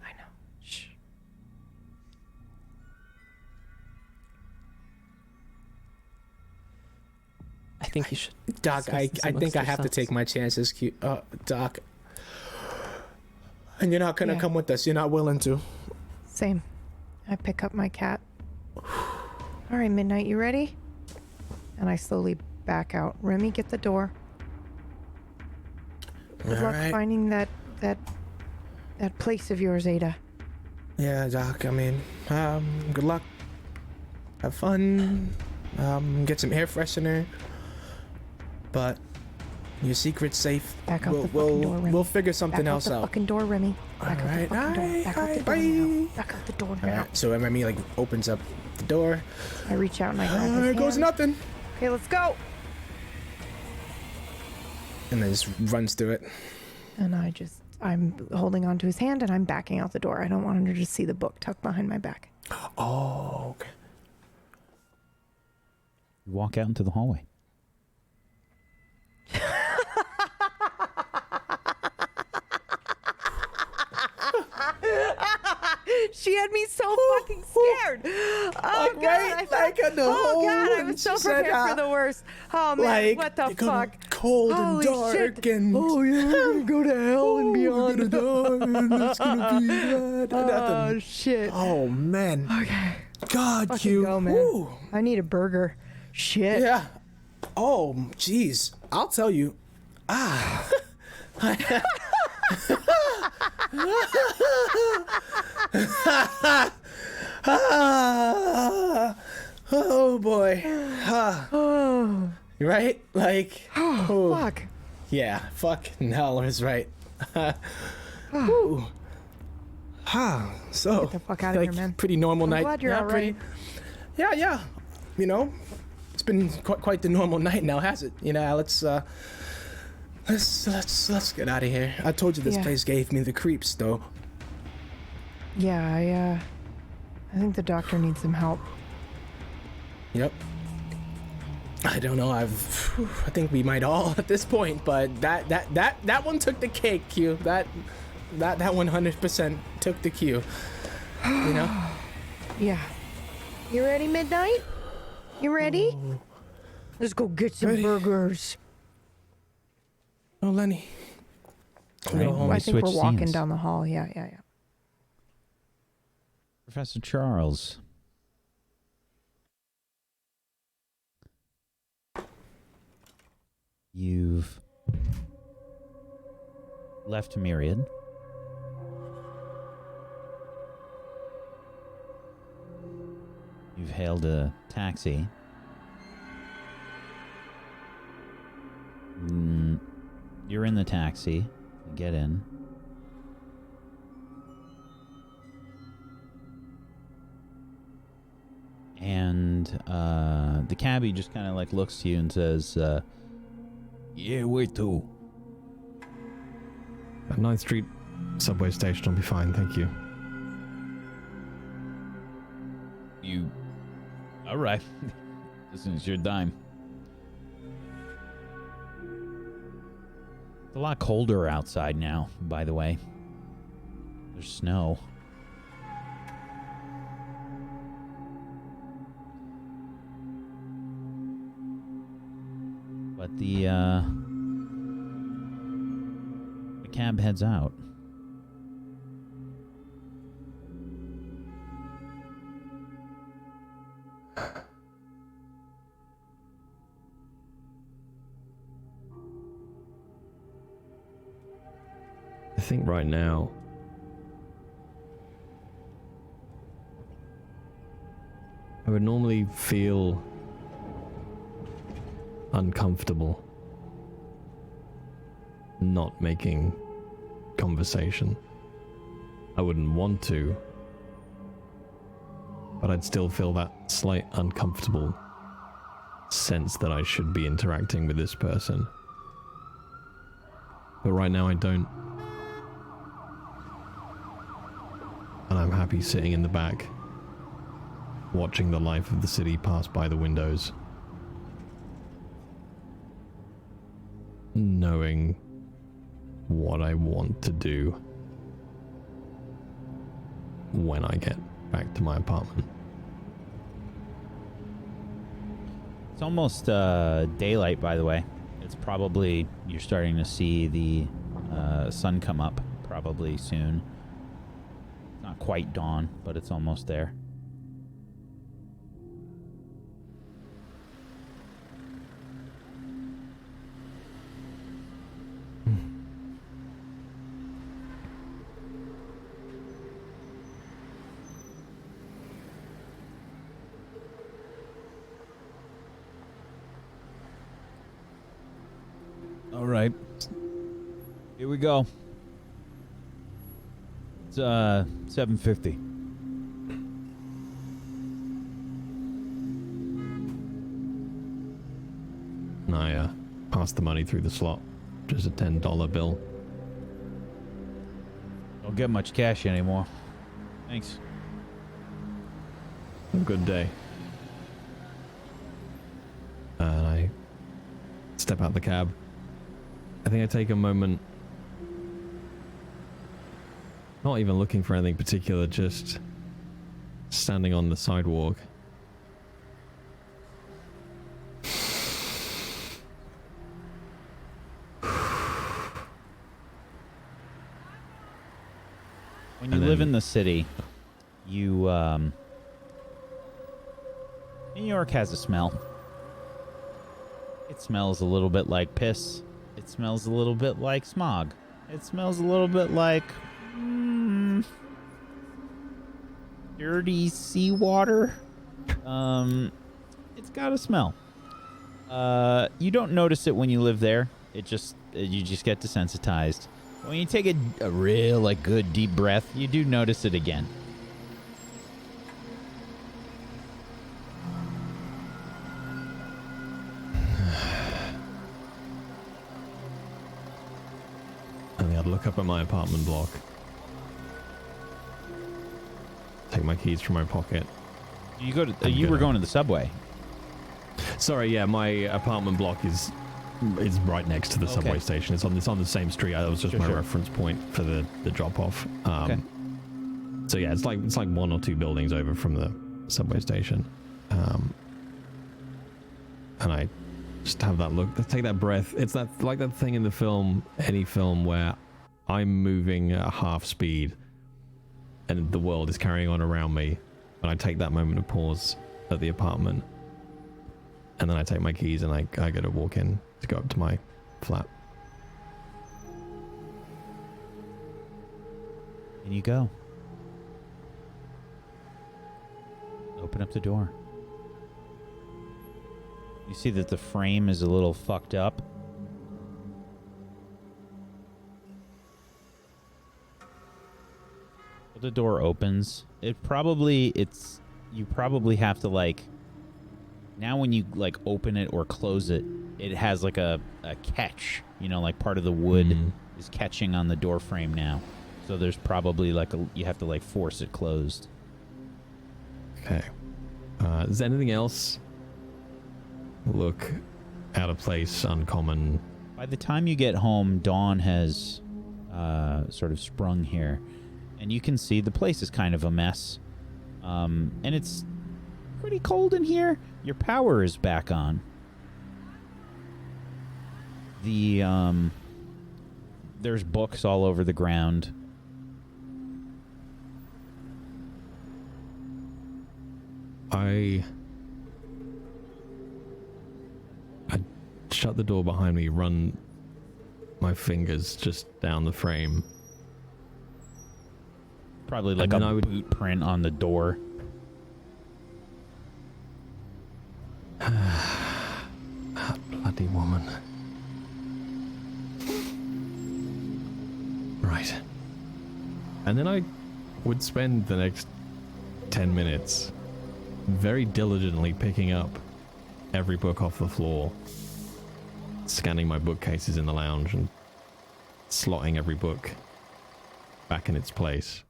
I know. Shh. I think you should. Doc, discuss I this think amongst I have to yourselves. take my chances, Q. Doc. And you're not gonna Yeah. come with us. You're not willing to. Same. I pick up my cat. All right, Midnight, you ready? And I slowly back out. Remy, get the door. Good luck Alright. finding that place of yours, Ada. Yeah, Doc. I mean, good luck. Have fun. Get some air freshener. But your secret's safe. Back out the fucking door, Remy. We'll figure something Back out else the out. fucking door, Remy. Back out Alright, the fucking door. Back out the door now. Back out the door now. Alright, so Remy like opens up the door. I reach out and I grab his There hand. goes nothing. Okay, let's go. And then just runs through it. And I'm holding onto his hand and I'm backing out the door. I don't want him to just see the book tucked behind my back. Oh, okay. You walk out into the hallway. She had me so fucking scared. Oh Like, god, right? I thought, Like in the oh hole, god, I and was so she said, prepared for the worst. Oh man, Like, what the you're gonna fuck? cold and Holy dark shit. and yeah, we're gonna go to hell and beyond. We're gonna die and it's gonna be bad. Oh Nothing. shit. Oh man. Okay, God, fucking you. go, man. Whew. I need a burger. Shit. Yeah. Oh, jeez. I'll tell you. Ah. Oh boy. Ah. Oh, Right? Like. Oh. fuck. Yeah. Fucking hell is right. Whew. So. Get the fuck out of like, here, man. Pretty normal I'm night. glad you're yeah, all pretty. right. Yeah. You know, it's been quite the normal night now, has it? You know, let's get out of here. I told you this place gave me the creeps, though. Yeah, I think the doctor needs some help. Yep. I don't know. I think we might all at this point, but that one took the cake, Q. That 100% took the cue. You know? Yeah. You ready, Midnight? You ready? Let's go get some burgers. Oh, Lenny. Right, I think we're walking scenes. down the hall. Yeah. Professor Charles. You've left Myriad. You've hailed a taxi. You're in the taxi. You get in. And the cabbie just kind of like looks to you and says, yeah, where to? At 9th Street subway station will be fine, thank you. You... Alright. This is your dime. It's a lot colder outside now, by the way. There's snow. But the cab heads out. I think right now I would normally feel uncomfortable not making conversation. I wouldn't want to, but I'd still feel that slight uncomfortable sense that I should be interacting with this person. But right now I don't. And I'm happy sitting in the back, watching the life of the city pass by the windows, knowing what I want to do when I get back to my apartment. It's almost daylight, by the way. It's probably, you're starting to see the sun come up probably soon. Not quite dawn, but it's almost there. All right. Here we go. It's 7:50. And I passed the money through the slot. Just a $10 bill. Don't get much cash anymore. Thanks. Have a good day. And I step out the cab. I think I take a moment, not even looking for anything particular, just standing on the sidewalk. When you live in the city, you New York has a smell. It smells a little bit like piss. It smells a little bit like smog. It smells a little bit like dirty seawater. It's got a smell. You don't notice it when you live there. You just get desensitized. When you take a real good deep breath, you do notice it again. I'd look up at my apartment block. Take my keys from my pocket. You were going to the subway. Sorry, yeah, my apartment block is right next to the subway station. It's on the same street. That was just my reference point for the drop off. Okay. So yeah, it's like one or two buildings over from the subway station. And I just have that look, take that breath. It's that thing in the film, any film, where I'm moving at half speed and the world is carrying on around me, and I take that moment of pause at the apartment, and then I take my keys and I go to walk in to go up to my flat. And you go. Open up the door. You see that the frame is a little fucked up. The door opens. You probably have to now when you open it or close it, it has like a catch, like part of the wood is catching on the door frame now. So there's probably you have to force it closed. Okay. Is there anything else look out of place, uncommon? By the time you get home, dawn has sort of sprung here, and you can see the place is kind of a mess. And it's pretty cold in here. Your power is back on. There's books all over the ground. I shut the door behind me, run my fingers just down the frame. Probably like a boot print on the door. That bloody woman. Right. And then I would spend the next 10 minutes very diligently picking up every book off the floor, scanning my bookcases in the lounge and slotting every book back in its place.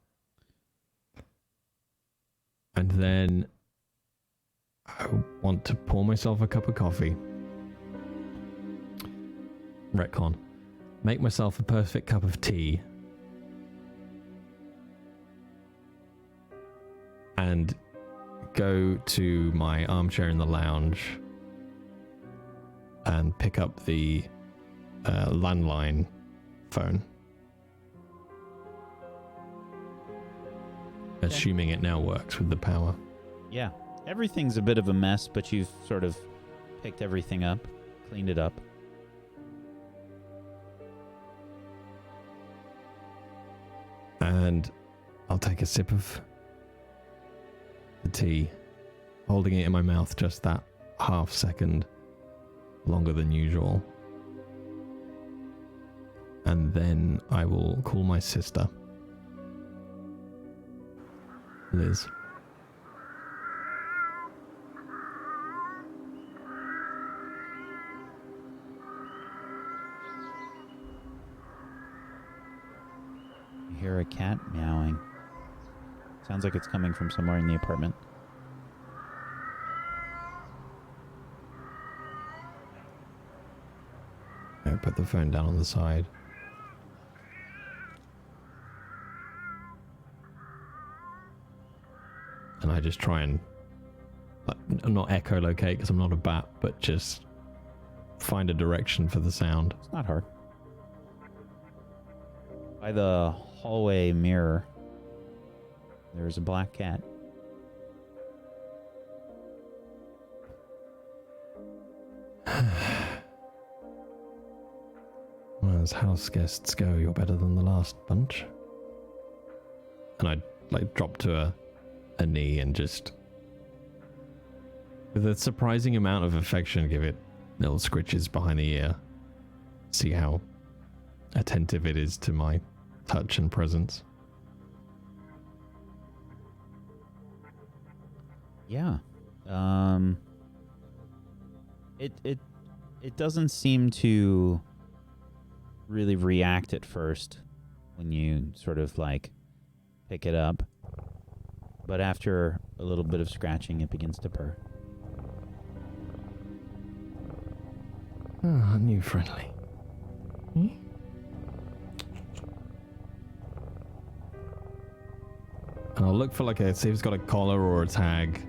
And then I want to pour myself a cup of coffee. Retcon. Make myself a perfect cup of tea. And go to my armchair in the lounge and pick up the landline phone. Okay. Assuming it now works with the power. Yeah. Everything's a bit of a mess, but you've sort of picked everything up, cleaned it up. And I'll take a sip of the tea, holding it in my mouth just that half second longer than usual. And then I will call my sister, Liz. You hear a cat meowing. Sounds like it's coming from somewhere in the apartment. I put the phone down on the side. And I just try and not echolocate because I'm not a bat, but just find a direction for the sound. It's not hard. By the hallway mirror, there's a black cat. Well, as house guests go, you're better than the last bunch. And I drop to a knee and just, with a surprising amount of affection, give it little scritches behind the ear. See how attentive it is to my touch and presence. Yeah. It doesn't seem to really react at first when you sort of like pick it up. But after a little bit of scratching, it begins to purr. Ah, new friendly. Hmm? And I'll look for see if it's got a collar or a tag,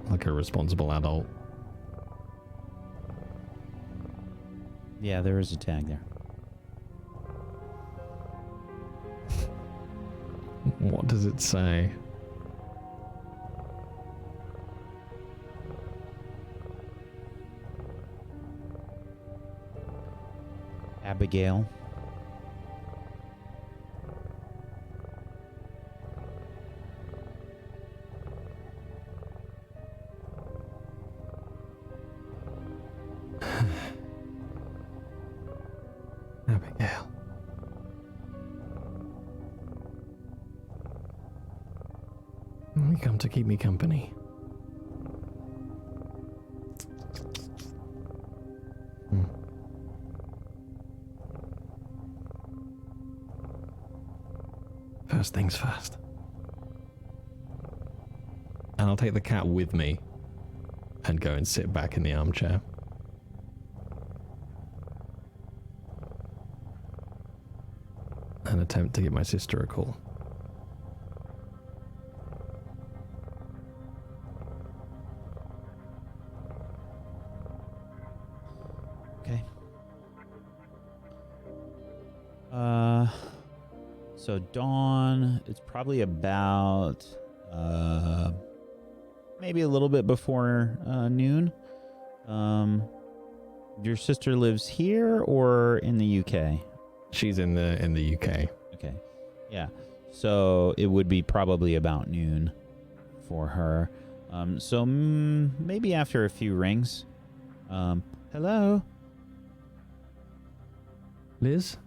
like a responsible adult. Yeah, there is a tag there. What does it say? Abigail. Abigail. You come to keep me company. First things first. And I'll take the cat with me and go and sit back in the armchair. And attempt to give my sister a call. Okay. So dawn, it's probably about maybe a little bit before noon. Your sister lives here or in the UK? She's in the UK. Okay. Yeah. So it would be probably about noon for her. So maybe after a few rings. Hello? Liz?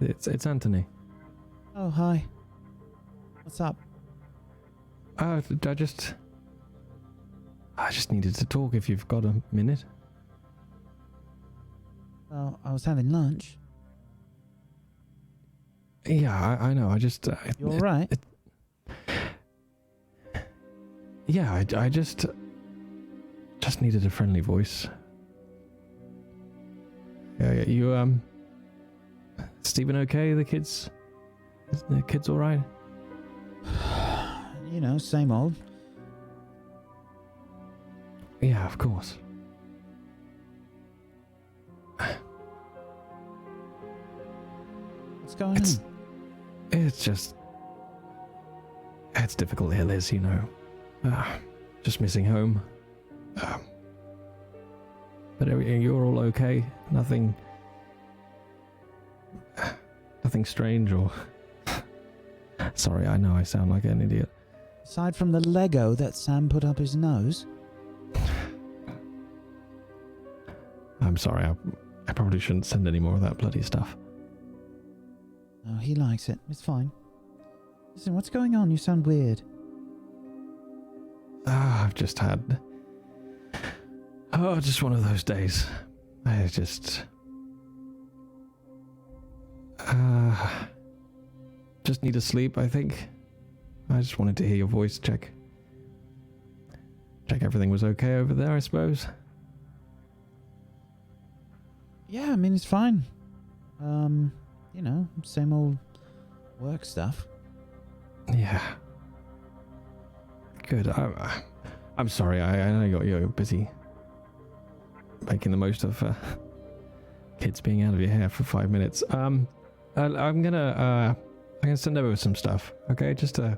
It's Anthony. Oh, hi. What's up? I just needed to talk if you've got a minute. Well, I was having lunch. Yeah, I know. I just... You all right? Yeah, I just needed a friendly voice. Yeah, you, Stephen okay? The kids all right? You know, same old. Yeah, of course. What's going on? It's just... It's difficult here, Liz, you know. Just missing home. But you're all okay? Nothing strange or... Sorry, I know I sound like an idiot. Aside from the Lego that Sam put up his nose. I'm sorry, I probably shouldn't send any more of that bloody stuff. Oh, he likes it. It's fine. Listen, what's going on? You sound weird. I've just had... Oh, just one of those days. I just... Just need to sleep, I think. I just wanted to hear your voice, check everything was okay over there, I suppose. Yeah, I mean, it's fine. You know, same old work stuff. Yeah. Good. I'm sorry. I know you're busy making the most of kids being out of your hair for 5 minutes. I'm gonna send over some stuff. Okay, just a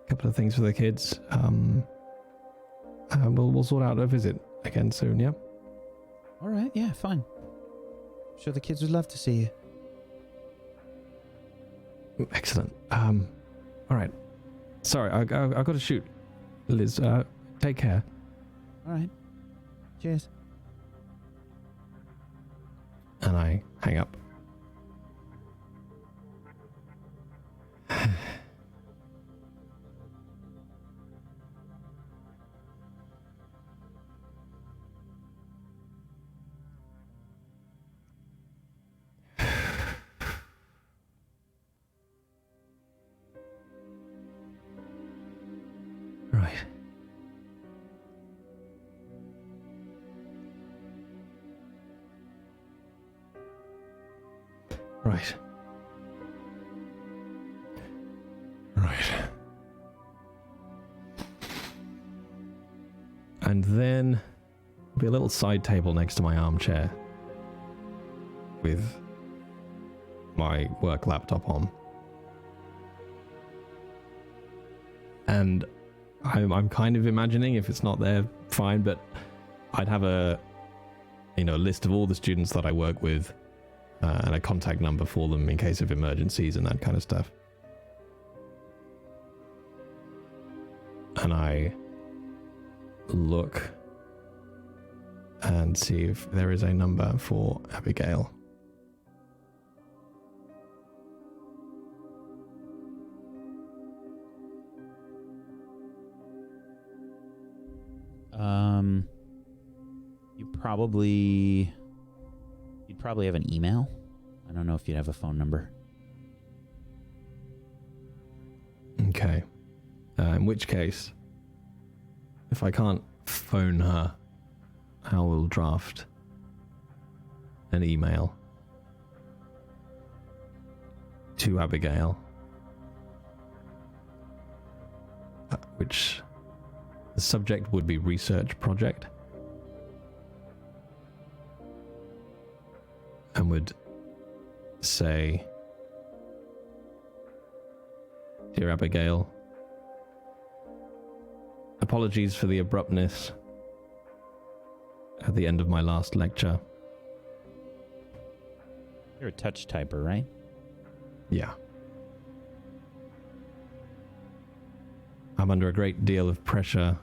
couple of things for the kids. We'll sort out a visit again soon. Yeah. All right. Yeah, fine. I'm sure the kids would love to see you. Excellent. All right. Sorry, I got to shoot. Liz, take care. All right. Cheers. And I hang up. Right. Right. And then there'll be a little side table next to my armchair with my work laptop on. And I'm kind of imagining, if it's not there, fine, but I'd have a list of all the students that I work with and a contact number for them in case of emergencies and that kind of stuff. And I look and see if there is a number for Abigail. You'd probably have an email. I don't know if you'd have a phone number. Okay. In which case, if I can't phone her, I will draft an email to Abigail, which the subject would be research project, and would say, "Dear Abigail, apologies for the abruptness at the end of my last lecture." You're a touch typer, right? Yeah. I'm under a great deal of pressure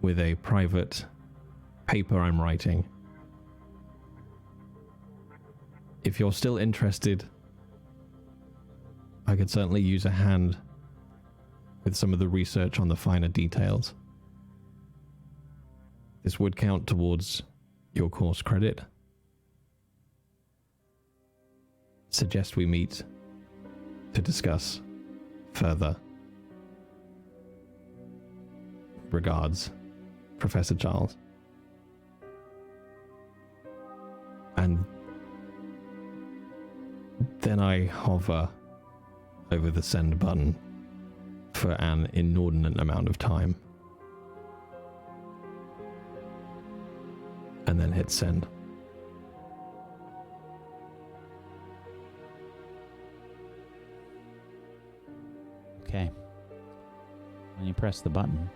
with a private paper I'm writing. If you're still interested, I could certainly use a hand with some of the research on the finer details. This would count towards your course credit. Suggest we meet to discuss further. Regards, Professor Charles. And then I hover over the send button for an inordinate amount of time. And then hit send. Okay. When you press the button,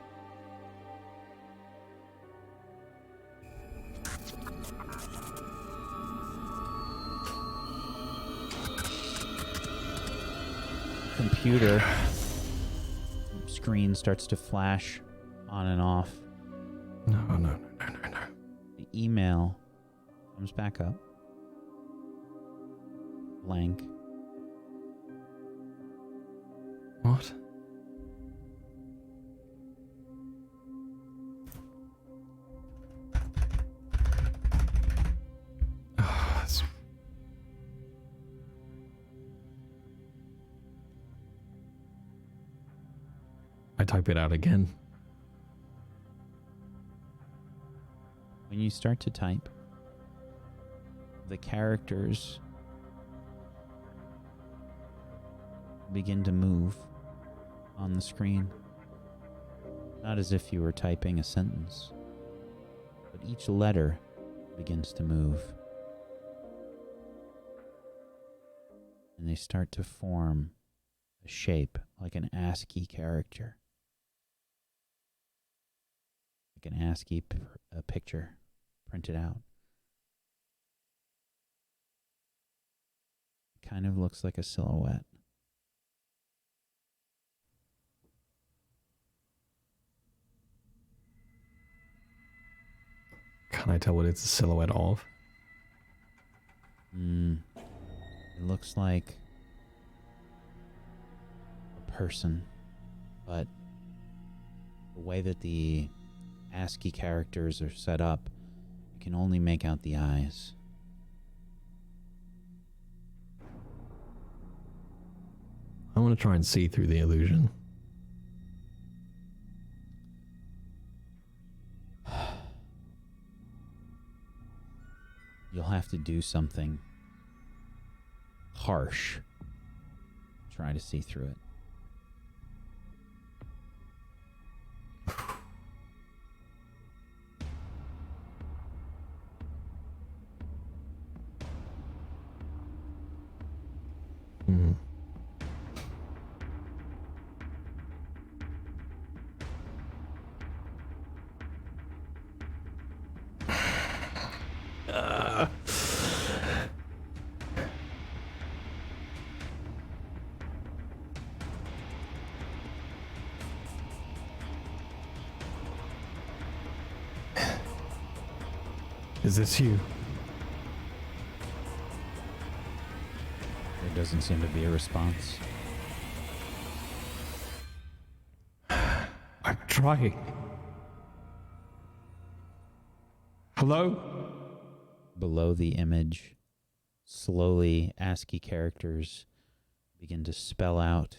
computer screen starts to flash on and off. No. The email comes back up. Blank. What? I type it out again. When you start to type, the characters begin to move on the screen. Not as if you were typing a sentence, but each letter begins to move. And they start to form a shape like an ASCII character. Like an ASCII picture printed out. It kind of looks like a silhouette. Can I tell what it's a silhouette of? It looks like a person, but the way that the ASCII characters are set up, you can only make out the eyes. I want to try and see through the illusion. You'll have to do something harsh. Try to see through it. Hmm. Is this you? There doesn't seem to be a response. I'm trying. Hello? Below the image, slowly ASCII characters begin to spell out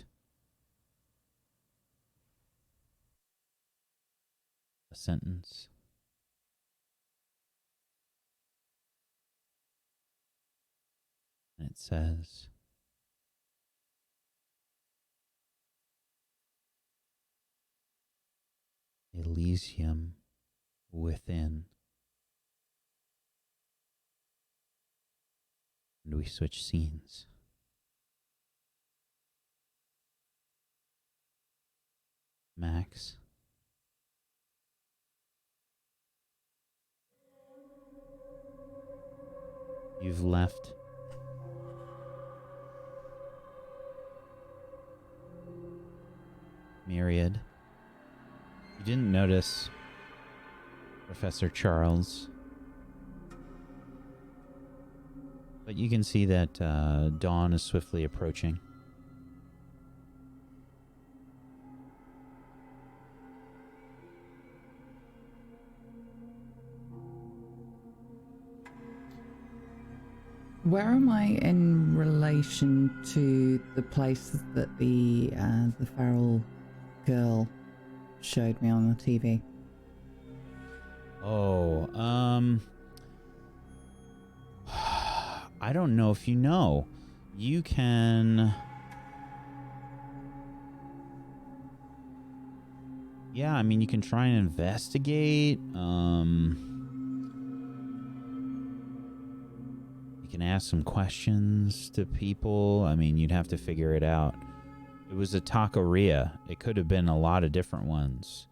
a sentence. And it says, Elysium within. And we switch scenes. Max. You've left Myriad. You didn't notice Professor Charles, but you can see that dawn is swiftly approaching. Where am I in relation to the place that the feral girl showed me on the TV? Oh, I don't know if you know. You can... Yeah, I mean, you can try and investigate. You can ask some questions to people. I mean, you'd have to figure it out. It was a taqueria. It could have been a lot of different ones.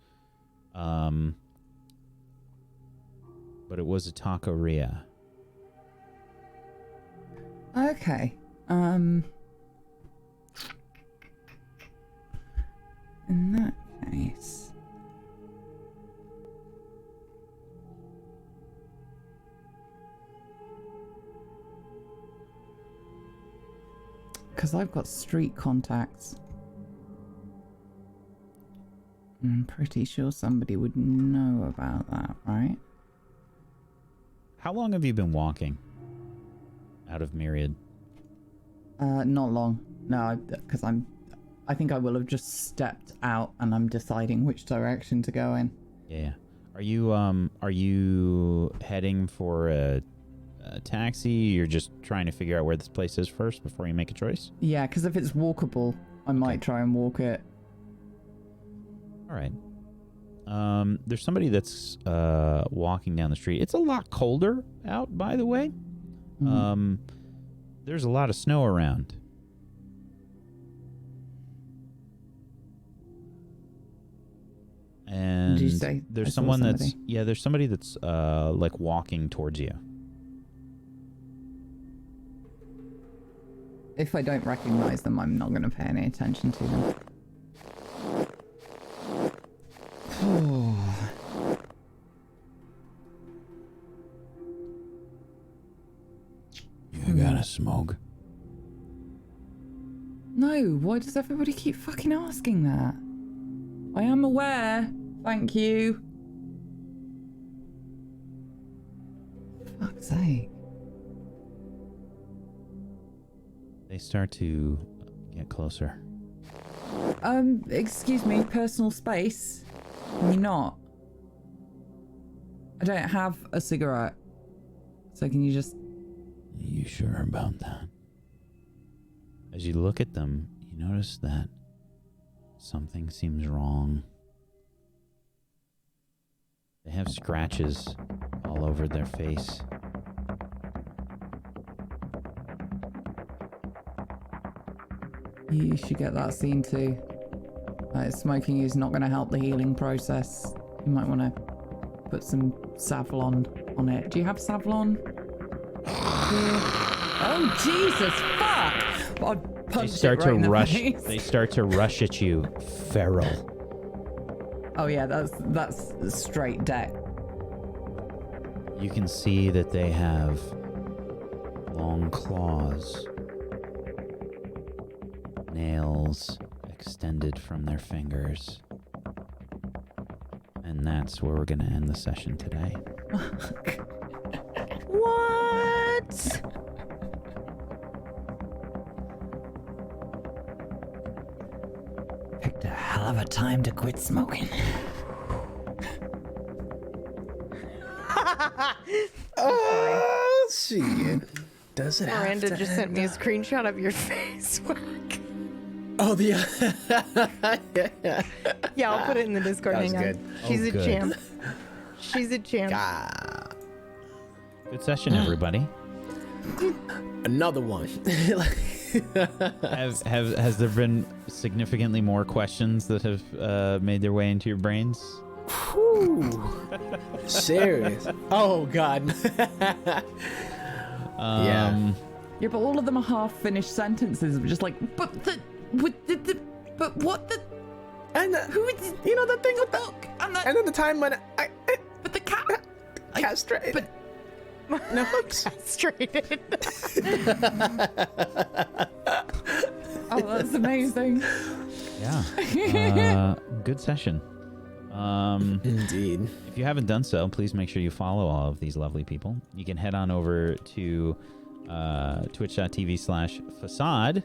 But it was a taqueria. Okay. In that case... Because I've got street contacts. I'm pretty sure somebody would know about that, right? How long have you been walking out of Myriad? Not long. No, because I think I will have just stepped out and I'm deciding which direction to go in. Yeah. Are you heading for a taxi? You're just trying to figure out where this place is first before you make a choice? Yeah, because if it's walkable, I might try and walk it. All right. There's somebody that's walking down the street. It's a lot colder out, by the way. There's a lot of snow around. And Did you say there's someone that's there's somebody that's like walking towards you. If I don't recognize them, I'm not going to pay any attention to them. You gotta smoke. No, why does everybody keep fucking asking that? I am aware. Thank you. Fuck's sake. They start to get closer. Excuse me, personal space? Can you not? I don't have a cigarette. So can you just... You sure about that? As you look at them, you notice that something seems wrong. They have scratches all over their face. You should get that seen too. Smoking is not going to help the healing process. You might want to put some Savlon on it. Do you have Savlon? Oh, Jesus, fuck! They start to rush. They start to rush at you, feral. Oh yeah, that's straight deck. You can see that they have long claws, nails extended from their fingers. And that's where we're going to end the session today. What? Picked a hell of a time to quit smoking. Oh, shit. Does it Miranda have to just sent me a end? screenshot of your face. Oh, the... Yeah, I'll put it in the Discord. That was Hang on. good. She's Oh, a good. champ. She's a champ. Ah, Good session, everybody. another one. Has there been significantly more questions that have made their way into your brains? Whew. Serious. Oh, God. Yeah. Yeah, but all of them are half-finished sentences. Just like, but but what the? And Who is you know the thing with the... fuck? And And then the time when I but the cat. castrated. but- No hooks. Castrated. Oh, that's amazing. Yeah. Good session. Indeed. If you haven't done so, please make sure you follow all of these lovely people. You can head on over to twitch.tv/facade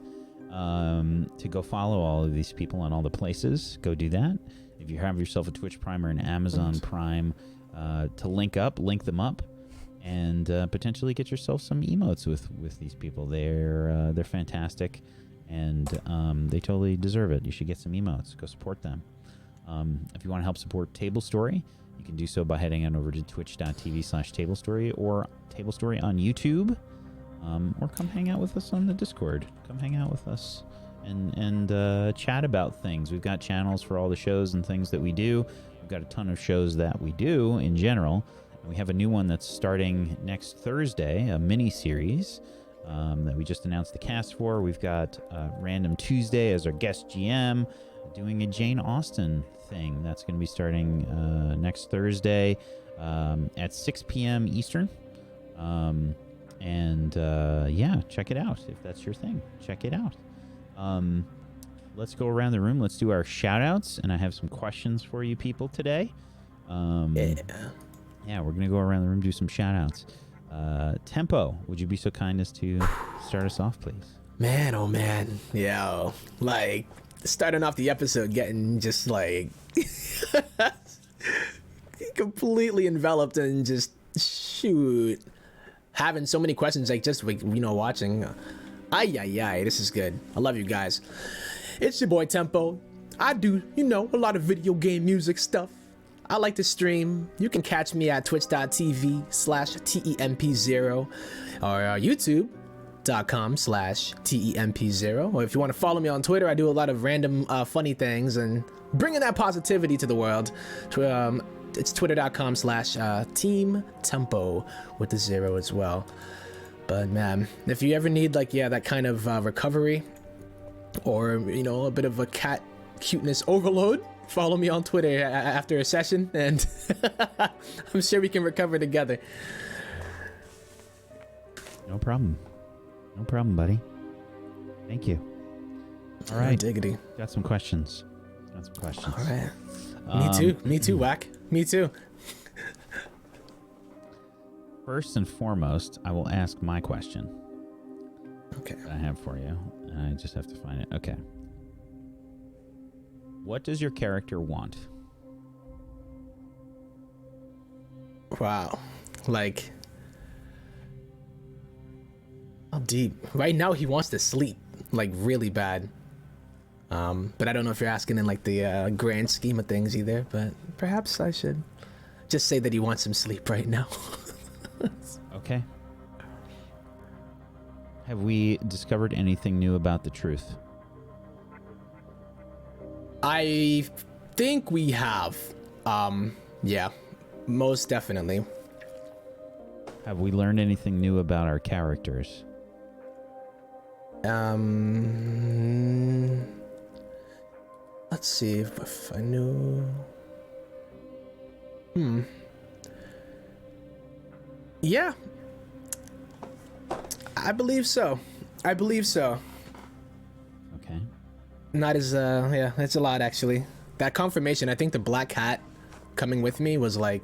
to go follow all of these people on all the places. Go do that. If you have yourself a Twitch Prime or an Amazon Prime to link them up, and potentially get yourself some emotes with these people. They're fantastic, and they totally deserve it. You should get some emotes. Go support them. If you want to help support Tablestory, you can do so by heading on over to twitch.tv/Tablestory or Tablestory on YouTube, or come hang out with us on the Discord. Come hang out with us and chat about things. We've got channels for all the shows and things that we do. We've got a ton of shows that we do in general. And we have a new one that's starting next Thursday, a mini-series that we just announced the cast for. We've got Random Tuesday as our guest GM, doing a Jane Austen thing. That's going to be starting next Thursday at 6 p.m. Eastern. Yeah, check it out if that's your thing. Check it out. Let's go around the room. Let's do our shout-outs, and I have some questions for you people today. Yeah, we're going to go around the room, do some shout-outs. Tempo, would you be so kind as to start us off, please? Man, oh man. Yo. Like, starting off the episode getting just like completely enveloped and just shoot. Having so many questions, like just like, watching. Ay, this is good. I love you guys. It's your boy Tempo. I do, a lot of video game music stuff. I like to stream. You can catch me at twitch.tv/TEMP0 or youtube.com/TEMP0. Or if you want to follow me on Twitter, I do a lot of random funny things and bringing that positivity to the world. It's twitter.com/Team Tempo with the 0 as well. But man, if you ever need that kind of recovery or, a bit of a cat cuteness overload, follow me on Twitter after a session, and I'm sure we can recover together. No problem. No problem, buddy. Thank you. All right. Diggity. Got some questions. All right. Me too, Whack. Me too. First and foremost, I will ask my question. Okay. That I have for you. I just have to find it. Okay. What does your character want? Wow. How deep. Right now he wants to sleep. like really bad. But I don't know if you're asking in like the grand scheme of things either. But perhaps I should just say that he wants some sleep right now. Okay. Have we discovered anything new about the truth? I think we have. Yeah, most definitely. Have we learned anything new about our characters? Let's see if I knew. Yeah. I believe so. Okay. Not as yeah, it's a lot actually. That confirmation, I think the black hat coming with me was like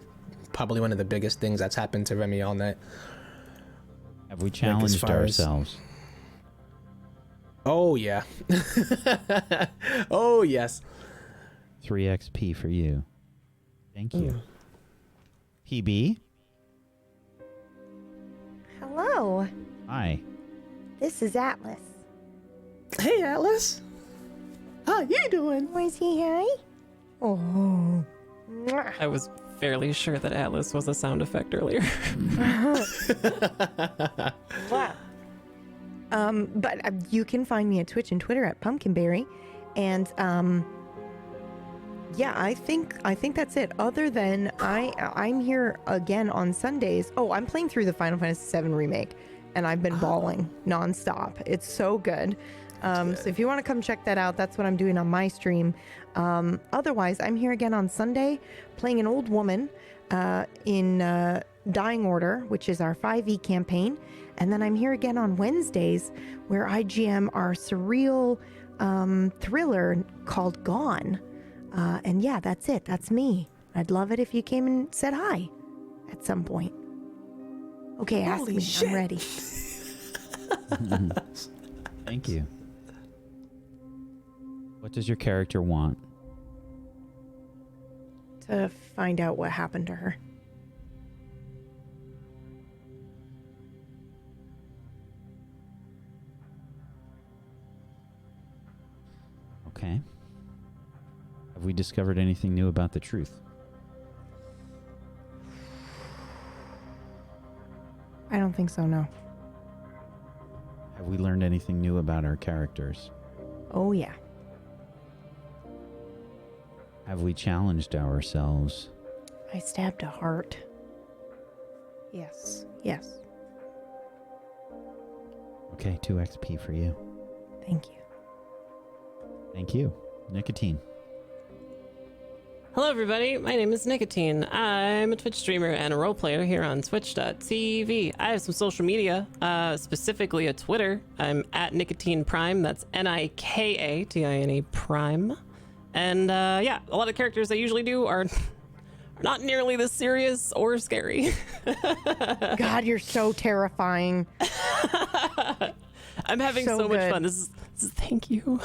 probably one of the biggest things that's happened to Remy all night. Have we challenged ourselves? Oh yeah. Oh yes. 3 XP for you. Thank you. PB? Hello, Hi. this is Atlas. Hey Atlas. How you doing? Was he high? Oh. Mwah. I was fairly sure that Atlas was a sound effect earlier. Wow. But you can find me at Twitch and Twitter at Pumpkinberry, and yeah, I think that's it. Other than I'm here again on Sundays. Oh, I'm playing through the Final Fantasy VII remake, and I've been bawling nonstop. It's so good. So if you want to come check that out, that's what I'm doing on my stream. Otherwise, I'm here again on Sunday playing an old woman in Dying Order, which is our 5e campaign. And then I'm here again on Wednesdays where I GM our surreal thriller called Gone. And yeah, that's it. That's me. I'd love it if you came and said hi at some point. Okay, ask Holy me. shit. I'm ready. Thank you. What does your character want? To find out what happened to her. Okay. Have we discovered anything new about the truth? I don't think so, no. Have we learned anything new about our characters? Oh, yeah. Have we challenged ourselves? I stabbed a heart. Yes. Yes. Okay, 2 XP for you. Thank you. Thank you. Nicotine. Hello, everybody. My name is Nicotine. I'm a Twitch streamer and a role player here on Twitch.tv. I have some social media, specifically a Twitter. I'm at Nicotine Prime. That's Nikatine Prime. And yeah, a lot of characters I usually do are not nearly this serious or scary. God, you're so terrifying. I'm having so much fun. This is thank you.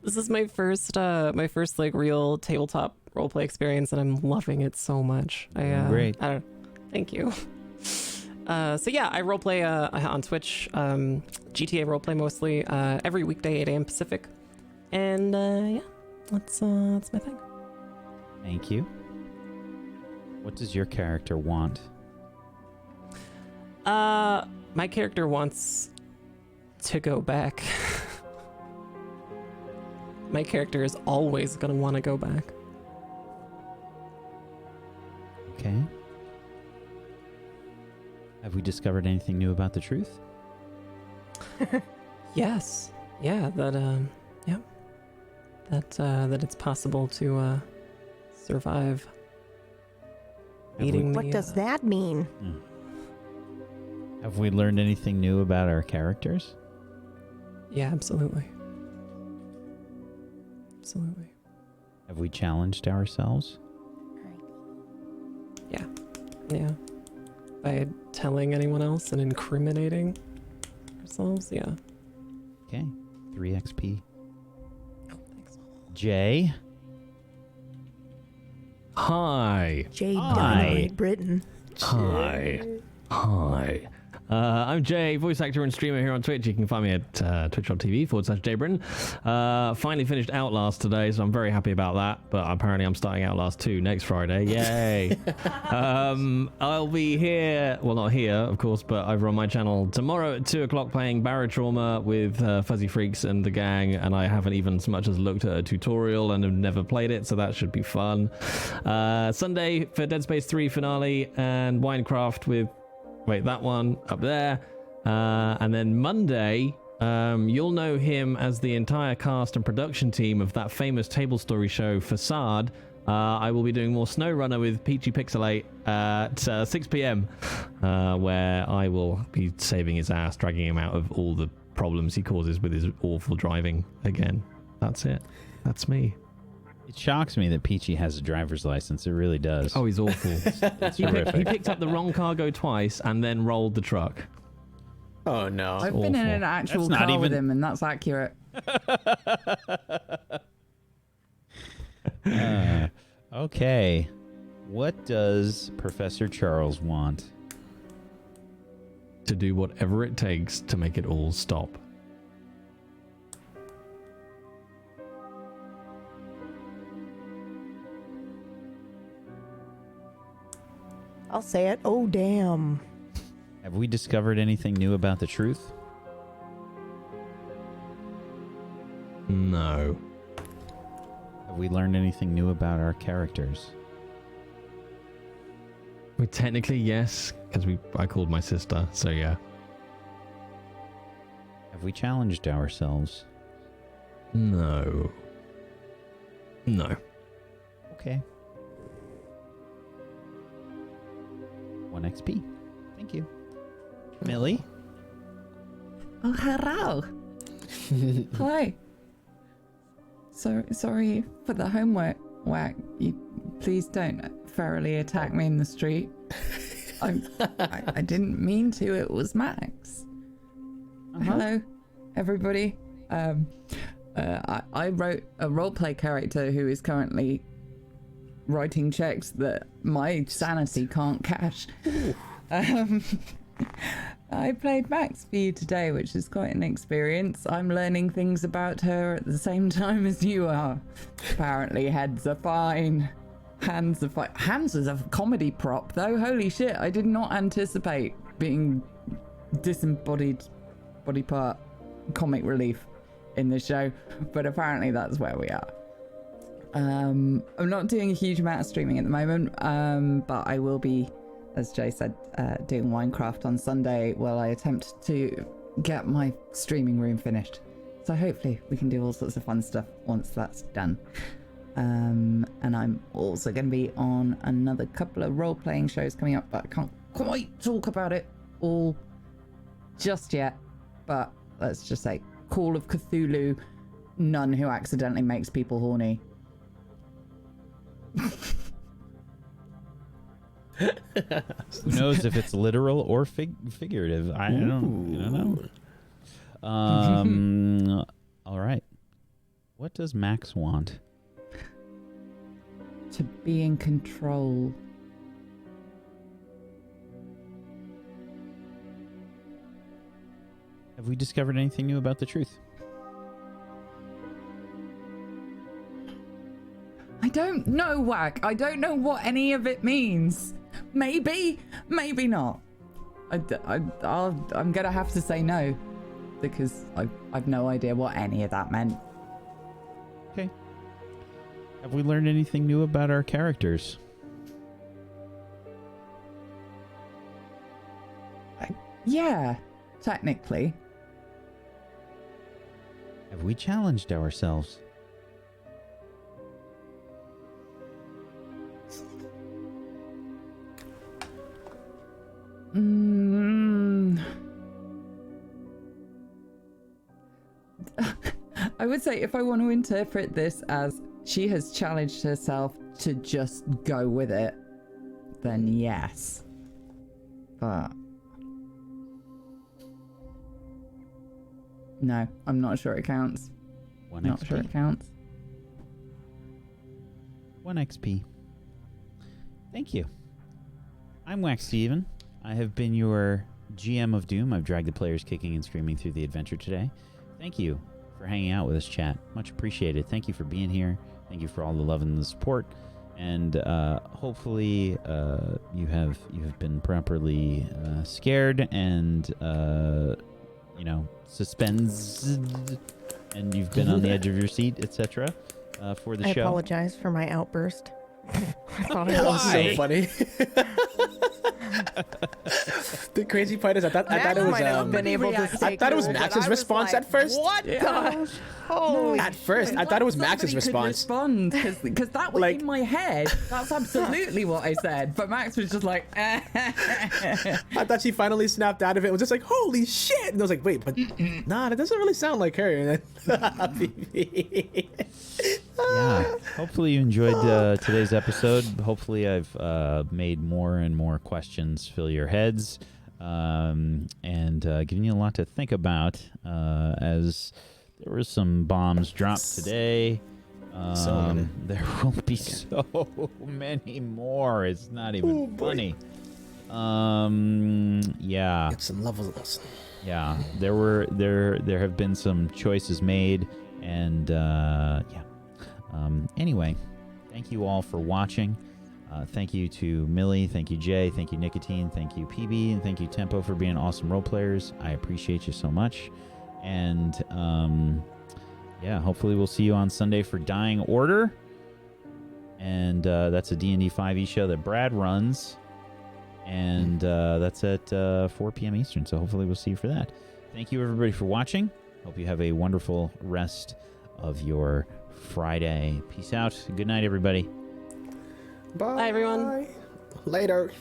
This is my first like real tabletop roleplay experience, and I'm loving it so much. Great. Thank you. So yeah, I roleplay on Twitch, GTA roleplay mostly, every weekday 8 a.m. Pacific, and yeah, that's my thing. Thank you. What does your character want? My character wants to go back. My character is always gonna want to go back. Okay. Have we discovered anything new about the truth? Yes. Yeah, that it's possible to survive eating. What does that mean? Have we learned anything new about our characters? Yeah, absolutely. Absolutely. Have we challenged ourselves? Yeah. By telling anyone else and incriminating ourselves, yeah. Okay. 3 XP. Oh, thanks. Jay? Hi. Jade Hi. Dynamite Britain. Hi. I'm Jay, voice actor and streamer here on Twitch. You can find me at twitch.tv/Jaybrin. Finally finished Outlast today, so I'm very happy about that. But apparently I'm starting Outlast 2 next Friday. Yay! I'll be here, well not here, of course, but over on my channel tomorrow at 2 o'clock playing Barotrauma with Fuzzy Freaks and the gang, and I haven't even so much as looked at a tutorial and have never played it, so that should be fun. Sunday for Dead Space 3 finale and Minecraft with that one up there, and then Monday you'll know him as the entire cast and production team of that famous Tablestory show Facade. I will be doing more SnowRunner with Peachy Pixelate at 6 p.m. Where I will be saving his ass, dragging him out of all the problems he causes with his awful driving again. That's it. That's me. It shocks me that Peachy has a driver's license. It really does. Oh, he's awful. He picked up the wrong cargo twice and then rolled the truck. Oh no. I've been in an actual car with him, and that's accurate. Okay. What does Professor Charles want? To do whatever it takes to make it all stop. I'll say it. Oh, damn. Have we discovered anything new about the truth? No. Have we learned anything new about our characters? Well, technically, yes, because I called my sister, so yeah. Have we challenged ourselves? No. No. Okay. 1 XP. Thank you. Millie? Oh, hello. Hi. Sorry for the homework. Whack. You please don't thoroughly attack me in the street. I didn't mean to. It was Max. Hello, everybody. I wrote a roleplay character who is currently writing checks that my sanity can't cash. I played Max for you today, which is quite an experience. I'm learning things about her at the same time as you are. Apparently heads are fine. Hands are fine. Hands is a comedy prop though. Holy shit, I did not anticipate being disembodied body part comic relief in this show, but apparently that's where we are. I'm not doing a huge amount of streaming at the moment, but I will be, as Jay said, doing Minecraft on Sunday while I attempt to get my streaming room finished. So hopefully we can do all sorts of fun stuff once that's done. And I'm also going to be on another couple of role-playing shows coming up, but I can't quite talk about it all just yet. But let's just say Call of Cthulhu, Nun Who Accidentally Makes People Horny. Who knows if it's literal or figurative? I don't know. All right. What does Max want? To be in control. Have we discovered anything new about the truth? I don't know, Whack. I don't know what any of it means. Maybe, maybe not. I'm gonna have to say no, because I've no idea what any of that meant. Okay. Have we learned anything new about our characters? Yeah, technically. Have we challenged ourselves? I would say if I want to interpret this as she has challenged herself to just go with it, then yes. But no, I'm not sure it counts. 1 Not XP. sure it counts. 1 XP. Thank you. I'm Wax Steven. I have been your GM of Doom. I've dragged the players kicking and screaming through the adventure today. Thank you for hanging out with us, chat. Much appreciated. Thank you for being here. Thank you for all the love and the support. And hopefully you have been properly scared and suspensed, and you've been on the edge of your seat, etc. For the show. I apologize for my outburst. I thought That was so was funny. The crazy part is I thought it was might have been able to I thought it was Max's response at first. What the? Holy At first, I thought it was Max's response. Because that was Like- in my head. That's absolutely what I said. But Max was just like, I thought she finally snapped out of it. It was just like, holy shit! And I was like, wait, but nah, that doesn't really sound like her. And then, Yeah. Hopefully you enjoyed today's episode. Hopefully I've made more and more questions fill your heads, and given you a lot to think about, as there were some bombs dropped today. So many. There will be so many more. It's not even funny. Yeah. Get some levels. Yeah. There have been some choices made, and yeah. Anyway, thank you all for watching. Thank you to Millie, thank you Jay, thank you Nicotine, thank you PB, and thank you Tempo for being awesome role players. I appreciate you so much. And yeah, hopefully we'll see you on Sunday for Dying Order. And that's a D&D 5e show that Brad runs. And that's at 4 p.m. Eastern, so hopefully we'll see you for that. Thank you everybody for watching. Hope you have a wonderful rest of your Friday. Peace out. Good night, everybody. Bye. Bye, everyone. Later.